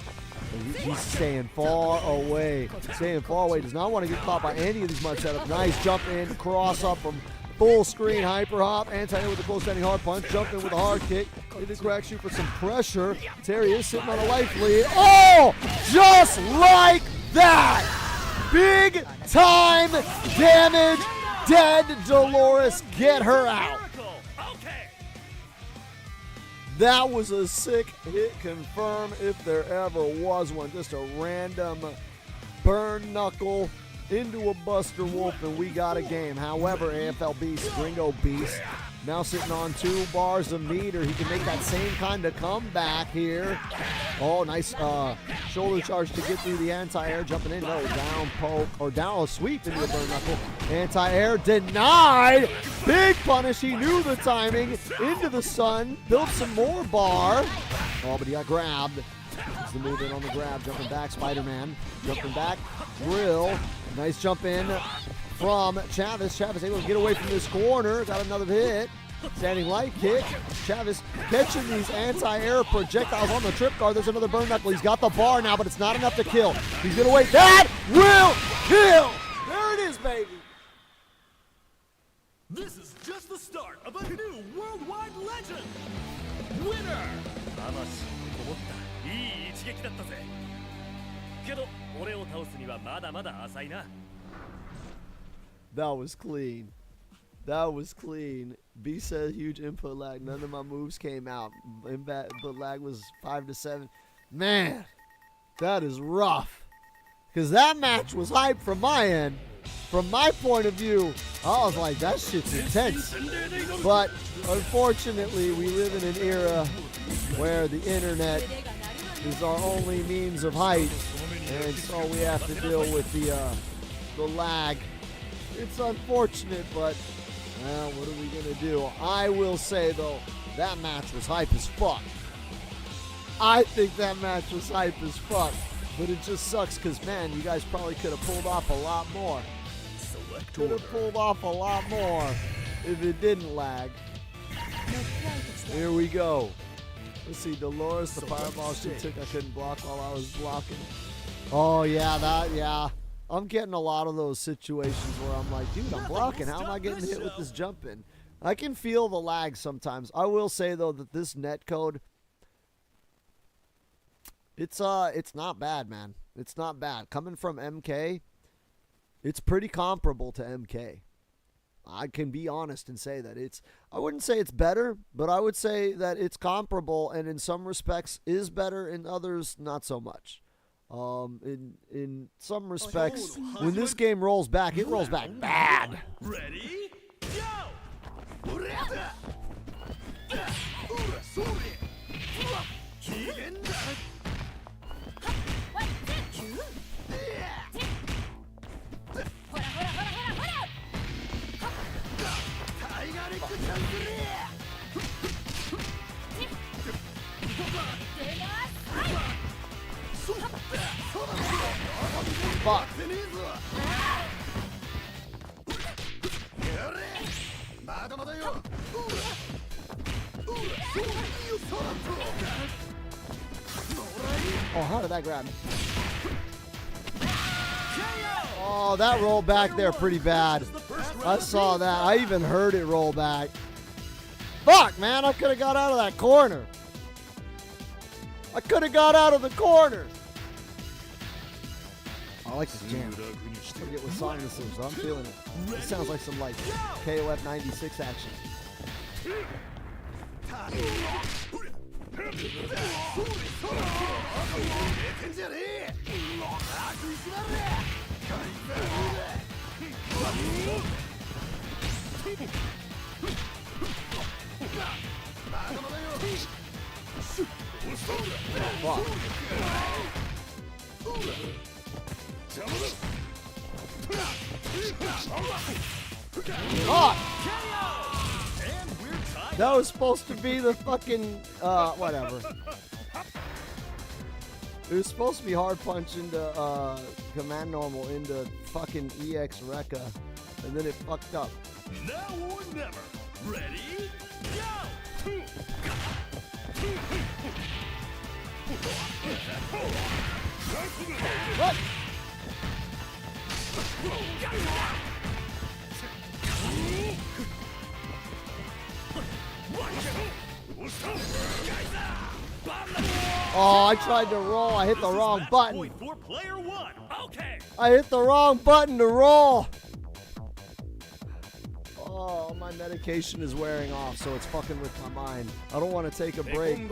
He's staying far away. Staying far away. Does not want to get caught by any of these mud setups. Nice jump in. Cross up from full screen. Hyper hop. Anti-air with the close standing hard punch. Jump in with a hard kick. Hit the crack shoot for some pressure. Terry is sitting on a life lead. Oh! Just like that! Big time damage. Dead Dolores. Get her out. That was a sick hit confirm if there ever was one. Just a random burn knuckle into a Buster Wolf, and we got a game. However, AFL Beast, Gringo Beast, now sitting on 2 bars of meter. He can make that same kind of comeback here. Oh, nice shoulder charge to get through the anti-air, jumping in. No, down poke, or down a sweep into a burn knuckle. Anti-air denied. Big punish. He knew the timing. Into the sun. Built some more bar. Oh, but he got grabbed. It's the move in on the grab. Jumping back, Spider-Man. Jumping back, Grill. Nice jump in from Chavis. Chavis able to get away from this corner. Got another hit. Standing light kick. Chavis catching these anti-air projectiles on the trip guard. There's another burn knuckle. He's got the bar now, but it's not enough to kill. He's going to wait. That will kill. There it is, baby. This is just the start of a new worldwide legend. Winner. いい一撃だったぜ。けど俺を倒すにはまだまだ浅いな。That was clean. That was clean. B said huge input lag. None of my moves came out. Input lag was 5 to 7. Man, that is rough. Because that match was hype from my end. From my point of view, I was like, that shit's intense. But unfortunately, we live in an era where the internet is our only means of hype. And so we have to deal with the lag. It's unfortunate, but well, what are we going to do? I will say, though, that match was hype as fuck. I think that match was hype as fuck. But it just sucks because, man, you guys probably could have pulled off a lot more. Could have pulled off a lot more if it didn't lag. Here we go. Let's see, Dolores, the fireball she took, I couldn't block while I was blocking. Oh, yeah. I'm getting a lot of those situations where I'm like, dude, I'm blocking. How am I getting hit with this jump in? I can feel the lag sometimes. I will say, though, that this netcode, it's not bad, man. It's not bad. Coming from MK, it's pretty comparable to MK. I can be honest and say that I wouldn't say it's better, but I would say that it's comparable, and in some respects is better, in others not so much. In some respects, when this game rolls back, it rolls back bad. Ready? Go! Fuck. Oh, how did that grab me? Oh, that rolled back there pretty bad. I saw that. I even heard it roll back. Fuck, man. I could have got out of that corner. I like this jam. I forget what song this is, but I'm feeling it. It sounds like some like KOF 96 action. Fuck. Oh! That was supposed to be the fucking, whatever. It was supposed to be hard punch into, command normal into fucking EX Rekka, and then it fucked up. Now or never. Ready? Go! What? Oh, I tried to roll. I hit the wrong button. For player one. Okay. I hit the wrong button to roll. Oh, my medication is wearing off, so it's fucking with my mind. I don't want to take a break and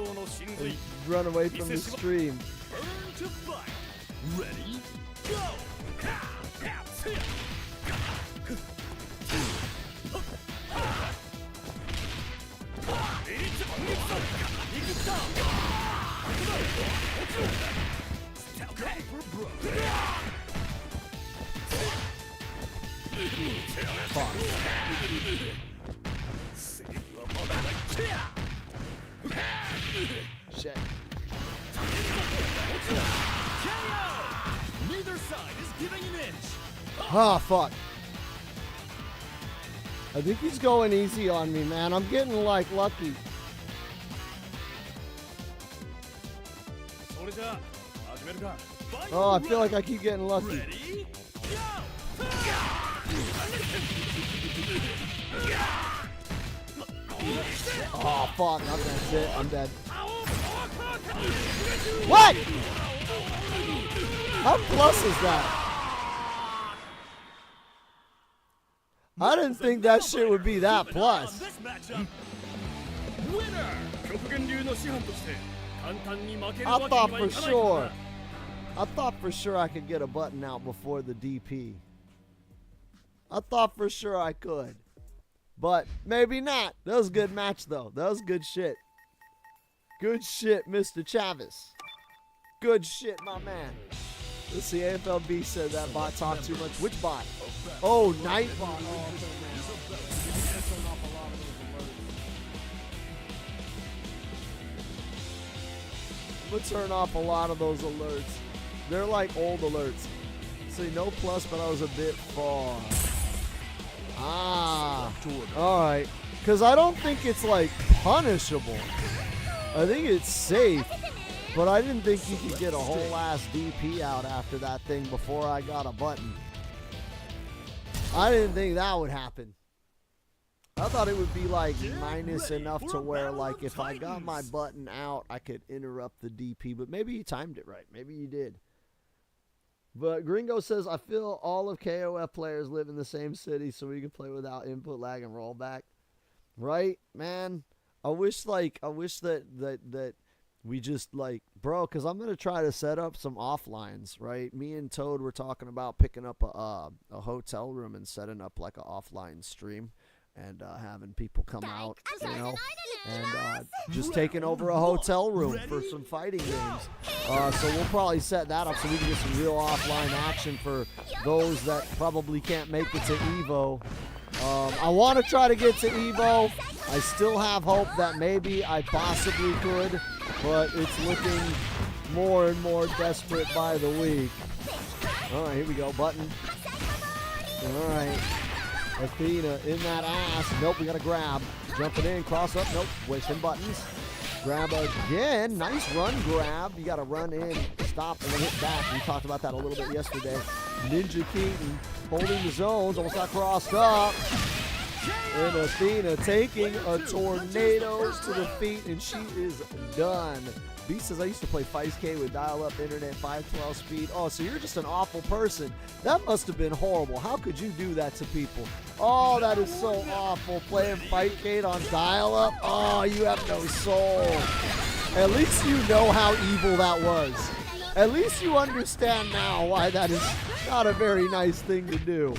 run away from the stream. Burn to fight. Ready? Go! Shit. Neither side is giving an inch. Oh, fuck. I think he's going easy on me, man. I'm getting, like, lucky. Oh, I feel like I keep getting lucky. Ready? Go! Oh, fuck. That's it. I'm dead. What? How plus is that? I didn't think that shit would be that plus. Winner! I thought for sure I could get a button out before the DP. I thought for sure I could. But maybe not. That was a good match, though. That was good shit. Good shit, Mr. Chavez. Good shit, my man. Let's see, AFLB said that bot talked too much. Which bot? Oh, Nightbot. Oh, okay, I'm gonna turn off a lot of those alerts. They're like old alerts. See, no plus, but I was a bit far. Ah, alright. Because I don't think it's like punishable. I think it's safe. But I didn't think you could get a whole ass DP out after that thing before I got a button. I didn't think that would happen. I thought it would be like minus enough to where like if I got my button out, I could interrupt the DP. But maybe you timed it right. Maybe you did. But Gringo says, I feel all of KOF players live in the same city so we can play without input lag and rollback. Right, man? I wish that we just like, bro, because I'm going to try to set up some offlines, right? Me and Toad were talking about picking up a hotel room and setting up like an offline stream and having people come out, you know, and just taking over a hotel room for some fighting games. So we'll probably set that up so we can get some real offline action for those that probably can't make it to EVO. I want to try to get to EVO. I still have hope that maybe I possibly could, but it's looking more and more desperate by the week. All right, here we go. Button. All right. Athena in that ass. Nope, we got to grab. Jumping in, cross up. Nope, wasting buttons. Grab again. Nice run grab. You got to run in, stop, and then hit back. We talked about that a little bit yesterday. Ninja Keaton holding the zones. Almost got crossed up. And Athena taking a tornadoes to the feet, and she is done. B says, I used to play Feist-K with dial-up internet, 512 speed. Oh, so you're just an awful person. That must have been horrible. How could you do that to people? Oh, that is so awful. Playing Feist-K on dial-up. Oh, you have no soul. At least you know how evil that was. At least you understand now why that is not a very nice thing to do.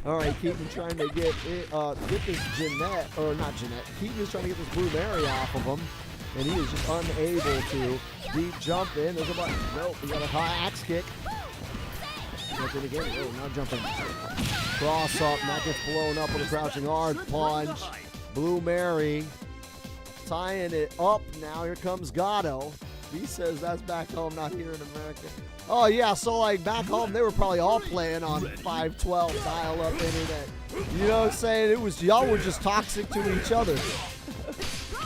All right, Keaton trying to get this Jeanette, or not Jeanette. Keaton is trying to get this Blue Mary off of him, and he is just unable to. Deep jump in. There's a button. Nope, we got a high axe kick. Jump in again. Oh, now jumping. Cross up, and that gets blown up with a crouching hard punch. Blue Mary tying it up now. Here comes Gatto. He says that's back home, not here in America. Oh, yeah, so, like, back home, they were probably all playing on 512 dial-up internet. You know what I'm saying? It was, y'all were just toxic to each other.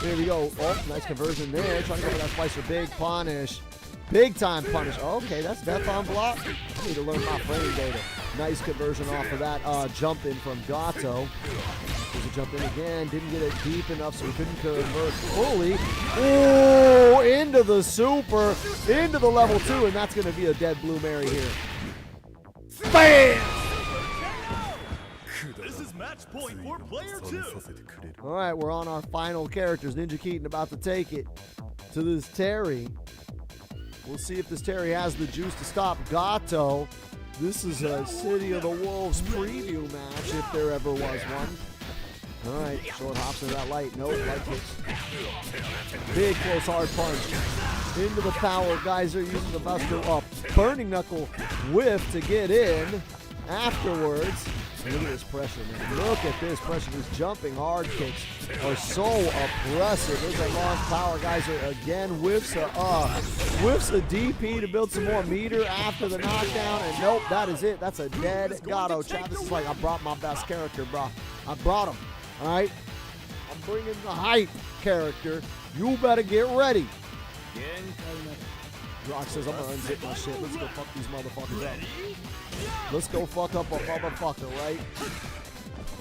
Here we go. Oh, nice conversion there. Trying to go for that Spicer. Big punish. Big time punish. Okay, that's death on block. I need to learn my frame data. Nice conversion off of that jump in from Gatto. There's a jump in again. Didn't get it deep enough, so he couldn't convert fully. Oh, into the super. Into the level 2, and that's going to be a dead Blue Mary here. Bam! This is match point for player 2. All right, we're on our final characters. Ninja Keaton about to take it to this Terry. We'll see if this Terry has the juice to stop Gatto. This is a City of the Wolves preview match, if there ever was one. All right, short hops into that light. Nope, light kicks. Big close hard punch. Into the power. Guys are using the Buster up. Burning Knuckle whiff to get in afterwards. Look at this pressure, man. Look at this pressure. These jumping hard kicks are so oppressive. There's a long power. Guys are again whiffs a DP to build some more meter after the knockdown. And nope, that is it. That's a dead Gato. Travis is like, I brought my best character, bro. I brought him. All right? I'm bringing the hype character. You better get ready. Rock says, I'm going to unzip my shit. Let's go fuck these motherfuckers up. Let's go fuck up a motherfucker, right?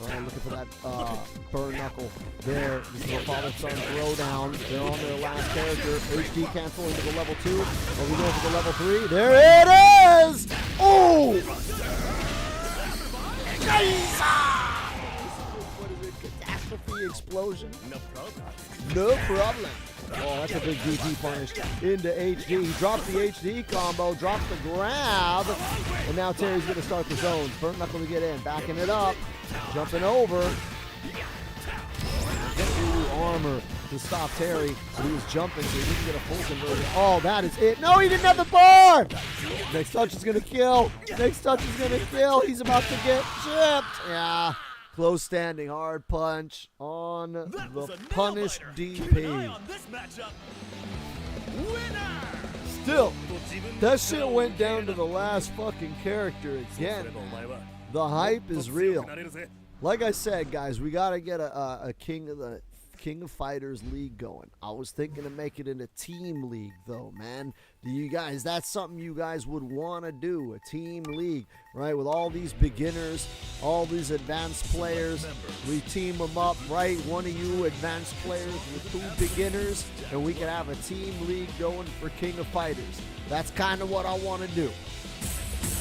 All right, looking for that burn knuckle there. This is a father-son throwdown. They're on their last character. HD cancel into the level 2. Are we going for the level 3? There it is! Oh! What is it? Catastrophe explosion? No problem. No problem. Oh, that's a big DP punish into HD. He drops the HD combo, drops the grab, and now Terry's going to start the zones. Burnt Knuckle to get in, backing it up, jumping over. Ooh, armor to stop Terry, but he was jumping so he can get a full conversion. Oh, that is it. No, he didn't have the bar! Next touch is going to kill. Next touch is going to kill. He's about to get chipped. Yeah. Close standing hard punch on the punished DP. Still, that shit went down to the last fucking character again. The hype is real. Like I said, guys, we gotta get a King of Fighters league going. I was thinking of making it a team league, though, man. Do you guys? That's something you guys would want to do, a team league, right? With all these beginners, all these advanced players, we team them up, right? One of you advanced players with 2 beginners, and we can have a team league going for King of Fighters. That's kind of what I want to do.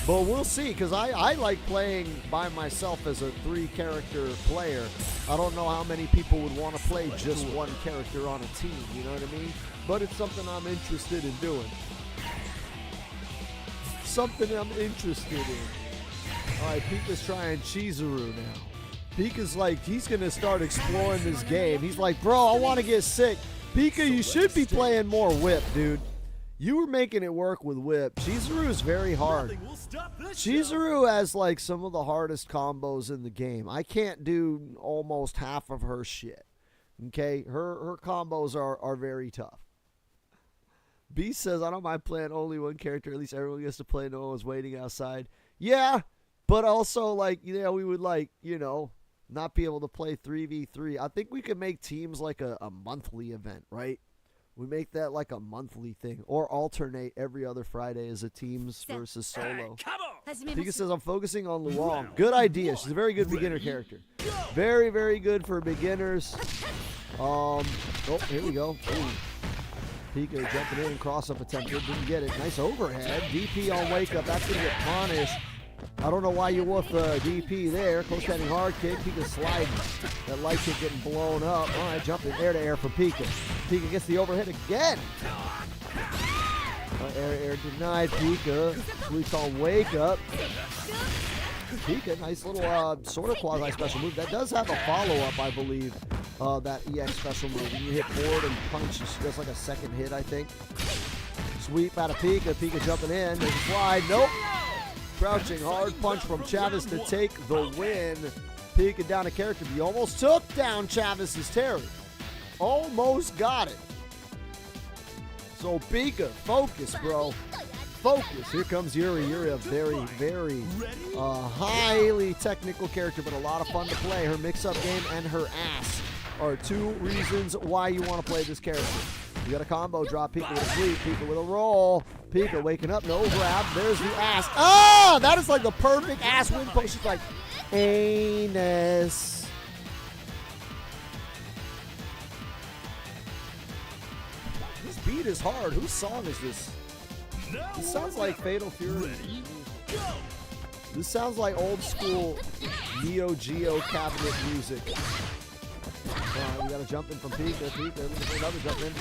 But we'll see, because I like playing by myself as a 3-character player. I don't know how many people would want to play just one character on a team, you know what I mean? But it's something I'm interested in doing. Something I'm interested in. All right, Pika's trying Chizuru now. Pika's like, he's going to start exploring this game. He's like, bro, I want to get sick. Pika, you should be playing more Whip, dude. You were making it work with Whip. Chizuru is very hard. Chizuru has like some of the hardest combos in the game. I can't do almost half of her shit. Okay? Her combos are very tough. Beast says, I don't mind playing only one character. At least everyone gets to play. No one's waiting outside. Yeah, but also like, we would like, not be able to play 3v3. I think we could make teams like a monthly event, right? We make that like a monthly thing, or alternate every other Friday as a teams versus solo. Pika says, I'm focusing on Luong. Good idea. She's a very good beginner character. Very, very good for beginners. Oh, here we go. Ooh. Pika jumping in, cross-up attempted, didn't get it. Nice overhead. DP on wake-up. That's going to get punished. I don't know why you wolf the DP there. Close standing hard kick. Pika sliding. That light kick getting blown up. All right, jumping air to air for Pika. Pika gets the overhead again. Air denied. Pika sweeps on wake up. Pika, nice little sort of quasi special move. That does have a follow-up, I believe. That EX special move. When you hit forward and punch, she does like a second hit, I think. Sweep out of Pika. Pika jumping in. There's a slide. Nope. Crouching hard punch from Chavis to take the win. Pika down a character. He almost took down Chavis's Terry. Almost got it. So Pika, focus, bro. Focus. Here comes Yuri. Yuri, a very, very highly technical character, but a lot of fun to play. Her mix-up game and her ass are 2 reasons why you want to play this character. You got a combo drop, Pika with a sweep, Pika with a roll. Pika waking up, no grab. There's the ass. Oh, that is like the perfect ass win post. She's like, anus. This beat is hard. Whose song is this? This sounds like Fatal Fury. This sounds like old school Neo Geo cabinet music. We got a jump in from Pika. Pika looking for another jump in.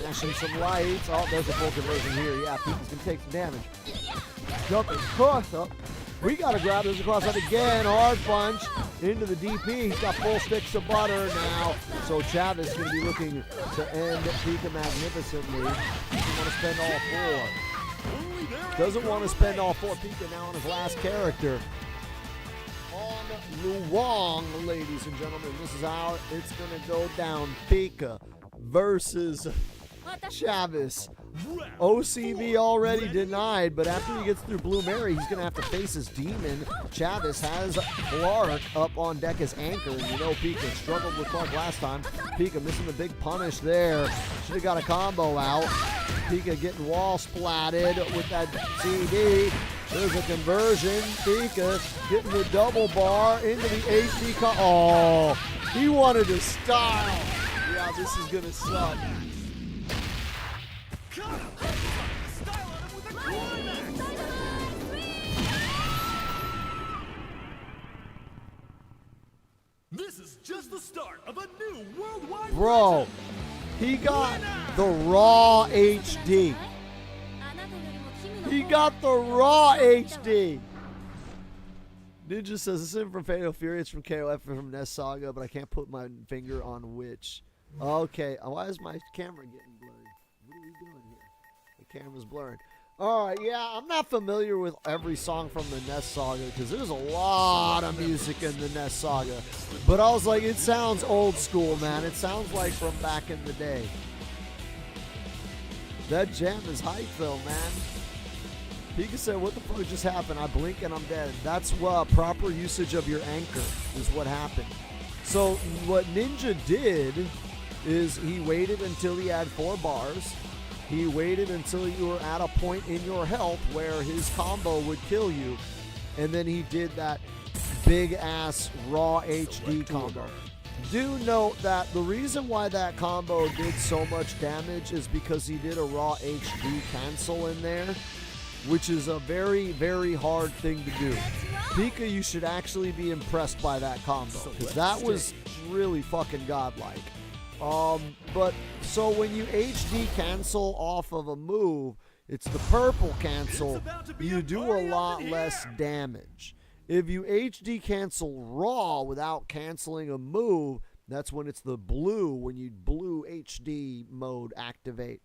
Mashing some lights. Oh, there's a full conversion here. Yeah, Pika's going to take some damage. jumping cross up. We got to grab this across up again. Hard punch into the DP. He's got full sticks of butter now. So Chavez is going to be looking to end Pika magnificently. Doesn't want to spend all four. Doesn't want to spend all four. Pika now on his last character. On Luong, ladies and gentlemen. This is how it's going to go down. Pika versus Chavez. OCV already denied, but after he gets through Blue Mary, he's going to have to face his demon. Chavez has Clark up on deck as anchor, and you know Pika struggled with Clark last time. Pika missing the big punish there. Should have got a combo out. Pika getting wall splatted with that CD. There's a conversion. Pika getting the double bar into the HD. Oh, he wanted to style. Yeah, this is going to suck. This is just the start of a new worldwide Bro, he got the Raw HD. He got the Raw HD. Ninja says, this isn't from Fatal Fury, it's from KOF from Nest Saga, but I can't put my finger on which. Okay, why is my camera getting blurry? What are we doing here? The camera's blurring. Alright, yeah, I'm not familiar with every song from the Nest Saga because there's a lot of music in the Nest Saga. But I was like, it sounds old school, man. It sounds like from back in the day. That jam is hype, though, man. Pika said, what the fuck just happened? I blink and I'm dead. That's proper usage of your anchor is what happened. So what Ninja did is he waited until he had 4 bars. He waited until you were at a point in your health where his combo would kill you. And then he did that big-ass Raw HD combo. Do note that the reason why that combo did so much damage is because he did a Raw HD cancel in there, which is a very, very hard thing to do. Pika, you should actually be impressed by that combo, because that was really fucking godlike. But so when you HD cancel off of a move, it's the purple cancel, you do a lot less damage. If you HD cancel raw without canceling a move, that's when it's the blue, when you blue HD mode activate.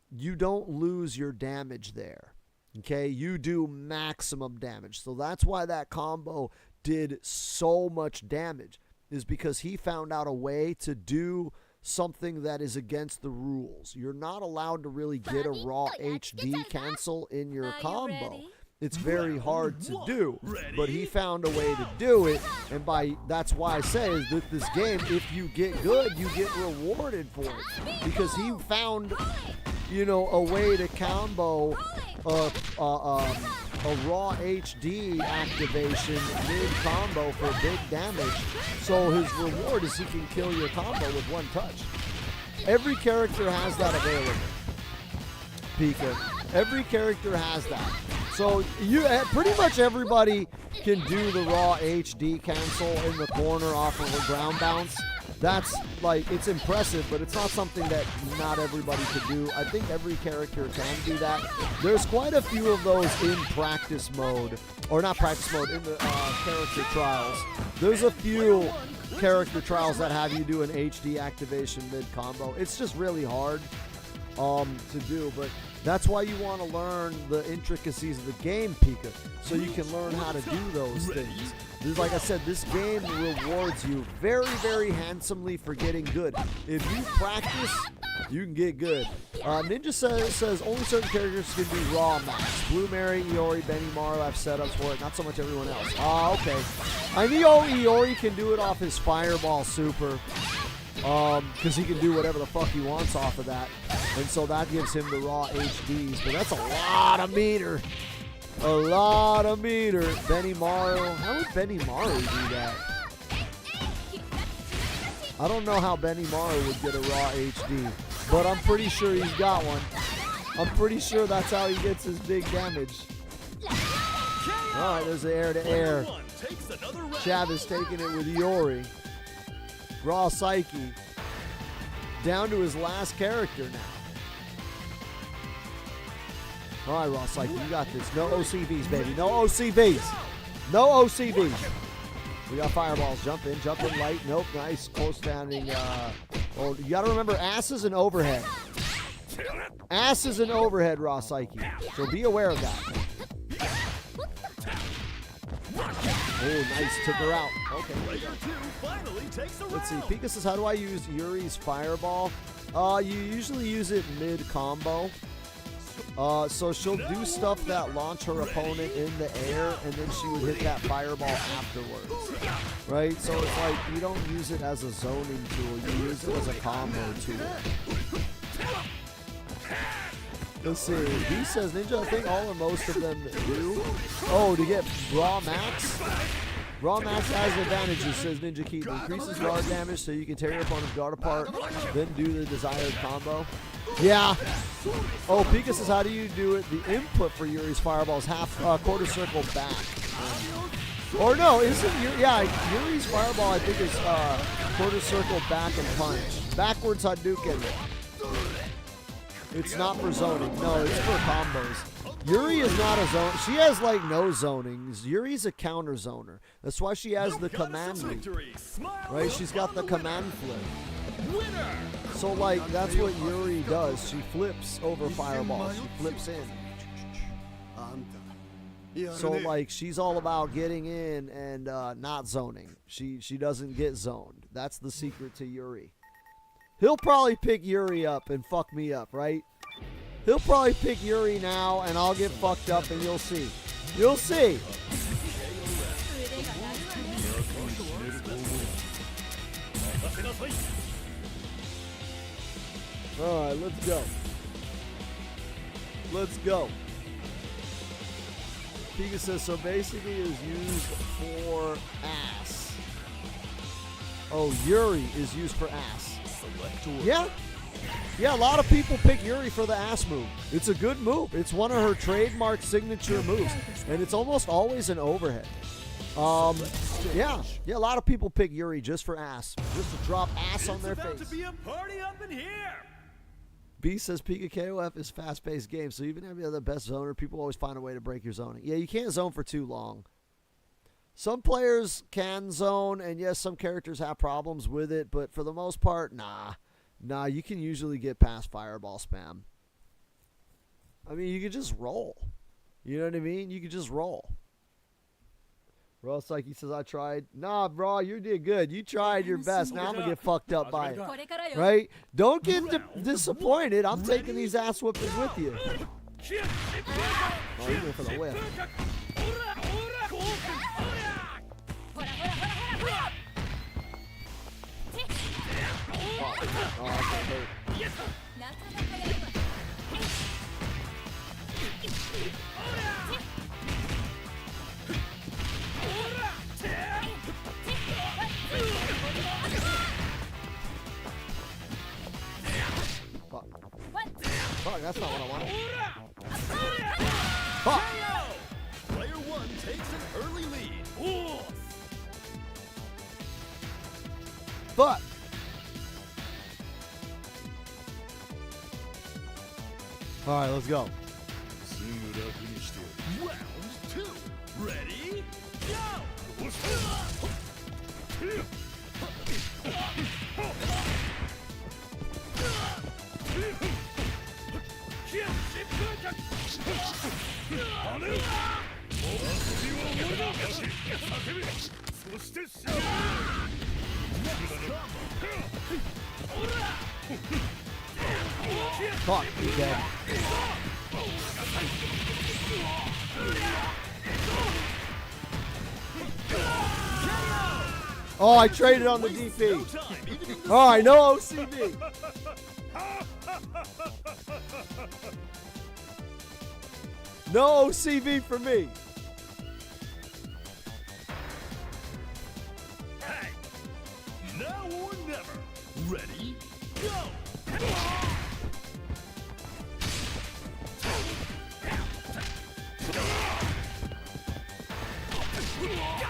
You don't lose your damage there. Okay, you do maximum damage. So that's why that combo did so much damage, is because he found out a way to do something that is against the rules. You're not allowed to really get a raw HD cancel in your combo. It's very hard to do, but he found a way to do it, and that's why I say is that this game, if you get good, you get rewarded for it, because he found, you know, a way to combo a raw HD activation mid-combo for big damage. So his reward is he can kill your combo with one touch. Every character has that available, Pika. Every character has that. So you pretty much everybody can do the raw HD cancel in the corner off of a ground bounce. That's like, it's impressive, but it's not something that not everybody could do. I think every character can do that. There's quite a few of those in practice mode, or not practice mode, in the character trials. There's a few character trials that have you do an HD activation mid-combo. It's just really hard to do, but that's why you want to learn the intricacies of the game, Pika, so you can learn how to do those things. Like I said, this game rewards you very, very handsomely for getting good. If you practice, you can get good. Ninja says only certain characters can do raw max. Blue Mary, Iori, Benny Maru have setups for it, not so much everyone else. Okay. I know Iori can do it off his Fireball Super, because he can do whatever the fuck he wants off of that. And so that gives him the raw HDs, but that's a lot of meter. A lot of meter. Benny Maru. How would Benny Maru do that? I don't know how Benny Maru would get a raw HD, but I'm pretty sure he's got one. I'm pretty sure that's how he gets his big damage. Alright, there's the air-to-air. Chavez taking it with Iori. Raw Psyche. Down to his last character now. All right, Ross, like, you got this. No OCVs, baby. No OCVs. No OCVs. We got fireballs. Jump in light. Nope, nice. Close standing. Oh, you got to remember, ass is an overhead. Ass is an overhead, Ross Psyche. So be aware of that. Oh, nice. Took her out. Okay. Let's see. Pika says, how do I use Yuri's fireball? You usually use it mid-combo. So she'll do stuff that launch her opponent in the air, and then she would hit that fireball afterwards. Right? So it's like, you don't use it as a zoning tool. You use it as a combo tool. Let's see. He says, Ninja, I think all or most of them do. Oh, to get Raw Max? Raw Max has advantages, says Ninja Keith. Increases guard damage so you can tear your opponent's guard apart, then do the desired combo. Yeah. Oh, Pika says, how do you do it? The input for Yuri's fireball is quarter circle back. Or no, isn't Yuri's fireball, I think, is quarter circle back and punch. Backwards Hadouken. It's not for zoning. No, it's for combos. Yuri is not a zone. She has like no zonings. Yuri's a counter zoner. That's why she has the command leap. Right? She's got the command flip. So like that's what Yuri does. She flips over fireballs. She flips in. So like she's all about getting in and not zoning. She doesn't get zoned. That's the secret to Yuri. He'll probably pick Yuri up and fuck me up, right? He'll probably pick Yuri now, and I'll get fucked up, and you'll see. You'll see. All right, let's go. Let's go. Pika says, so basically is used for ass. Oh, Yuri is used for ass. Yeah. Yeah, a lot of people pick Yuri for the ass move. It's a good move. It's one of her trademark signature moves, and it's almost always an overhead. Yeah, a lot of people pick Yuri just for ass, just to drop ass on their face. To be a party up in here. B says Pika KOF is fast-paced game, so even if you have the best zoner, people always find a way to break your zoning. Yeah, you can't zone for too long. Some players can zone, and yes, some characters have problems with it, but for the most part, nah. Nah, you can usually get past fireball spam. I mean, you can just roll. You know what I mean? You can just roll. Ross Psyche says, I tried. Nah, bro, you did good. You tried your best. Now I'm going to get fucked up by it. Right? Don't get disappointed. I'm taking these ass whoopings with you. Oh, you went for the whip. Oh, that hurt. Fuck, that's not what I wanted. Fuck. Player one takes an early lead. Fuck. All right, let's go. Round two. Ready? Go! Fuck, he's dead. Oh, I traded on the DP. All right, no OCV. No OCV for me. Hey, now or never. Ready? Go!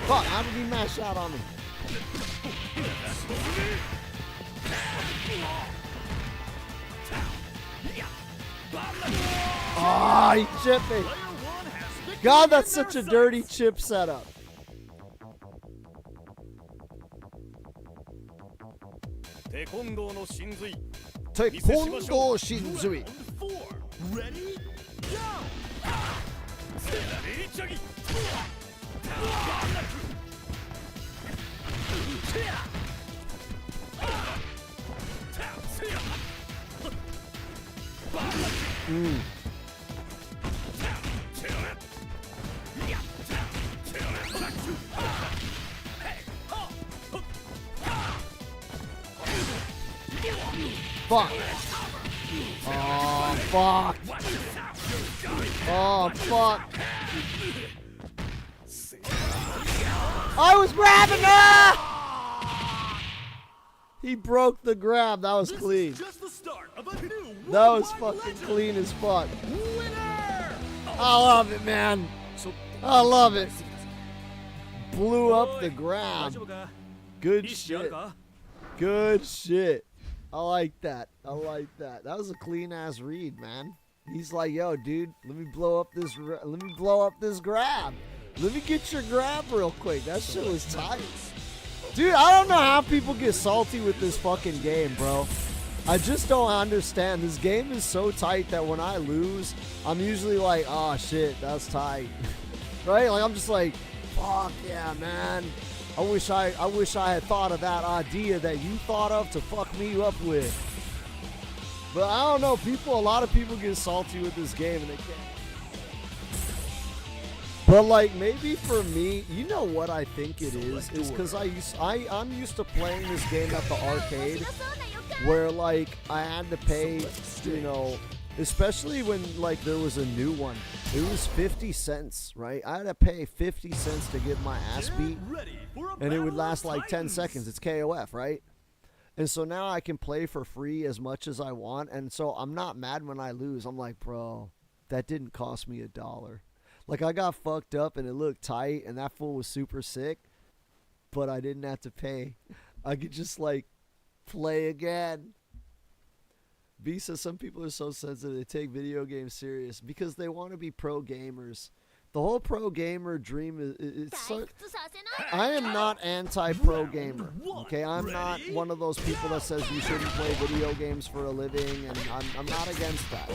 Fuck, how did he mash out on me? Oh, he chipped me. God, that's such a dirty chip setup. Taekwondo no Shinzui. Taekwondo Shinzui. 4. Ready? Go! Ichagi. Fuck. Oh, fuck. Oh, fuck. I was grabbing her! He broke the grab. That was clean. Just the start of a new That was worldwide fucking legend. clean as fuck. Winner! I love it, man. I love it. Blew up the grab. Good shit. Good shit. I like that. I like that. That was a clean ass read, man. He's like, yo, dude, let me blow up this grab. Let me get your grab real quick. That shit was tight. Dude, I don't know how people get salty with this fucking game, bro. I just don't understand. This game is so tight that when I lose, I'm usually like, oh shit, that's tight. Right? Like I'm just like, fuck yeah, man. I wish I had thought of that idea that you thought of to fuck me up with. But I don't know, a lot of people get salty with this game and they can't. But like maybe for me, you know what I think it is because I'm used to playing this game at the arcade where like I had to pay, you know, especially when like there was a new one. It was 50 cents, right? I had to pay 50 cents to get my ass beat, and it would last like 10 seconds. It's KOF, right? And so now I can play for free as much as I want, and so I'm not mad when I lose. I'm like, bro, that didn't cost me $1. Like, I got fucked up, and it looked tight, and that fool was super sick, but I didn't have to pay. I could just, like, play again. B says some people are so sensitive they take video games serious because they want to be pro gamers. The whole pro gamer dream is so, I am not anti-pro gamer, okay? I'm not one of those people that says you shouldn't play video games for a living, and I'm not against that.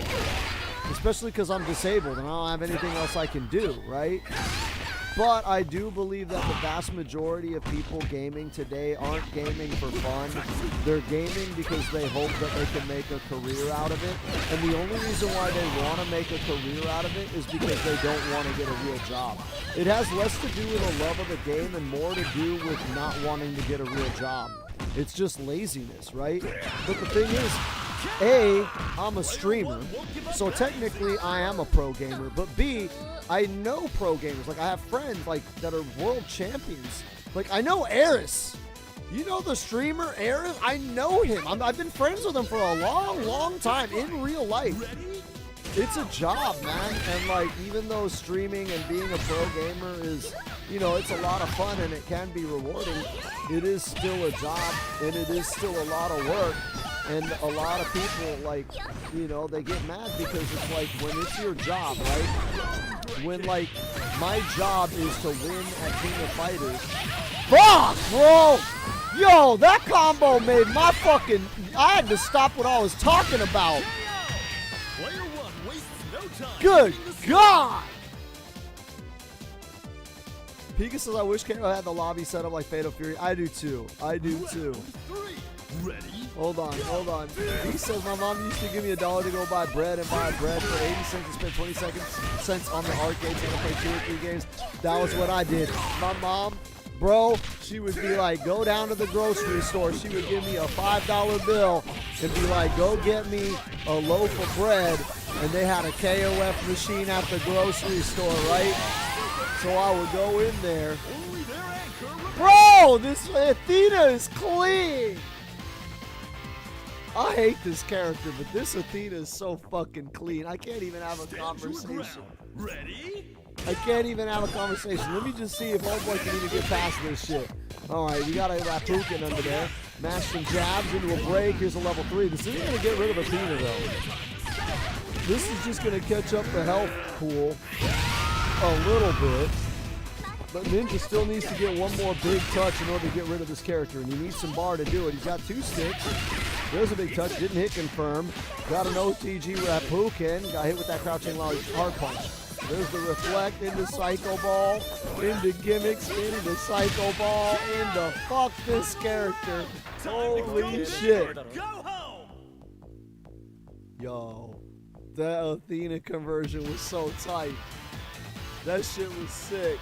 Especially because I'm disabled and I don't have anything else I can do, right? But I do believe that the vast majority of people gaming today aren't gaming for fun. They're gaming because they hope that they can make a career out of it. And the only reason why they want to make a career out of it is because they don't want to get a real job. It has less to do with a love of the game and more to do with not wanting to get a real job. It's just laziness, right? But the thing is, A, I'm a streamer, so technically I am a pro gamer, but B, I know pro gamers. Like, I have friends, like, that are world champions. Like, I know Eris. You know the streamer, Eris? I know him. I've been friends with him for a long, long time in real life. It's a job, man. And, like, even though streaming and being a pro gamer is, you know, it's a lot of fun and it can be rewarding, it is still a job and it is still a lot of work. And a lot of people, like, you know, they get mad because it's like when it's your job, right? When, like, my job is to win at King of Fighters. Fuck, bro! Yo, that combo made my fucking... I had to stop what I was talking about. Good God! Pika says, I wish KO had the lobby set up like Fatal Fury. I do too. I do too. Ready? Hold on. He says, my mom used to give me $1 to go buy bread and buy bread for 80 cents and spend 20 cents on the arcade to play 2 or 3 games. That was what I did. My mom, bro, she would be like, go down to the grocery store. She would give me a $5 bill and be like, go get me a loaf of bread. And they had a KOF machine at the grocery store, right? So I would go in there. Bro, this Athena is clean. I hate this character, but this Athena is so fucking clean. I can't even have a conversation. Ready? I can't even have a conversation. Let me just see if Homeboy can even get past this shit. Alright, we got a Rapukin under there. Mash some jabs into a break. Here's a level 3. This isn't going to get rid of Athena, though. This is just going to catch up the health pool a little bit. But Ninja still needs to get one more big touch in order to get rid of this character. And he needs some bar to do it. He's got 2 sticks. There's a big touch. Didn't hit confirm. Got an OTG Rapuken. Got hit with that crouching large hard punch. There's the reflect into Psycho Ball, into gimmicks, into Psycho Ball, into fuck this character. Holy shit. Yo, that Athena conversion was so tight. That shit was sick.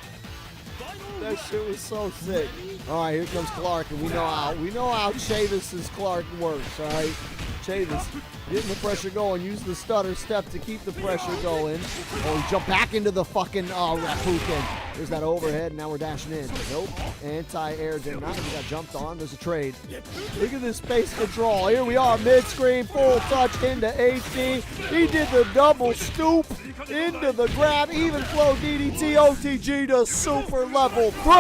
That shit was so sick. All right, here comes Clark, and we know how Chavis' Clark works. All right, Chavis getting the pressure going. Use the stutter step to keep the pressure going. Oh, he jumped back into the fucking Rapuken. There's that overhead. Now we're dashing in. Nope. Anti-air did not. He got jumped on. There's a trade. Look at this space control. Here we are, mid-screen, full touch into HD. He did the double stoop into the grab. Even flow DDT OTG to super level 3.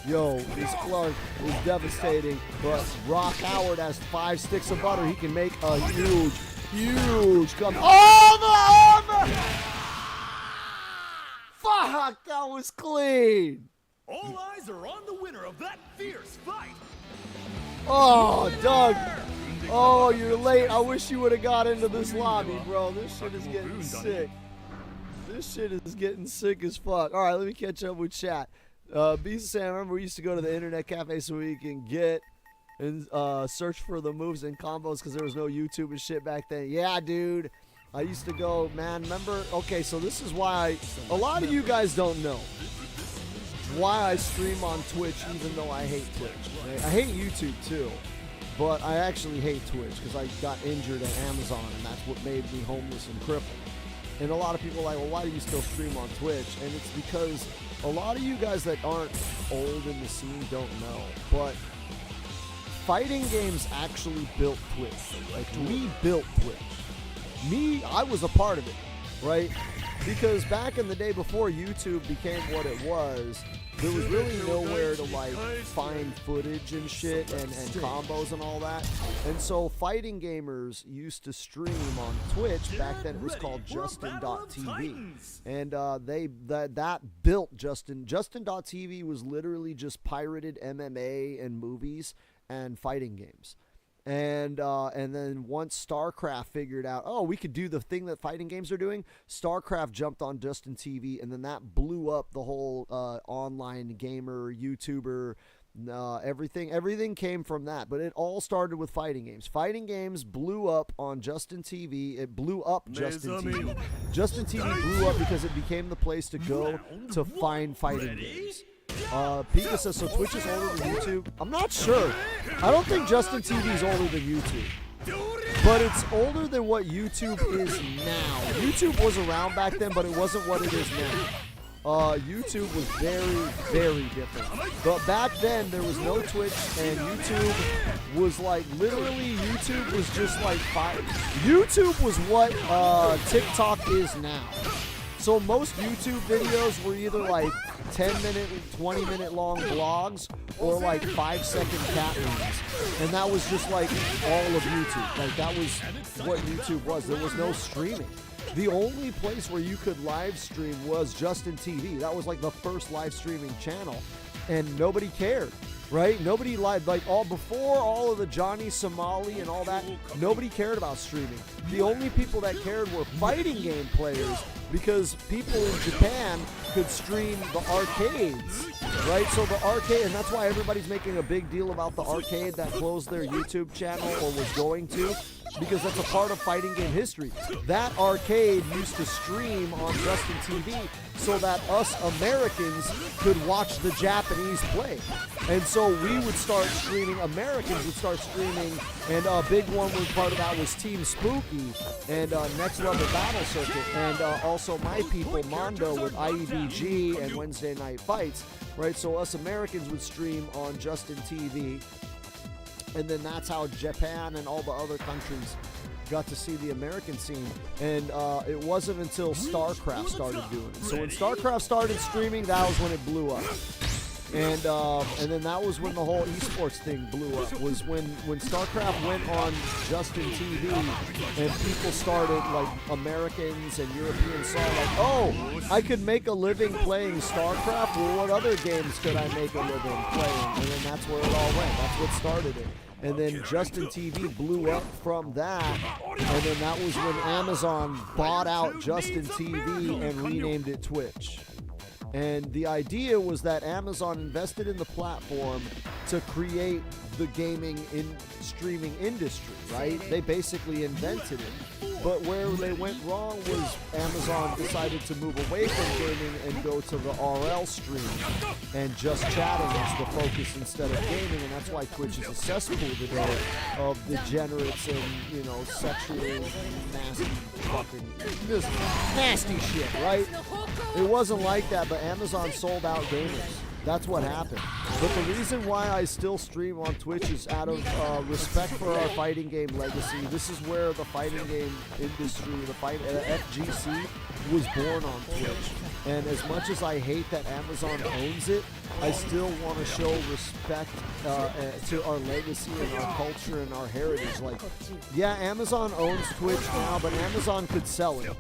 Yo, this Clark is devastating, but Rock Howard has 5 sticks of butter. He can make a huge come. Oh, the armor! Fuck, that was clean. All eyes are on the winner of that fierce fight. Oh, Doug. Oh, you're late. I wish you would have got into this lobby, bro. This shit is getting sick. This shit is getting sick as fuck. All right, let me catch up with chat. Beast Sam, remember we used to go to the internet cafe so we can get and search for the moves and combos because there was no YouTube and shit back then. Yeah, dude. I used to go, man, remember? Okay, so this is why a lot of you guys don't know why I stream on Twitch even though I hate Twitch. Right? I hate YouTube too, but I actually hate Twitch because I got injured at Amazon and that's what made me homeless and crippled. And a lot of people are like, well, why do you still stream on Twitch? And it's because a lot of you guys that aren't old in the scene don't know, but fighting games actually built Twitch. Like, we built Twitch. Me, I was a part of it, right? Because back in the day before YouTube became what it was, there was really nowhere to like find footage and shit and combos and all that. And so fighting gamers used to stream on Twitch. Back then it was called Justin.tv. And that built Justin. Justin.tv was literally just pirated MMA and movies and fighting games. And then once StarCraft figured out, oh, we could do the thing that fighting games are doing, StarCraft jumped on Justin TV, and then that blew up the whole online gamer, YouTuber, everything. Everything came from that, but it all started with fighting games. Fighting games blew up on Justin TV. It blew up Justin TV. Justin TV blew up because it became the place to go to find fighting games. Pika says, so Twitch is older than YouTube? I'm not sure. I don't think Justin TV is older than YouTube. But it's older than what YouTube is now. YouTube was around back then, but it wasn't what it is now. YouTube was very, very different. But back then, there was no Twitch, and YouTube was like, literally, YouTube was just like, YouTube was what TikTok is now. So most YouTube videos were either like 10-minute, 20-minute long vlogs or like 5-second cat memes. And that was just like all of YouTube. Like that was what YouTube was. There was no streaming. The only place where you could live stream was Justin TV. That was like the first live streaming channel. And nobody cared. Right? Nobody live, like before all of the Johnny Somali and all that, nobody cared about streaming. The only people that cared were fighting game players because people in Japan could stream the arcades, right? So the arcade, and that's why everybody's making a big deal about the arcade that closed their YouTube channel or was going to, because that's a part of fighting game history. That arcade used to stream on Justin TV so that us Americans could watch the Japanese play. And so we would start streaming, Americans would start streaming, and a big one was part of that was Team Spooky and Next Level Battle Circuit, and also my people, Mondo, with IEBG and Wednesday Night Fights, right? So us Americans would stream on Justin TV, and then that's how Japan and all the other countries got to see the American scene. And it wasn't until StarCraft started doing it. So when StarCraft started streaming, that was when it blew up. And then that was when the whole esports thing blew up. Was when StarCraft went on Justin TV, and people started, like, Americans and Europeans saw, like, oh, I could make a living playing StarCraft. Well, what other games could I make a living playing? And then that's where it all went. That's what started it. And then Justin TV blew up from that, and then that was when Amazon bought out Justin TV and renamed it Twitch. And the idea was that Amazon invested in the platform to create the gaming streaming industry, right? They basically invented it. But where they went wrong was Amazon decided to move away from gaming and go to the RL stream and just chatting as the focus instead of gaming, and that's why Twitch is a cesspool today of degenerates and, you know, sexual, nasty, fucking, just nasty shit, right? It wasn't like that, but Amazon sold out gamers. That's what happened. But the reason why I still stream on Twitch is out of respect for our fighting game legacy. This is where the fighting game industry, the FGC, was born on Twitch. And as much as I hate that Amazon owns it, I still want to show respect to our legacy and our culture and our heritage. Like, yeah, Amazon owns Twitch now, but Amazon could sell it.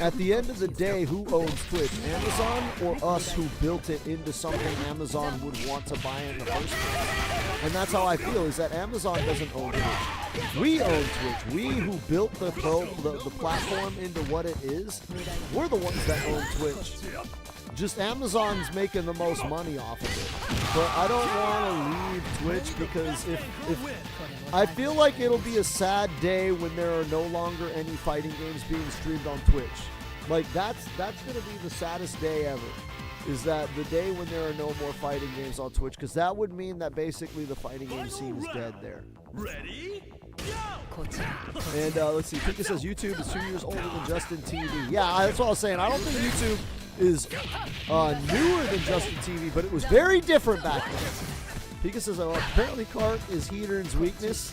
At the end of the day, who owns Twitch? Amazon or us who built it into something Amazon would want to buy in the first place? And that's how I feel, is that Amazon doesn't own Twitch. We own Twitch. We who built the platform into what it is, we're the ones that own Twitch. Just Amazon's making the most money off of it. But I don't want to leave Twitch because if I feel like it'll be a sad day when there are no longer any fighting games being streamed on Twitch. Like, that's going to be the saddest day ever. Is that the day when there are no more fighting games on Twitch, because that would mean that basically the fighting game scene is dead there. Ready? Go! And let's see, Pika says YouTube is 2 years older than Justin TV. Yeah, that's what I was saying. I don't think YouTube is newer than Justin TV, but it was very different back then. Pika says, apparently Clark is Heatern's weakness.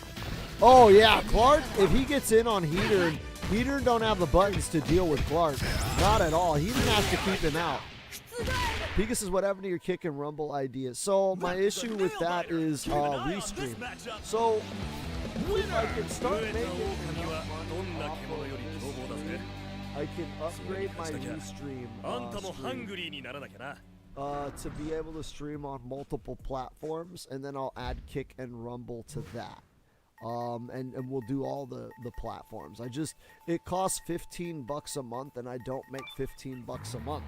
Oh yeah, Clark, if he gets in on Heatern, Heatern don't have the buttons to deal with Clark. Not at all. Heatern has to keep him out. Pika says, what happened to your kick and rumble ideas? So my issue with that is restream. So if I can start making enough money off of restream, I can upgrade my restream to be able to stream on multiple platforms, and then I'll add kick and rumble to that. And we'll do all the platforms. It costs $15 a month, and I don't make $15 a month.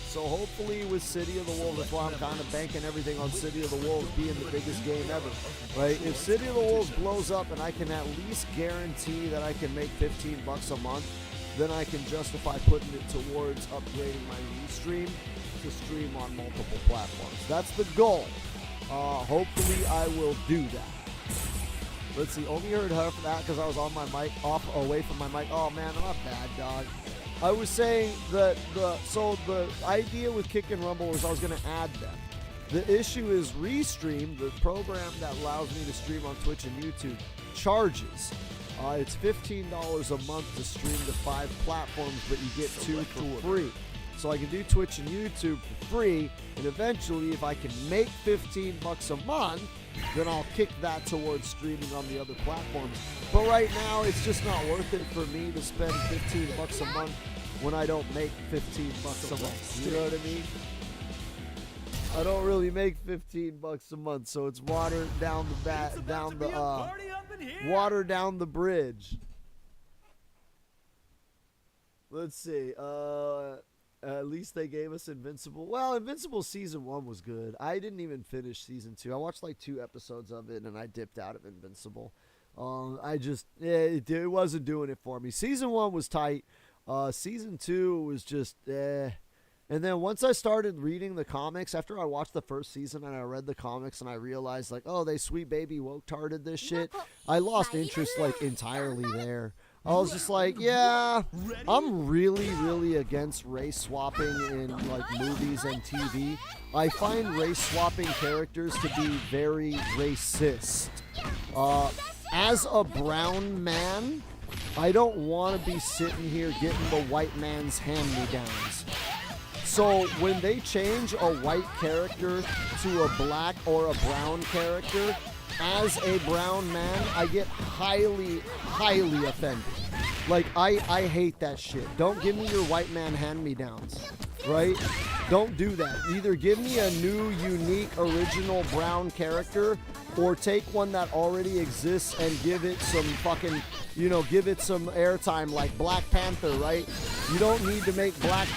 So hopefully with City of the Wolves, that's why I'm kind of banking everything on City of the Wolves being the biggest game ever, right? If City of the Wolves blows up and I can at least guarantee that I can make $15 a month, then I can justify putting it towards upgrading my restream to stream on multiple platforms. That's the goal. Hopefully I will do that. Let's see, only heard her for that because I was on my mic, away from my mic. Oh man, I'm not bad, dog. I was saying that the idea with Kick and Rumble was I was going to add them. The issue is Restream, the program that allows me to stream on Twitch and YouTube, charges. It's $15 a month to stream to 5 platforms, but you get 2 for free. So I can do Twitch and YouTube for free, and eventually if I can make $15 a month, then I'll kick that towards streaming on the other platforms. But right now, it's just not worth it for me to spend $15 a month when I don't make $15 a month. You know what I mean? I don't really make $15 a month, so it's water down the bridge. Let's see. At least they gave us Invincible. Well, Invincible Season 1 was good. I didn't even finish Season 2. I watched like 2 episodes of it, and I dipped out of Invincible. It wasn't doing it for me. Season 1 was tight. Season 2 was just, And then once I started reading the comics, after I watched the first season and I read the comics and I realized, like, oh, they sweet baby woke-tarded this shit, I lost interest, like, entirely there. I was just like, yeah, I'm really, really against race swapping in, like, movies and TV. I find race swapping characters to be very racist. As a brown man, I don't want to be sitting here getting the white man's hand-me-downs. So when they change a white character to a black or a brown character, as a brown man, I get highly, highly offended. Like, I hate that shit. Don't give me your white man hand-me-downs, right? Don't do that. Either give me a new, unique, original brown character, or take one that already exists and give it some fucking, you know, give it some airtime, like Black Panther, right? You don't need to make Black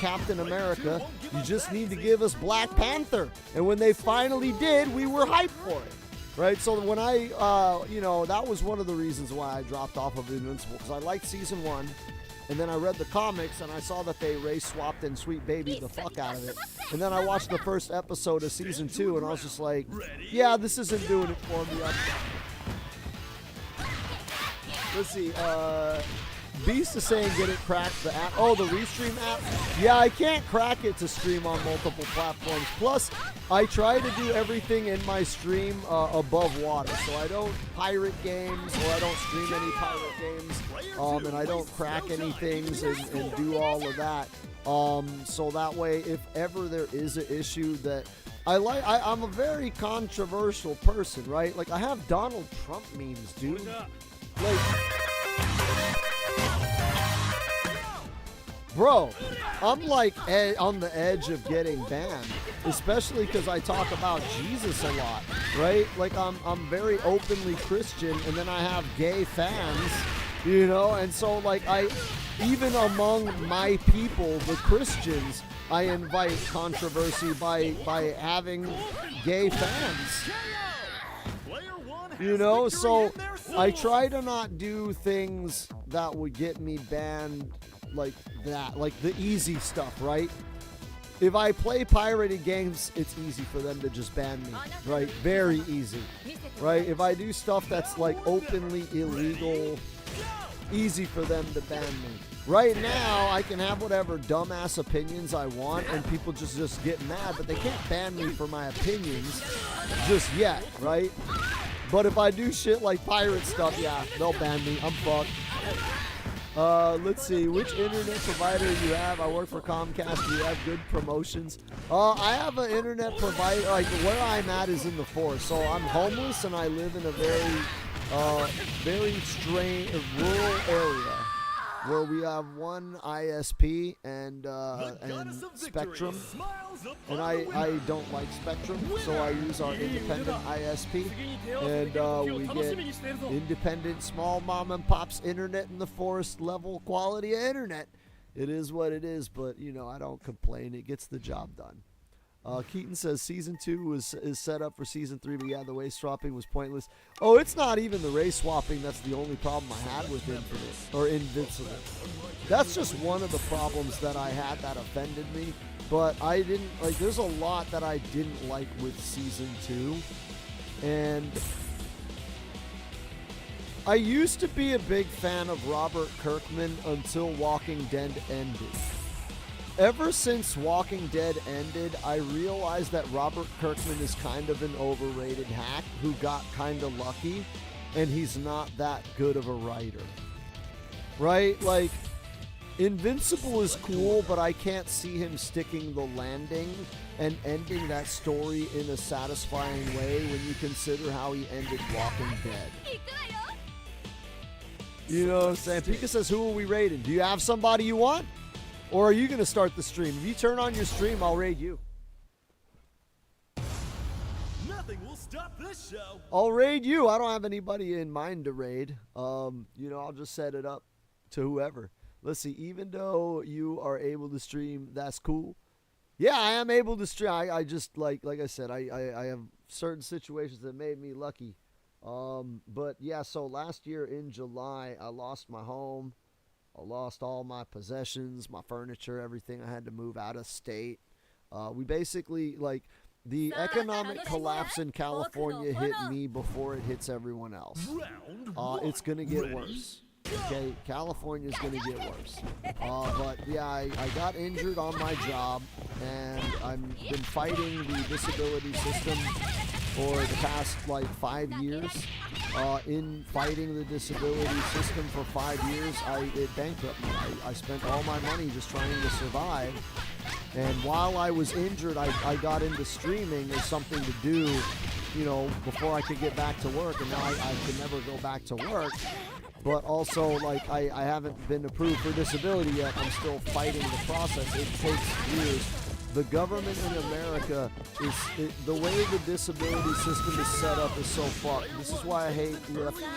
Captain America. You just need to give us Black Panther. And when they finally did, we were hyped for it, right? So when I, you know, that was one of the reasons why I dropped off of Invincible, because I liked season 1. And then I read the comics and I saw that they race swapped and Sweet Baby the fuck out of it. And then I watched the first episode of season 2 and I was just like, yeah, this isn't doing it for me. Let's see, Beast is saying get it cracked, the app. Oh, the Restream app? Yeah, I can't crack it to stream on multiple platforms. Plus, I try to do everything in my stream above water. So I don't pirate games, or I don't stream any pirate games, and I don't crack any things and do all of that. So that way, if ever there is an issue that I'm a very controversial person, right? Like, I have Donald Trump memes, dude. Like, bro, I'm like on the edge of getting banned, especially because I talk about Jesus a lot, right? Like, I'm very openly Christian, and then I have gay fans, you know, and so like even among my people, the Christians, I invite controversy by having gay fans. You know, so I try to not do things that would get me banned like that, like the easy stuff, right? If I play pirated games, it's easy for them to just ban me, right? Very easy, right? If I do stuff that's like openly illegal, easy for them to ban me. Right now, I can have whatever dumbass opinions I want, and people just get mad, but they can't ban me for my opinions just yet, right? But if I do shit like pirate stuff, yeah, they'll ban me. I'm fucked. Let's see, which internet provider do you have? I work for Comcast. Do you have good promotions? I have an internet provider, like where I'm at is in the forest. So I'm homeless and I live in a very strange rural area where we have one ISP and Spectrum. And I don't like Spectrum, so I use our independent ISP, and we get independent small mom and pop's internet in the forest level quality of internet. It is what it is, but you know, I don't complain. It gets the job done. Keaton says season 2 is set up for season 3, but yeah, the race swapping was pointless. Oh, it's not even the race swapping that's the only problem I had with Infinite or Invincible. That's just one of the problems that I had that offended me. But I didn't, like, there's a lot that I didn't like with season 2. And I used to be a big fan of Robert Kirkman until Walking Dead ended. Ever since Walking Dead ended, I realized that Robert Kirkman is kind of an overrated hack who got kind of lucky, and he's not that good of a writer. Right? Like, Invincible is cool, but I can't see him sticking the landing and ending that story in a satisfying way when you consider how he ended Walking Dead. You know what I'm saying? Pika says, who are we raiding? Do you have somebody you want? Or are you going to start the stream? If you turn on your stream, I'll raid you. Nothing will stop this show. I'll raid you. I don't have anybody in mind to raid. You know, I'll just set it up to whoever. Let's see. Even though you are able to stream, that's cool. Yeah, I am able to stream. I just, like I said, I have certain situations that made me lucky. But, yeah, so last year in July, I lost my home. I lost all my possessions, my furniture, everything. I had to move out of state. We basically, like, the economic collapse in California hit me before it hits everyone else. It's going to get worse. Okay, California's going to get worse. But, yeah, I got injured on my job, and I've been fighting the disability system for the past, like, 5 years. in fighting the disability system for 5 years, it bankrupted me. I spent all my money just trying to survive. And while I was injured, I got into streaming as something to do, you know, before I could get back to work. And now I can never go back to work. But also, like, I haven't been approved for disability yet. I'm still fighting the process. It takes years. The government in America the way the disability system is set up is so fucked. This is why I hate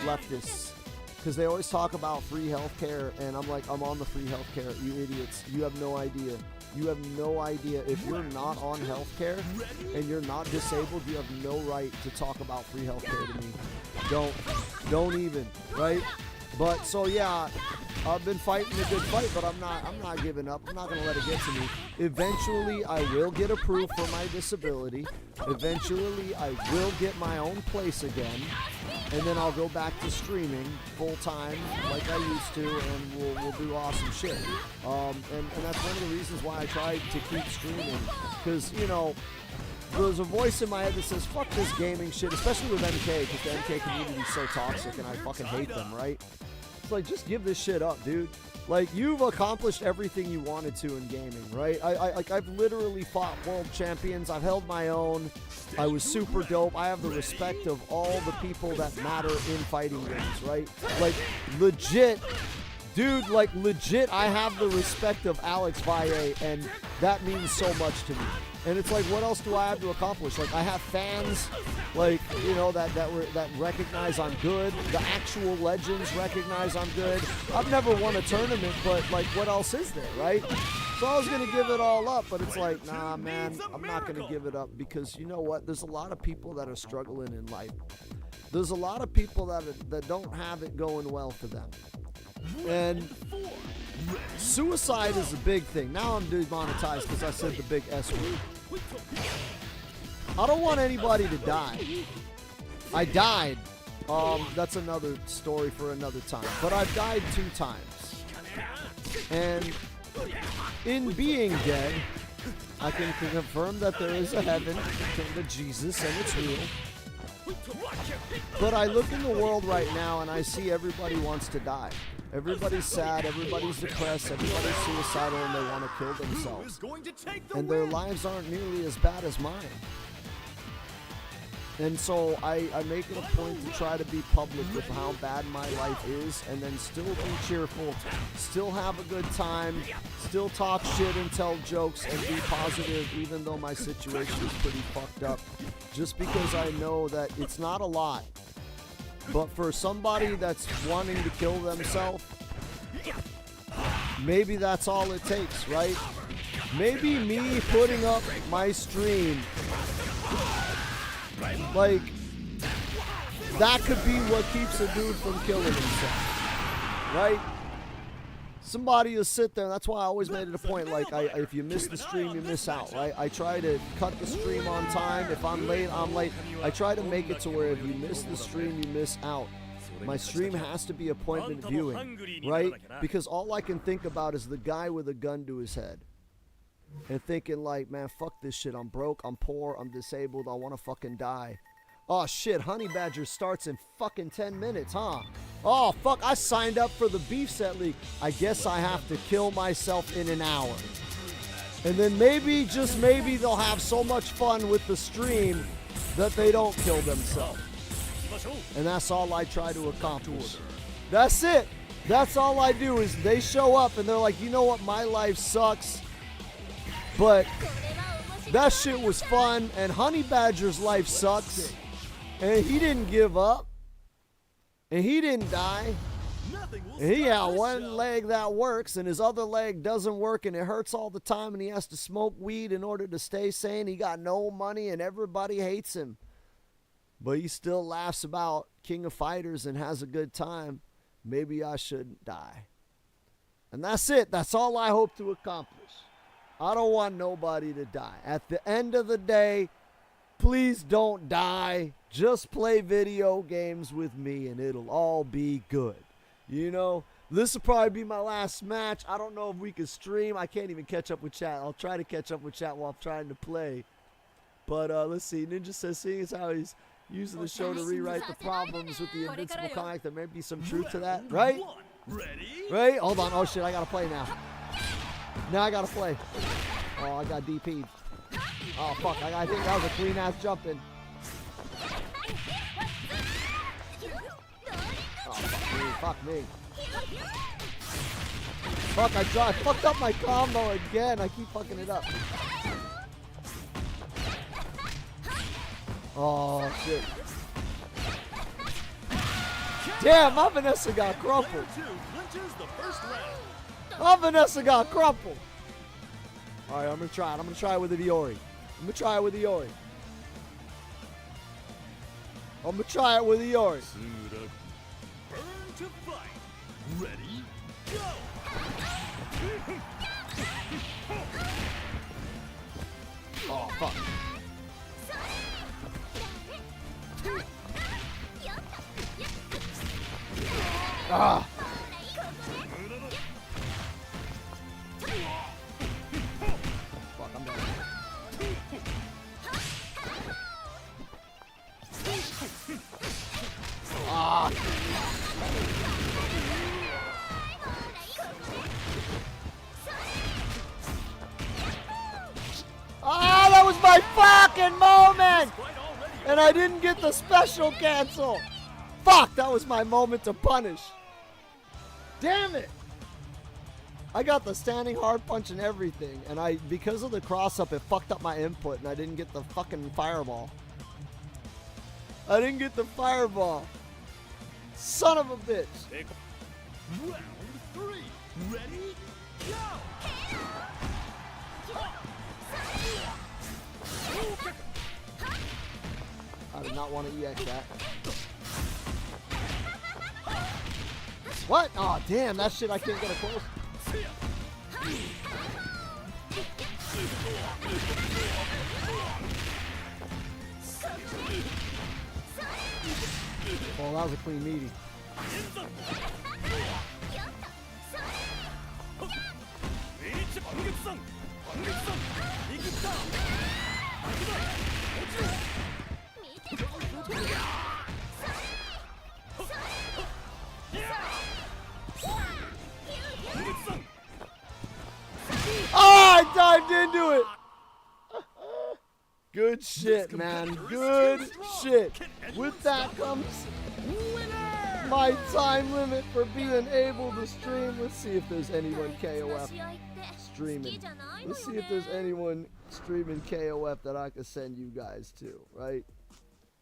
leftists, because they always talk about free healthcare, and I'm like, I'm on the free healthcare. You idiots, you have no idea. You have no idea. If you're not on healthcare and you're not disabled, you have no right to talk about free healthcare to me. Don't even, right? But so yeah, I've been fighting a good fight, but I'm not giving up. I'm not gonna let it get to me. Eventually, I will get approved for my disability. Eventually, I will get my own place again, and then I'll go back to streaming full time like I used to, and we'll do awesome shit. And that's one of the reasons why I tried to keep streaming, because you know, there's a voice in my head that says, fuck this gaming shit, especially with MK, because the MK community is so toxic and I fucking hate them, right? It's like, just give this shit up, dude. Like, you've accomplished everything you wanted to in gaming, right? I've literally fought world champions. I've held my own. I was super dope. I have the respect of all the people that matter in fighting games, right? Like, legit, dude, like, legit, I have the respect of Alex Valle, and that means so much to me. And it's like, what else do I have to accomplish? Like, I have fans, like, you know, that recognize I'm good. The actual legends recognize I'm good. I've never won a tournament, but, like, what else is there, right? So I was going to give it all up, but it's like, nah, man, I'm not going to give it up, because you know what? There's a lot of people that are struggling in life. There's a lot of people that don't have it going well for them. And suicide is a big thing. Now I'm demonetized because I said the big S word. I don't want anybody to die. I died. That's another story for another time. But I've died 2 times. And in being dead, I can confirm that there is a heaven, to Jesus, and it's real. But I look in the world right now and I see everybody wants to die. Everybody's sad, everybody's depressed, everybody's suicidal, and they want to kill themselves. And their lives aren't nearly as bad as mine. And so I make it a point to try to be public with how bad my life is, and then still be cheerful, still have a good time, still talk shit and tell jokes and be positive, even though my situation is pretty fucked up. Just because I know that it's not a lot. But for somebody that's wanting to kill themselves, maybe that's all it takes, right? Maybe me putting up my stream, like, that could be what keeps a dude from killing himself, right? Somebody will sit there, and that's why I always made it a point, like, if you miss the stream, you miss out, right? I try to cut the stream on time. If I'm late, I'm late. I try to make it to where if you miss the stream, you miss out. My stream has to be appointment viewing, right? Because all I can think about is the guy with a gun to his head. And thinking like, man, fuck this shit. I'm broke, I'm poor, I'm disabled, I want to fucking die. Oh shit, Honey Badger starts in fucking 10 minutes, huh? Oh fuck, I signed up for the Beef Set League. I guess I have to kill myself in an hour. And then maybe, just maybe, they'll have so much fun with the stream that they don't kill themselves. And that's all I try to accomplish. That's it. That's all I do is they show up and they're like, you know what, my life sucks, but that shit was fun, and Honey Badger's life sucks, and he didn't give up, and he didn't die, and he got one leg that works, and his other leg doesn't work, and it hurts all the time, and he has to smoke weed in order to stay sane. He got no money, and everybody hates him, but he still laughs about King of Fighters and has a good time. Maybe I shouldn't die. And that's it. That's all I hope to accomplish. I don't want nobody to die. At the end of the day, please don't die. Just play video games with me and it'll all be good. You know, this will probably be my last match. I don't know if we can stream. I can't even catch up with chat. I'll try to catch up with chat while I'm trying to play. But let's see. Ninja says, seeing as how he's Using the show to rewrite the problems with the invincible comic. There may be some truth to that, right? Ready? Right? Hold on. Oh shit, I gotta play now. Now I gotta play. Oh, I got DP'd. Oh fuck, I think that was a clean ass jump in. Oh fuck me. Fuck, I fucked up my combo again. I keep fucking it up. Oh shit. Damn, my Vanessa got crumpled. My Vanessa got crumpled. Alright, I'm gonna try it. I'm gonna try it with the Iori. I'm gonna try it with the Iori. I'm gonna try it with the Iori. Burn to fight. Ready? Go! Oh fuck. Ah. Fuck, I'm done. Ah. Ah, that was my fucking moment! And I didn't get the special cancel. Fuck, that was my moment to punish. Damn it! I got the standing hard punch and everything, and because of the cross up, it fucked up my input, and I didn't get the fucking fireball. I didn't get the fireball. Son of a bitch. Round 3. Ready? Go! I did not want to EX that. What? Oh, damn, that shit I can't get a close. Oh, that was a clean meaty. Oh, I dived into it. Good shit, man. Good shit. With that comes my time limit for being able to stream. Let's see if there's anyone KOF streaming. Let's see if there's anyone streaming KOF that I can send you guys to, right?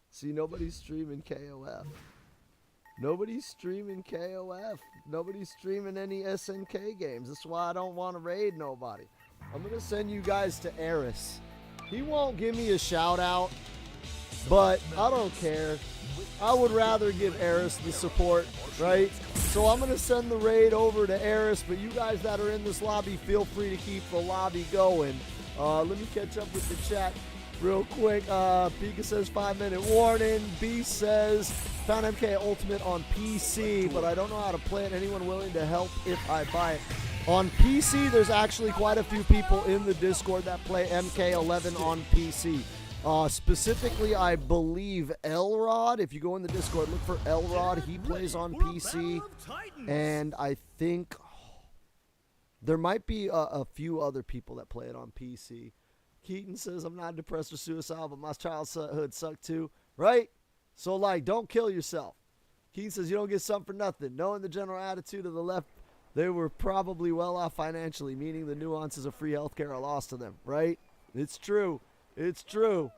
See, nobody's streaming KOF. Nobody's streaming KOF. Nobody's streaming any SNK games. That's why I don't want to raid nobody. I'm going to send you guys to Eris. He won't give me a shout out, but I don't care. I would rather give Eris the support, right? So I'm going to send the raid over to Eris, but you guys that are in this lobby, feel free to keep the lobby going. Let me catch up with the chat real quick. Pika says 5-minute warning. B says found MK Ultimate on PC, but I don't know how to play it. Anyone willing to help if I buy it? On PC, there's actually quite a few people in the Discord that play MK11 on PC. Specifically, I believe Elrod. If you go in the Discord, look for Elrod. He plays on PC. And I think there might be a few other people that play it on PC. Keaton says, I'm not depressed or suicidal, but my childhood sucked too. Right? So, like, don't kill yourself. Keaton says, you don't get something for nothing. Knowing the general attitude of the left, they were probably well off financially, meaning the nuances of free healthcare are lost to them, right? It's true. It's true.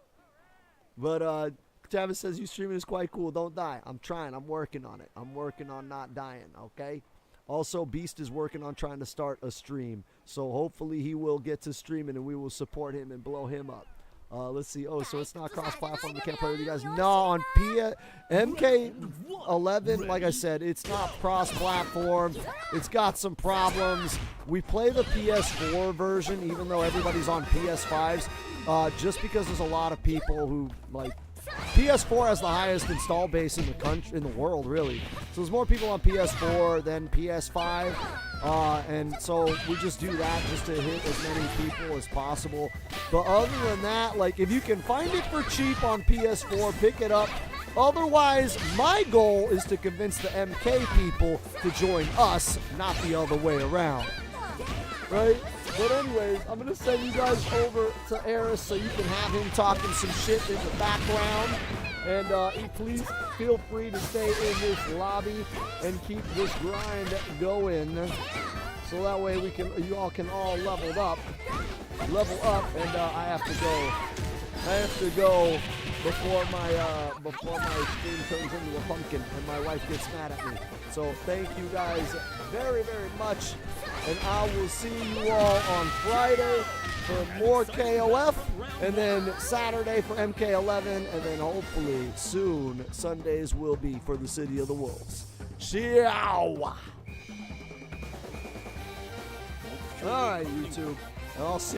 But Travis says, you streaming is quite cool. Don't die. I'm trying. I'm working on it. I'm working on not dying, okay? Also, Beast is working on trying to start a stream. So hopefully he will get to streaming and we will support him and blow him up. Let's see. Oh, so it's not cross-platform. We can't play with you guys. No, on MK11, like I said, it's not cross-platform. It's got some problems. We play the PS4 version, even though everybody's on PS5s, just because there's a lot of people who, like, PS4 has the highest install base in the country, in the world, really. So there's more people on PS4 than PS5. And so we just do that just to hit as many people as possible. But other than that, like, if you can find it for cheap on PS4, pick it up. Otherwise, my goal is to convince the MK people to join us, not the other way around. Right? But anyways, I'm going to send you guys over to Eris so you can have him talking some shit in the background. And please feel free to stay in this lobby and keep this grind going. So that way you all can all level up. And I have to go before my stream turns into a pumpkin and my wife gets mad at me. So thank you guys very, very much, and I will see you all on Friday for more KOF, and then Saturday for MK11, and then hopefully soon Sundays will be for the City of the Wolves. Ciao! All right, YouTube. I'll see